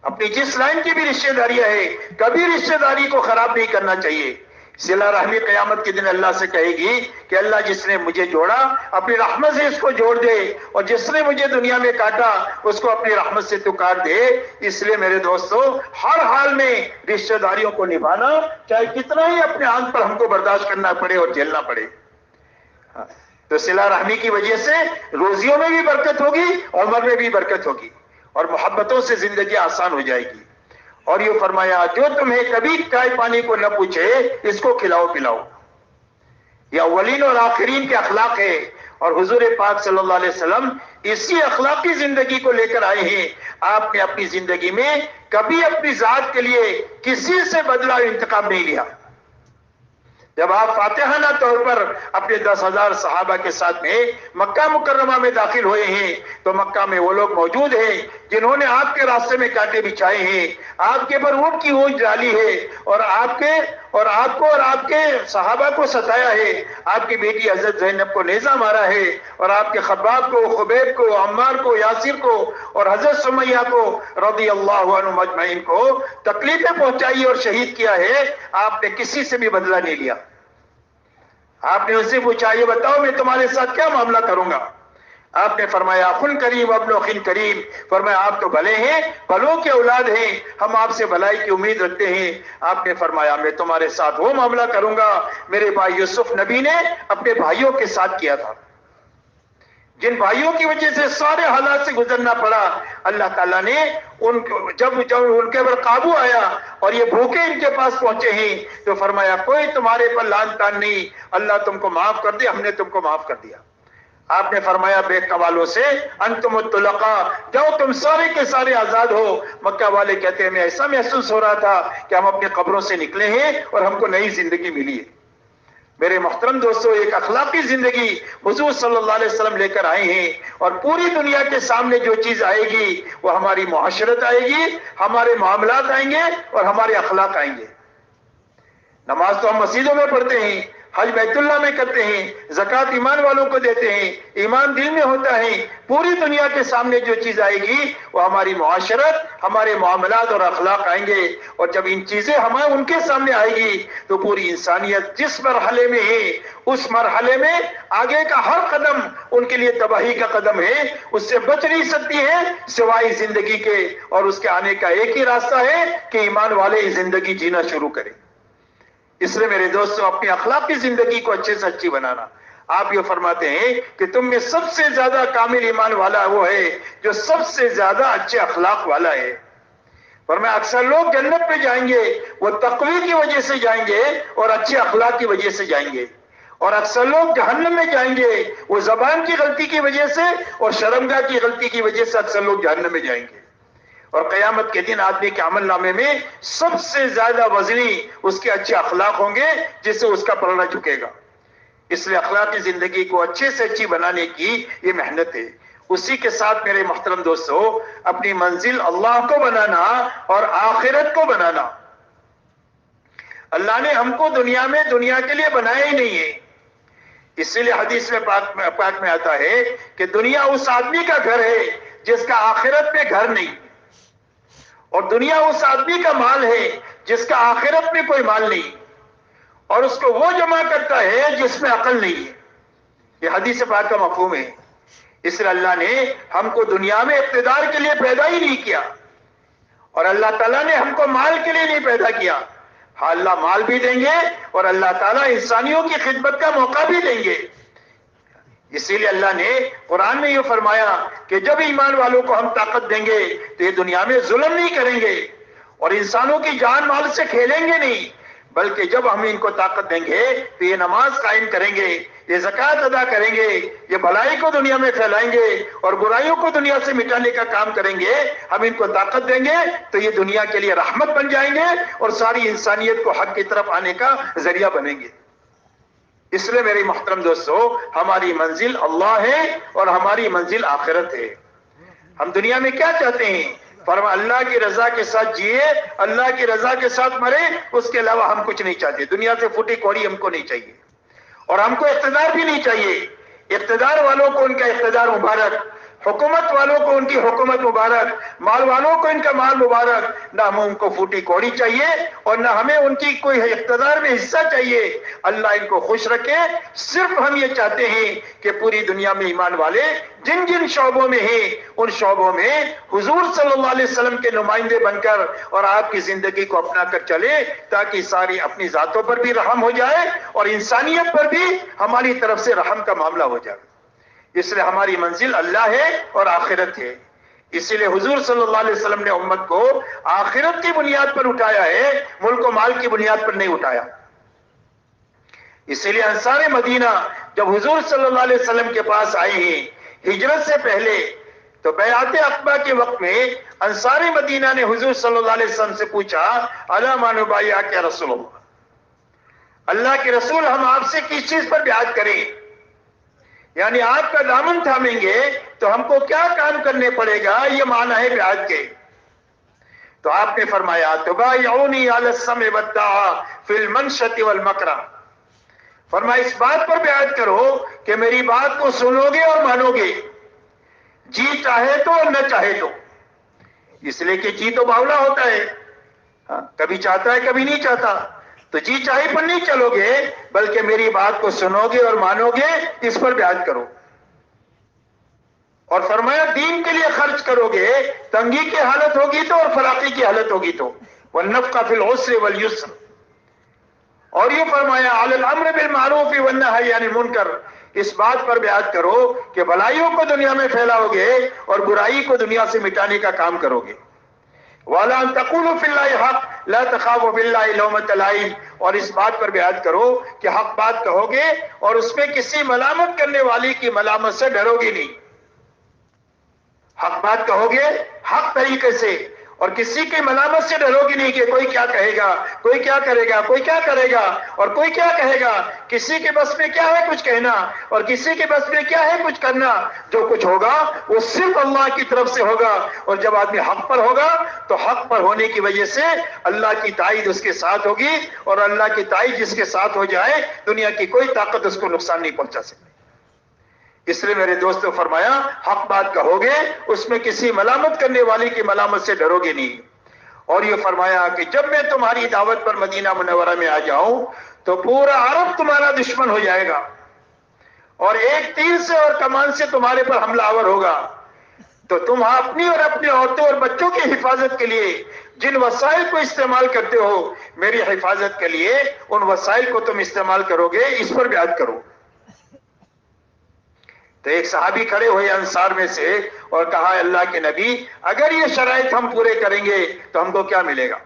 اپنی جس لائن کی بھی رشتہ داریاں ہے کبھی رشتہ داری کو خراب نہیں کرنا چاہیے۔ صلہ رحمی قیامت کے دن اللہ سے کہے گی کہ اللہ جس نے مجھے جوڑا اپنی رحمت سے اس کو جوڑ دے، اور جس نے مجھے دنیا میں کاٹا اس کو اپنی رحمت سے تو کاٹ دے۔ اس لیے میرے دوستو ہر حال میں رشتہ داریوں کو نبھانا، چاہے کتنا ہی اپنے آنکھ پر ہم کو برداشت کرنا پڑے اور جھیلنا پڑے۔ تو صلہ رحمی کی وجہ سے روزیوں میں بھی برکت ہوگی، عمر میں بھی برکت ہوگی، اور محبتوں سے زندگی آسان ہو جائے گی۔ اور یہ فرمایا جو تمہیں کبھی چائے پانی کو نہ پوچھے اس کو کھلاؤ پلاؤ۔ یہ اولین اور آخرین کے اخلاق ہے، اور حضور پاک صلی اللہ علیہ وسلم اسی اخلاقی زندگی کو لے کر آئے ہیں۔ آپ نے اپنی زندگی میں کبھی اپنی ذات کے لیے کسی سے بدلہ انتقام نہیں لیا۔ جب آپ فاتحانہ طور پر اپنے 10,000 صحابہ کے ساتھ میں مکہ مکرمہ میں داخل ہوئے ہیں تو مکہ میں وہ لوگ موجود ہیں جنہوں نے آپ کے راستے میں کانٹے بچھائے ہیں، آپ کے پر اونٹ کی اونچ ڈالی ہے، اور آپ کو اور آپ کے صحابہ کو ستایا ہے، آپ کی بیٹی حضرت زینب کو نیزہ مارا ہے، اور آپ کے خباب کو، خبیب کو، عمار کو، یاسر کو اور حضرت سمیہ کو رضی اللہ عنہم اجمعین کو تکلیفیں پہنچائی اور شہید کیا ہے۔ آپ نے کسی سے بھی بدلہ نہیں لیا۔ آپ نے ان سے پوچھا یہ بتاؤ میں تمہارے ساتھ کیا معاملہ کروں گا؟ آپ نے فرمایا اخن کریم ابن اخن کریم، فرمایا آپ تو بھلے ہیں، بھلوں کے اولاد ہیں، ہم آپ سے بھلائی کی امید رکھتے ہیں۔ آپ نے فرمایا میں تمہارے ساتھ وہ معاملہ کروں گا میرے بھائی یوسف نبی نے اپنے بھائیوں کے ساتھ کیا تھا، جن بھائیوں کی وجہ سے سارے حالات سے گزرنا پڑا۔ اللہ تعالیٰ نے جب ان کے پر قابو آیا اور یہ بھوکے ان کے پاس پہنچے ہیں تو فرمایا کوئی تمہارے پر لان تان نہیں، اللہ تم کو معاف کر دے، ہم نے تم کو معاف کر دیا۔ آپ نے فرمایا بیک والوں سے انتم الطلقاء، جاؤ تم سارے کے سارے آزاد ہو۔ مکہ والے کہتے ہیں ہمیں ایسا محسوس ہو رہا تھا کہ ہم اپنی قبروں سے نکلے ہیں اور ہم کو نئی زندگی ملی ہے۔ میرے محترم دوستو، ایک اخلاقی زندگی حضور صلی اللہ علیہ وسلم لے کر آئے ہیں، اور پوری دنیا کے سامنے جو چیز آئے گی وہ ہماری معاشرت آئے گی، ہمارے معاملات آئیں گے اور ہمارے اخلاق آئیں گے۔ نماز تو ہم مسجدوں میں پڑھتے ہیں، حج بیت اللہ میں کرتے ہیں، زکوٰۃ ایمان والوں کو دیتے ہیں، ایمان دل میں ہوتا ہے۔ پوری دنیا کے سامنے جو چیز آئے گی وہ ہماری معاشرت، ہمارے معاملات اور اخلاق آئیں گے، اور جب ان چیزیں ہمیں ان کے سامنے آئے گی تو پوری انسانیت جس مرحلے میں ہے اس مرحلے میں آگے کا ہر قدم ان کے لیے تباہی کا قدم ہے، اس سے بچ نہیں سکتی ہے سوائے زندگی کے، اور اس کے آنے کا ایک ہی راستہ ہے کہ ایمان والے زندگی جینا شروع کریں۔ اس لیے میرے دوستوں، اپنی اخلاقی زندگی کو اچھے سے اچھی بنانا۔ آپ یہ فرماتے ہیں کہ تم میں سب سے زیادہ کامل ایمان والا وہ ہے جو سب سے زیادہ اچھے اخلاق والا ہے۔ فرمایا اکثر لوگ جنت میں جائیں گے وہ تقوی کی وجہ سے جائیں گے اور اچھے اخلاق کی وجہ سے جائیں گے، اور اکثر لوگ جہنم میں جائیں گے وہ زبان کی غلطی کی وجہ سے اور شرمگاہ کی غلطی کی وجہ سے اکثر لوگ جہنم میں جائیں گے۔ اور قیامت کے دن آدمی کے عمل نامے میں سب سے زیادہ وزنی اس کے اچھے اخلاق ہوں گے جس سے اس کا پلڑا جھکے گا۔ اس لیے اخلاقی زندگی کو اچھے سے اچھی بنانے کی یہ محنت ہے۔ اسی کے ساتھ میرے محترم دوستو، اپنی منزل اللہ کو بنانا اور آخرت کو بنانا۔ اللہ نے ہم کو دنیا کے لیے بنایا ہی نہیں ہے، اسی لیے حدیث میں پاک میں آتا ہے کہ دنیا اس آدمی کا گھر ہے جس کا آخرت میں گھر نہیں، اور دنیا اس آدمی کا مال ہے جس کا آخرت میں کوئی مال نہیں، اور اس کو وہ جمع کرتا ہے جس میں عقل نہیں ہے۔ یہ حدیث پاک کا مفہوم ہے۔ اس لیے اللہ نے ہم کو دنیا میں اقتدار کے لیے پیدا ہی نہیں کیا، اور اللہ تعالیٰ نے ہم کو مال کے لیے نہیں پیدا کیا۔ ہاں، اللہ مال بھی دیں گے اور اللہ تعالیٰ انسانیوں کی خدمت کا موقع بھی دیں گے۔ اسی لیے اللہ نے قرآن میں یہ فرمایا کہ جب ایمان والوں کو ہم طاقت دیں گے تو یہ دنیا میں ظلم نہیں کریں گے اور انسانوں کی جان مال سے کھیلیں گے نہیں، بلکہ جب ہم ان کو طاقت دیں گے تو یہ نماز قائم کریں گے، یہ زکوٰۃ ادا کریں گے، یہ بھلائی کو دنیا میں پھیلائیں گے اور برائیوں کو دنیا سے مٹانے کا کام کریں گے۔ ہم ان کو طاقت دیں گے تو یہ دنیا کے لیے رحمت بن جائیں گے اور ساری انسانیت کو حق کی طرف آنے کا ذریعہ بنیں گے۔ اس لیے میری محترم دوستو، ہماری منزل اللہ ہے اور ہماری منزل آخرت ہے۔ ہم دنیا میں کیا چاہتے ہیں؟ فرما اللہ کی رضا کے ساتھ جیے، اللہ کی رضا کے ساتھ مرے، اس کے علاوہ ہم کچھ نہیں چاہتے۔ دنیا سے پھوٹی کوڑی ہم کو نہیں چاہیے، اور ہم کو اقتدار بھی نہیں چاہیے۔ اقتدار والوں کو ان کا اقتدار مبارک، حکومت والوں کو ان کی حکومت مبارک، مال والوں کو ان کا مال مبارک۔ نہ ہمیں ان کو پھوٹی کوڑی چاہیے اور نہ ہمیں ان کی کوئی اقتدار میں حصہ چاہیے۔ اللہ ان کو خوش رکھے۔ صرف ہم یہ چاہتے ہیں کہ پوری دنیا میں ایمان والے جن جن شعبوں میں ہیں ان شعبوں میں حضور صلی اللہ علیہ وسلم کے نمائندے بن کر اور آپ کی زندگی کو اپنا کر چلے، تاکہ ساری اپنی ذاتوں پر بھی رحم ہو جائے اور انسانیت پر بھی ہماری طرف سے رحم کا معاملہ ہو جائے۔ اس لیے ہماری منزل اللہ ہے اور آخرت ہے۔ اسی لیے حضور صلی اللہ علیہ وسلم نے امت کو آخرت کی بنیاد پر اٹھایا ہے، ملک و مال کی بنیاد پر نہیں اٹھایا۔ اسی لیے انصار مدینہ جب حضور صلی اللہ علیہ وسلم کے پاس آئے ہیں ہجرت سے پہلے، تو بیعت عقبہ کے وقت میں انصار مدینہ نے حضور صلی اللہ علیہ وسلم سے پوچھا، الا ما نبایعک یا رسول اللہ، اللہ کے رسول ہم آپ سے کس چیز پر بیعت کریں؟ یعنی آپ کا دامن تھامیں گے تو ہم کو کیا کام کرنے پڑے گا، یہ معنی ہے بیعت کے۔ تو آپ نے فرمایا تبایعونی علی السمع والطاعہ فی المنشۃ والمکرہ، فرمایا اس بات پر بیعت کرو کہ میری بات کو سنو گے اور مانو گے، جی چاہے تو اور نہ چاہے تو۔ اس لیے کہ جی تو باولا ہوتا ہے، کبھی چاہتا ہے کبھی نہیں چاہتا، تو جی چاہے پر نہیں چلو گے بلکہ میری بات کو سنو گے اور مانو گے، اس پر بیعت کرو۔ اور فرمایا دین کے لیے خرچ کرو گے، تنگی کی حالت ہوگی تو اور فراقی کی حالت ہوگی تو، والنفقہ فی العسر والیسر۔ اور یہ فرمایا علی الامر بالمعروف والنہی عن المنکر، اس بات پر بیعت کرو کہ بھلائیوں کو دنیا میں پھیلاؤ گے اور برائی کو دنیا سے مٹانے کا کام کرو گے۔ وَلَا أَن تَقُولُوا فِي اللَّهِ حَقٍّ لَا تَخَافُوا فِي اللَّهِ لَوْمَةَ لَائِمٍ، اور اس بات پر بیعت کرو کہ حق بات کہو گے اور اس میں کسی ملامت کرنے والی کی ملامت سے ڈرو گی نہیں۔ حق بات کہو گے حق طریقے سے اور کسی کی ملامت سے ڈرو گی نہیں کہ کوئی کیا کہے گا، کوئی کیا کرے گا، کوئی کیا کرے گا اور کوئی کیا کہے گا۔ کسی کے بس میں کیا ہے کچھ کہنا اور کسی کے بس میں کیا ہے کچھ کرنا۔ جو کچھ ہوگا وہ صرف اللہ کی طرف سے ہوگا، اور جب آدمی حق پر ہوگا تو حق پر ہونے کی وجہ سے اللہ کی تائید اس کے ساتھ ہوگی، اور اللہ کی تائید جس کے ساتھ ہو جائے دنیا کی کوئی طاقت اس کو نقصان نہیں پہنچا سکتی۔ اس لیے میرے دوستو فرمایا حق بات کہو گے اس میں کسی ملامت کرنے والی کی ملامت سے ڈرو گے نہیں۔ اور یہ فرمایا کہ جب میں تمہاری دعوت پر مدینہ منورہ میں آ جاؤں تو پورا عرب تمہارا دشمن ہو جائے گا، اور ایک تیر سے اور کمان سے تمہارے پر حملہ آور ہوگا، تو تم اپنی اور اپنے عورتوں اور بچوں کی حفاظت کے لیے جن وسائل کو استعمال کرتے ہو میری حفاظت کے لیے ان وسائل کو تم استعمال کرو گے، اس پر بیعت کرو۔ تو ایک صحابی کھڑے ہوئے انصار میں سے اور کہا اللہ کے نبی اگر یہ شرائط ہم پورے کریں گے تو ہم کو کیا ملے گا؟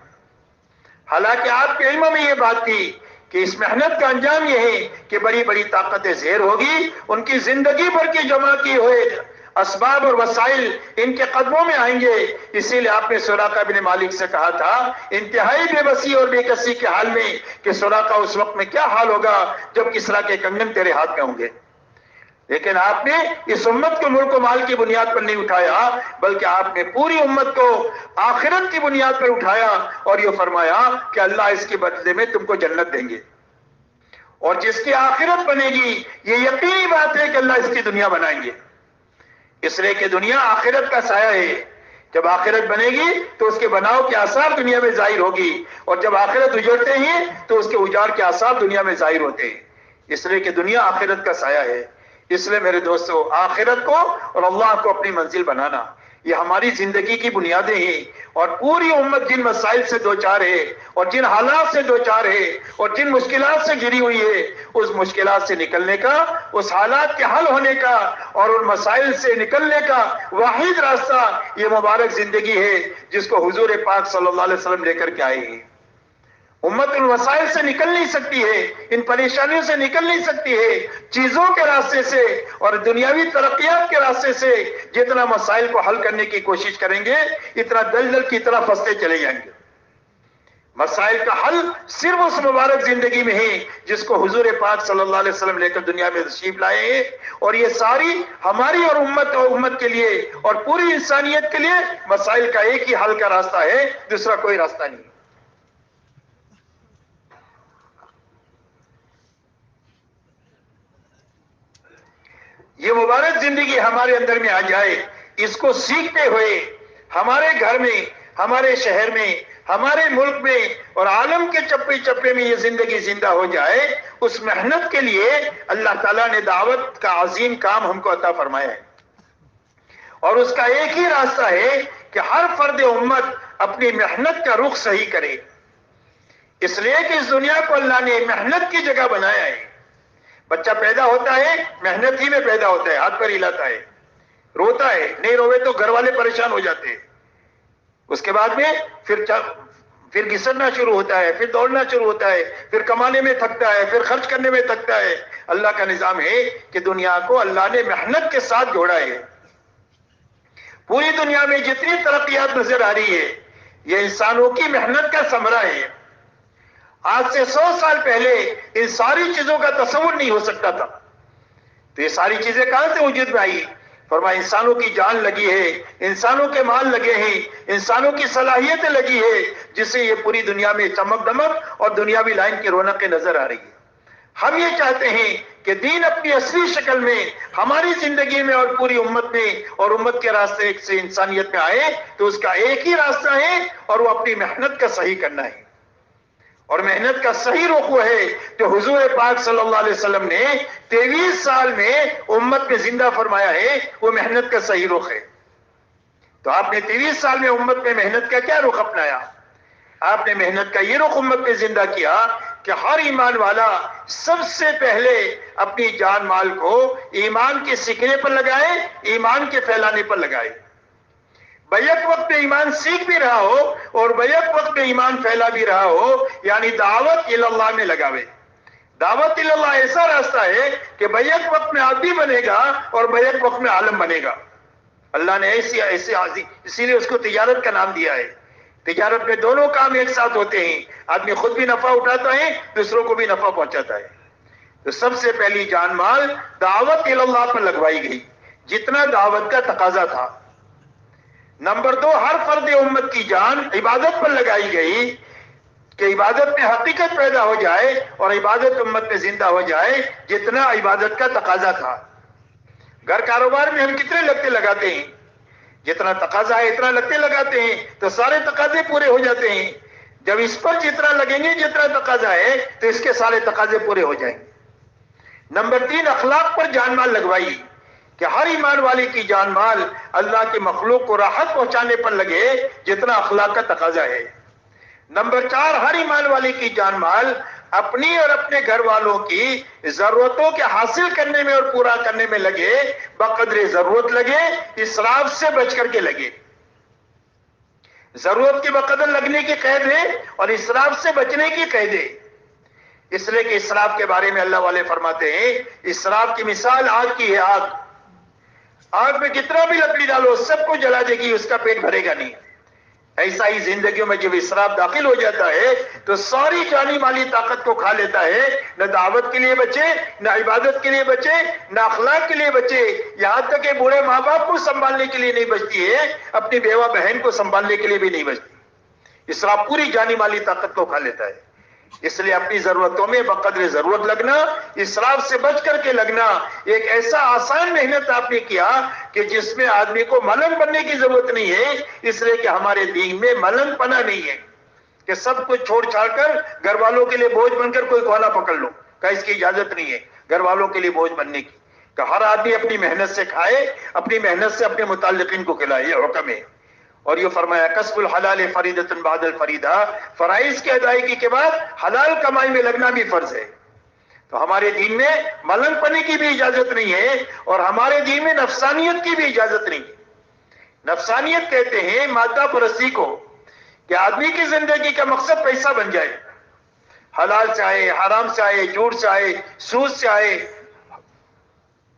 حالانکہ آپ کے علم میں یہ بات تھی کہ اس محنت کا انجام یہ ہے کہ بڑی بڑی طاقتیں زیر ہوگی، ان کی زندگی بھر کی جمع کی ہوئے اسباب اور وسائل ان کے قدموں میں آئیں گے۔ اسی لیے آپ نے سراقہ بن مالک سے کہا تھا انتہائی بے بسی اور بے کسی کے حال میں کہ سراقہ اس وقت میں کیا حال ہوگا جب کسریٰ کے کنگن تیرے ہاتھ میں ہوں گے۔ لیکن آپ نے اس امت کو ملک و مال کی بنیاد پر نہیں اٹھایا، بلکہ آپ نے پوری امت کو آخرت کی بنیاد پر اٹھایا، اور یہ فرمایا کہ اللہ اس کے بدلے میں تم کو جنت دیں گے، اور جس کی آخرت بنے گی یہ یقینی بات ہے کہ اللہ اس کی دنیا بنائیں گے، اس لیے کہ دنیا آخرت کا سایہ ہے۔ جب آخرت بنے گی تو اس کے بناؤ کے آثار دنیا میں ظاہر ہوگی، اور جب آخرت اجڑتے ہیں تو اس کے اجاڑ کے آثار دنیا میں ظاہر ہوتے ہیں، اس لیے کہ دنیا آخرت کا سایہ ہے۔ اس لیے میرے دوستو آخرت کو اور اللہ کو اپنی منزل بنانا یہ ہماری زندگی کی بنیادیں ہیں، اور پوری امت جن مسائل سے دوچار ہے اور جن حالات سے دوچار ہے اور جن مشکلات سے گھری ہوئی ہے اس مشکلات سے نکلنے کا، اس حالات کے حل ہونے کا اور ان مسائل سے نکلنے کا واحد راستہ یہ مبارک زندگی ہے جس کو حضور پاک صلی اللہ علیہ وسلم لے کر کے آئے ہیں۔ امت ان وسائل سے نکل نہیں سکتی ہے، ان پریشانیوں سے نکل نہیں سکتی ہے چیزوں کے راستے سے اور دنیاوی ترقیات کے راستے سے۔ جتنا مسائل کو حل کرنے کی کوشش کریں گے اتنا دلدل کی طرح پھنستے چلے جائیں گے۔ مسائل کا حل صرف اس مبارک زندگی میں ہے جس کو حضور پاک صلی اللہ علیہ وسلم لے کر دنیا میں تشریف لائے ہیں، اور یہ ساری ہماری اور امت کے لیے اور پوری انسانیت کے لیے مسائل کا ایک ہی حل کا راستہ ہے، دوسرا کوئی راستہ نہیں۔ یہ مبارک زندگی ہمارے اندر میں آ جائے، اس کو سیکھتے ہوئے ہمارے گھر میں، ہمارے شہر میں، ہمارے ملک میں اور عالم کے چپے چپے میں یہ زندگی زندہ ہو جائے، اس محنت کے لیے اللہ تعالیٰ نے دعوت کا عظیم کام ہم کو عطا فرمایا ہے، اور اس کا ایک ہی راستہ ہے کہ ہر فرد امت اپنی محنت کا رخ صحیح کرے۔ اس لیے کہ اس دنیا کو اللہ نے محنت کی جگہ بنایا ہے۔ بچہ پیدا ہوتا ہے محنت ہی میں پیدا ہوتا ہے، ہاتھ پر ہلاتا ہے، روتا ہے، نہیں روے تو گھر والے پریشان ہو جاتے ہیں، اس کے بعد میں پھر گھسنا شروع ہوتا ہے، پھر دوڑنا شروع ہوتا ہے، پھر کمانے میں تھکتا ہے، پھر خرچ کرنے میں تھکتا ہے۔ اللہ کا نظام ہے کہ دنیا کو اللہ نے محنت کے ساتھ جوڑا ہے۔ پوری دنیا میں جتنی ترقیات نظر آ رہی ہے یہ انسانوں کی محنت کا ثمرہ ہے۔ آج سے 100 سال پہلے ان ساری چیزوں کا تصور نہیں ہو سکتا تھا، تو یہ ساری چیزیں کہاں سے وجود میں آئی؟ فرمایا انسانوں کی جان لگی ہے، انسانوں کے مال لگے ہیں، انسانوں کی صلاحیتیں لگی ہے، جس سے یہ پوری دنیا میں چمک دمک اور دنیاوی لائن کی رونقیں نظر آ رہی ہے۔ ہم یہ چاہتے ہیں کہ دین اپنی اصلی شکل میں ہماری زندگی میں اور پوری امت میں اور امت کے راستے سے انسانیت میں آئے، تو اس کا ایک ہی راستہ ہے اور وہ اپنی محنت کا صحیح کرنا ہے، اور محنت کا صحیح رخ وہ ہے جو حضور پاک صلی اللہ علیہ وسلم نے 23 سال میں امت میں زندہ فرمایا ہے، وہ محنت کا صحیح رخ ہے۔ تو آپ نے 23 سال میں امت میں محنت کا کیا رخ اپنایا؟ آپ نے محنت کا یہ رخ امت میں زندہ کیا کہ ہر ایمان والا سب سے پہلے اپنی جان مال کو ایمان کے سیکھنے پر لگائے، ایمان کے پھیلانے پر لگائے، بیک وقت میں ایمان سیکھ بھی رہا ہو اور بیک وقت میں ایمان پھیلا بھی رہا ہو، یعنی دعوت اللہ میں لگاوے۔ دعوت اللہ ایسا راستہ ہے کہ بیک وقت میں آدمی بنے گا اور بیک وقت میں عالم بنے گا۔ اللہ نے اسی لیے اس کو تجارت کا نام دیا ہے تجارت میں دونوں کام ایک ساتھ ہوتے ہیں، آدمی خود بھی نفع اٹھاتا ہے، دوسروں کو بھی نفع پہنچاتا ہے۔ تو سب سے پہلی جان مال دعوت اللہ پر لگوائی گئی، جتنا دعوت کا تقاضا تھا۔ نمبر 2، ہر فرد امت کی جان عبادت پر لگائی گئی کہ عبادت میں حقیقت پیدا ہو جائے اور عبادت امت میں زندہ ہو جائے، جتنا عبادت کا تقاضا تھا۔ گھر کاروبار میں ہم کتنے لگتے لگاتے ہیں؟ جتنا تقاضا ہے اتنا لگتے لگاتے ہیں تو سارے تقاضے پورے ہو جاتے ہیں۔ جب اس پر جتنا لگیں گے جتنا تقاضا ہے تو اس کے سارے تقاضے پورے ہو جائیں گے۔ نمبر 3، اخلاق پر جان مال لگوائی کہ ہر ایمان والے کی جان مال اللہ کے مخلوق کو راحت پہنچانے پر لگے جتنا اخلاق کا تقاضا ہے۔ نمبر 4، ہر ایمان والے کی جان مال اپنی اور اپنے گھر والوں کی ضرورتوں کے حاصل کرنے میں اور پورا کرنے میں لگے، بقدر ضرورت لگے، اسراف سے بچ کر کے لگے۔ ضرورت کے بقدر لگنے کی قید ہے اور اسراف سے بچنے کی قید ہے۔ اس لیے کہ اسراف کے بارے میں اللہ والے فرماتے ہیں، اسراف کی مثال آگ کی ہے۔ آگ میں کتنا بھی لکڑی ڈالو سب کو جلا دے گی، اس کا پیٹ بھرے گا نہیں۔ ایسا ہی زندگیوں میں جب اسراف داخل ہو جاتا ہے تو ساری جانی مالی طاقت کو کھا لیتا ہے، نہ دعوت کے لیے بچے، نہ عبادت کے لیے بچے، نہ اخلاق کے لیے بچے، یہاں تک کہ بوڑھے ماں باپ کو سنبھالنے کے لیے نہیں بچتی ہے، اپنی بیوہ بہن کو سنبھالنے کے لیے بھی نہیں بچتی۔ اسراف پوری جانی مالی طاقت کو کھا لیتا ہے۔ اس لیے اپنی ضرورتوں میں بقدر ضرورت لگنا، اسراف سے بچ کر کے لگنا، ایک ایسا آسان محنت آپ نے کیا کہ جس میں آدمی کو ملنگ بننے کی ضرورت نہیں ہے، اس لیے کہ ہمارے دین میں ملنگ پنا نہیں ہے کہ سب کچھ چھوڑ چھاڑ کر گھر والوں کے لیے بوجھ بن کر کوئی کولا پکڑ لو، کہ اس کی اجازت نہیں ہے گھر والوں کے لیے بوجھ بننے کی، کہ ہر آدمی اپنی محنت سے کھائے، اپنی محنت سے اپنے متعلقین کو کھلائے، یہ حکم ہے۔ اور یہ فرمایا کسب الحلال فریضۃ بعد الفریضہ، فرائض کی ادائیگی کے بعد حلال کمائی میں لگنا بھی فرض ہے۔ تو ہمارے دین میں ملنگ پنے کی بھی اجازت نہیں ہے اور ہمارے دین میں نفسانیت کی بھی اجازت نہیں ہے۔ نفسانیت کہتے ہیں مادہ پرستی کو، کہ آدمی کی زندگی کا مقصد پیسہ بن جائے، حلال سے آئے، حرام سے آئے، جھوٹ سے آئے، سود سے آئے،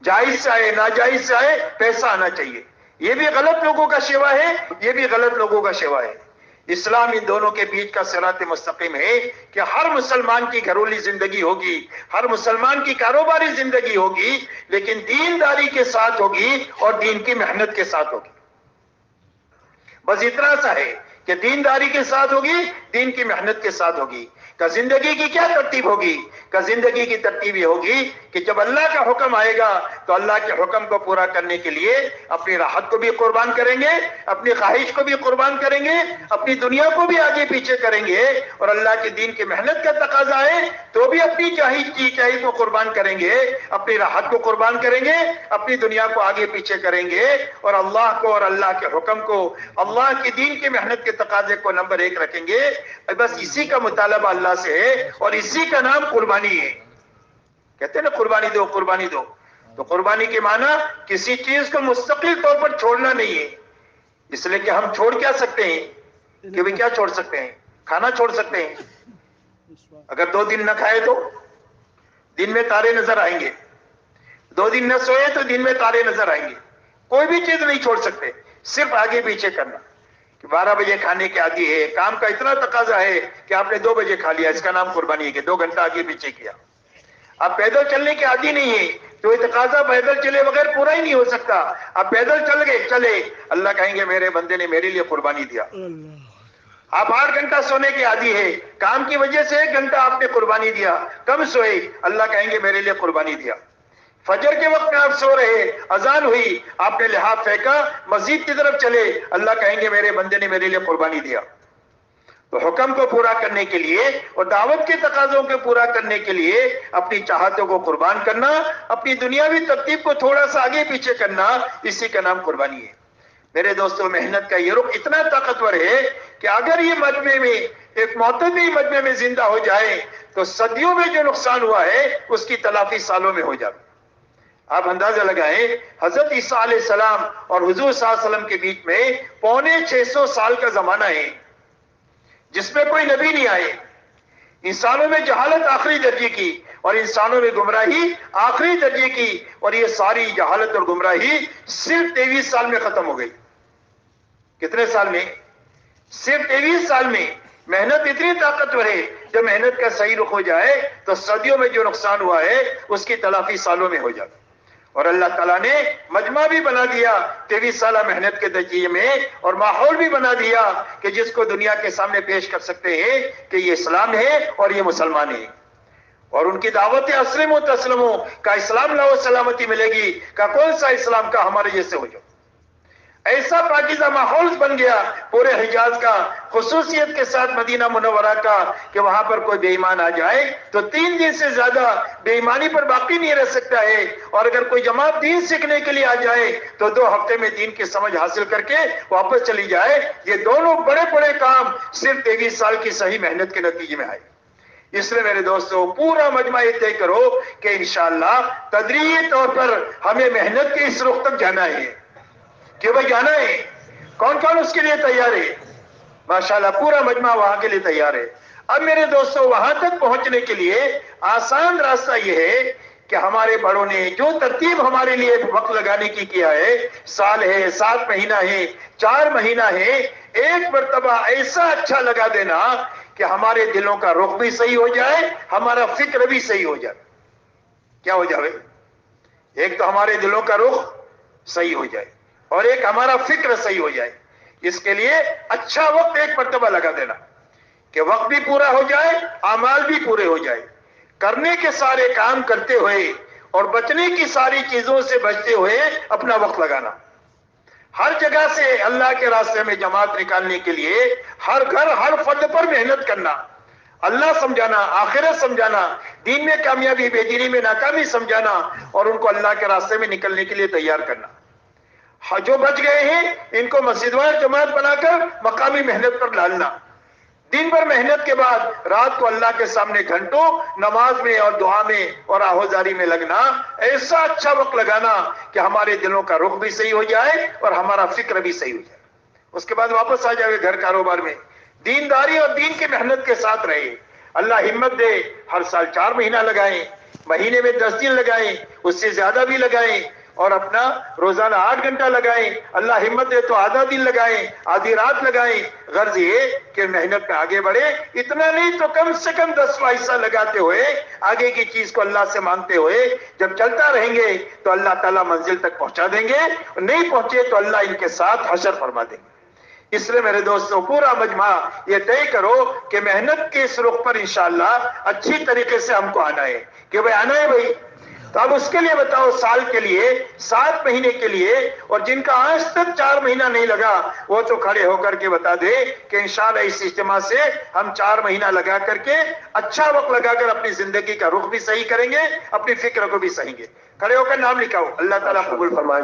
جائز سے آئے، ناجائز سے آئے، پیسہ آنا چاہیے۔ یہ بھی غلط لوگوں کا شیوا ہے، یہ بھی غلط لوگوں کا شیوا ہے۔ اسلام ان دونوں کے بیچ کا صراط مستقیم ہے کہ ہر مسلمان کی گھریلو زندگی ہوگی، ہر مسلمان کی کاروباری زندگی ہوگی، لیکن دینداری کے ساتھ ہوگی اور دین کی محنت کے ساتھ ہوگی۔ بس اتنا سا ہے کہ دینداری کے ساتھ ہوگی، دین کی محنت کے ساتھ ہوگی۔ کہ زندگی کی کیا ترتیب ہوگی؟ کہ زندگی کی ترتیب یہ ہوگی کہ جب اللہ کا حکم آئے گا تو اللہ کے حکم کو پورا کرنے کے لیے اپنی راحت کو بھی قربان کریں گے، اپنی خواہش کو بھی قربان کریں گے، اپنی دنیا کو بھی آگے پیچھے کریں گے، اور اللہ کے دین کی محنت کا تقاضا ہے تو بھی اپنی چاہیے کو قربان کریں گے، اپنی راحت کو قربان کریں گے، اپنی دنیا کو آگے پیچھے کریں گے، اور اللہ کو اور اللہ کے حکم کو، اللہ کے دین کی محنت کے تقاضے کو نمبر 1 رکھیں گے۔ بس اسی کا مطالبہ اللہ سے ہے اور اسی کا نام قربانی ہے۔ کہتے ہیں نا قربانی دو، قربانی دو، تو قربانی کے معنی کسی چیز کو مستقل طور پر چھوڑنا نہیں ہے۔ اس لیے کہ ہم چھوڑ کیا سکتے ہیں کہ کیا چھوڑ سکتے ہیں؟ کھانا چھوڑ سکتے ہیں۔ اگر 2 دن نہ کھائے تو دن میں تارے نظر آئیں گے، 2 دن نہ سوئے تو دن میں تارے نظر آئیں گے۔ کوئی بھی چیز نہیں چھوڑ سکتے، صرف آگے پیچھے کرنا۔ کہ 12 بجے کھانے کے عادی ہے، کام کا اتنا تقاضا ہے کہ آپ نے 2 بجے کھا لیا، اس کا نام قربانی ہے کہ 2 گھنٹہ آگے پیچھے کیا۔ آپ پیدل چلنے کے عادی نہیں ہے تو یہ تقاضا پیدل چلے بغیر پورا ہی نہیں ہو سکتا۔ آپ پیدل چلے، اللہ کہیں گے میرے بندے نے میرے لیے قربانی دیا۔ آپ 8 گھنٹہ سونے کے عادی ہے، کام کی وجہ سے 1 گھنٹہ آپ نے قربانی دیا، کم سوئے، اللہ کہیں گے میرے لیے قربانی دیا۔ فجر کے وقت میں آپ سو رہے، اذان ہوئی، آپ نے لحاف پھینکا، مسجد کی طرف چلے، اللہ کہیں گے میرے بندے نے میرے لیے قربانی دیا۔ تو حکم کو پورا کرنے کے لیے اور دعوت کے تقاضوں کو پورا کرنے کے لیے اپنی چاہتوں کو قربان کرنا، اپنی دنیاوی ترتیب کو تھوڑا سا آگے پیچھے کرنا، اسی کا نام قربانی ہے۔ میرے دوستوں، محنت کا یہ رخ اتنا طاقتور ہے کہ اگر یہ مجمع میں ایک معتدل مجمع میں زندہ ہو جائے تو صدیوں میں جو نقصان ہوا ہے اس کی تلافی سالوں میں ہو جائے۔ آپ اندازہ لگائیں، حضرت عیسیٰ علیہ السلام اور حضور صلی اللہ علیہ وسلم کے بیچ میں 650 سال کا زمانہ ہے جس میں کوئی نبی نہیں آئے۔ انسانوں میں جہالت آخری درجے کی اور انسانوں میں گمراہی آخری درجے کی، اور یہ ساری جہالت اور گمراہی صرف 23 سال میں ختم ہو گئی۔ کتنے سال میں؟ صرف 23 سال میں محنت اتنی طاقتور ہے، جب محنت کا صحیح رخ ہو جائے تو صدیوں میں جو نقصان ہوا ہے اس کی تلافی سالوں میں ہو جاتی۔ اور اللہ تعالیٰ نے مجمع بھی بنا دیا 23 سالہ محنت کے نتیجے میں، اور ماحول بھی بنا دیا کہ جس کو دنیا کے سامنے پیش کر سکتے ہیں کہ یہ اسلام ہے اور یہ مسلمان ہے، اور ان کی دعوت اسلموا تسلموا کا اسلام لاؤ سلامتی ملے گی کا کون سا اسلام کا ہمارے جیسے ہو جاؤ۔ ایسا پاکیزہ ماحول بن گیا پورے حجاز کا، خصوصیت کے ساتھ مدینہ منورہ کا، کہ وہاں پر کوئی بے ایمان آ جائے تو 3 دن سے زیادہ بے ایمانی پر باقی نہیں رہ سکتا ہے، اور اگر کوئی جماعت دین سیکھنے کے لیے آ جائے تو 2 ہفتے میں دین کی سمجھ حاصل کر کے واپس چلی جائے۔ یہ دونوں بڑے بڑے کام صرف 23 سال کی صحیح محنت کے نتیجے میں آئے۔ اس لیے میرے دوستو پورا مجمع یہ طے کرو کہ انشاءاللہ تدریجی طور پر ہمیں محنت کے اس رخ تک جانا ہے، کہ بھائی جانا ہے۔ کون کون اس کے لیے تیار ہے؟ ماشاءاللہ پورا مجمع وہاں کے لیے تیار ہے۔ اب میرے دوستو وہاں تک پہنچنے کے لیے آسان راستہ یہ ہے کہ ہمارے بڑوں نے جو ترتیب ہمارے لیے وقت لگانے کی کیا ہے، سال ہے، 7 مہینہ ہے، 4 مہینہ ہے، ایک مرتبہ ایسا اچھا لگا دینا کہ ہمارے دلوں کا رخ بھی صحیح ہو جائے، ہمارا فکر بھی صحیح ہو جائے۔ کیا ہو جائے؟ ایک تو ہمارے دلوں کا رخ صحیح ہو جائے اور ایک ہمارا فکر صحیح ہو جائے۔ اس کے لیے اچھا وقت ایک مرتبہ لگا دینا کہ وقت بھی پورا ہو جائے، اعمال بھی پورے ہو جائے، کرنے کے سارے کام کرتے ہوئے اور بچنے کی ساری چیزوں سے بچتے ہوئے اپنا وقت لگانا۔ ہر جگہ سے اللہ کے راستے میں جماعت نکالنے کے لیے ہر گھر ہر فرد پر محنت کرنا، اللہ سمجھانا، آخرت سمجھانا، دین میں کامیابی بے دینی میں ناکامی سمجھانا، اور ان کو اللہ کے راستے میں نکلنے کے لیے تیار کرنا۔ جو بچ گئے ہیں ان کو مسجد وار جماعت بنا کر مقامی محنت پر ڈالنا، دن بھر محنت کے بعد رات کو اللہ کے سامنے گھنٹوں نماز میں اور دعا میں اور آہوزاری میں لگنا، ایسا اچھا وقت لگانا کہ ہمارے دلوں کا رخ بھی صحیح ہو جائے اور ہمارا فکر بھی صحیح ہو جائے۔ اس کے بعد واپس آ جائے گھر کاروبار میں، دینداری اور دین کی محنت کے ساتھ رہے۔ اللہ ہمت دے، ہر سال 4 مہینہ لگائیں، مہینے میں 10 دن لگائیں، اس سے زیادہ بھی لگائیں، اور اپنا روزانہ 8 گھنٹہ لگائیں، اللہ ہمت دے تو آدھا دن لگائیں، آدھی رات لگائیں۔ غرض یہ کہ محنت میں آگے بڑھے، اتنا نہیں تو کم سے کم 10واں حصہ لگاتے ہوئے آگے کی چیز کو اللہ سے مانگتے ہوئے جب چلتا رہیں گے تو اللہ تعالیٰ منزل تک پہنچا دیں گے، نہیں پہنچے تو اللہ ان کے ساتھ حشر فرما دیں گے۔ اس لیے میرے دوستوں پورا مجمع یہ طے کرو کہ محنت کے اس رخ پر انشاءاللہ اچھی طریقے سے ہم کو آنا ہے، کہ بھائی آنا ہے بھائی۔ تو اب اس کے لیے بتاؤ، سال کے لیے 7 مہینے کے لیے، اور جن کا آج تک 4 مہینہ نہیں لگا وہ تو کھڑے ہو کر کے بتا دے کہ انشاءاللہ اس اجتماع سے ہم 4 مہینہ لگا کر کے اچھا وقت لگا کر اپنی زندگی کا رخ بھی صحیح کریں گے، اپنی فکر کو بھی صحیح گے۔ کھڑے ہو کر نام لکھاؤ، اللہ تعالیٰ قبول فرمائے۔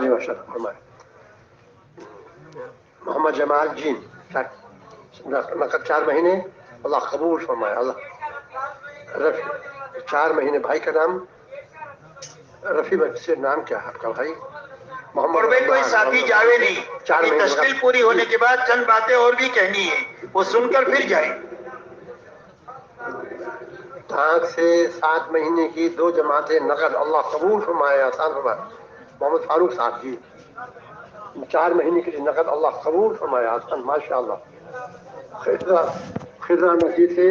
محمد جمال جین، نقد 4 مہینے، اللہ قبول فرمائے۔ اللہ 4 مہینے۔ بھائی کا نام رفیع سے، نام کیا ہے آپ کا بھائی؟ اور بھائی کوئی ساتھی جاوے نہیں، تشکیل پوری ہونے کے بعد چند باتیں اور بھی کہنی ہے، وہ سن کر پھر جائیں۔ ٹانک سے 7 مہینے کی 2 جماعتیں نقد، اللہ قبول فرمائے، آسان فرمائے۔ محمد فاروق صاحب جی 4 مہینے کے لیے نقد، اللہ قبول فرمائے، آسان، ماشاءاللہ۔ خضرہ مسجد سے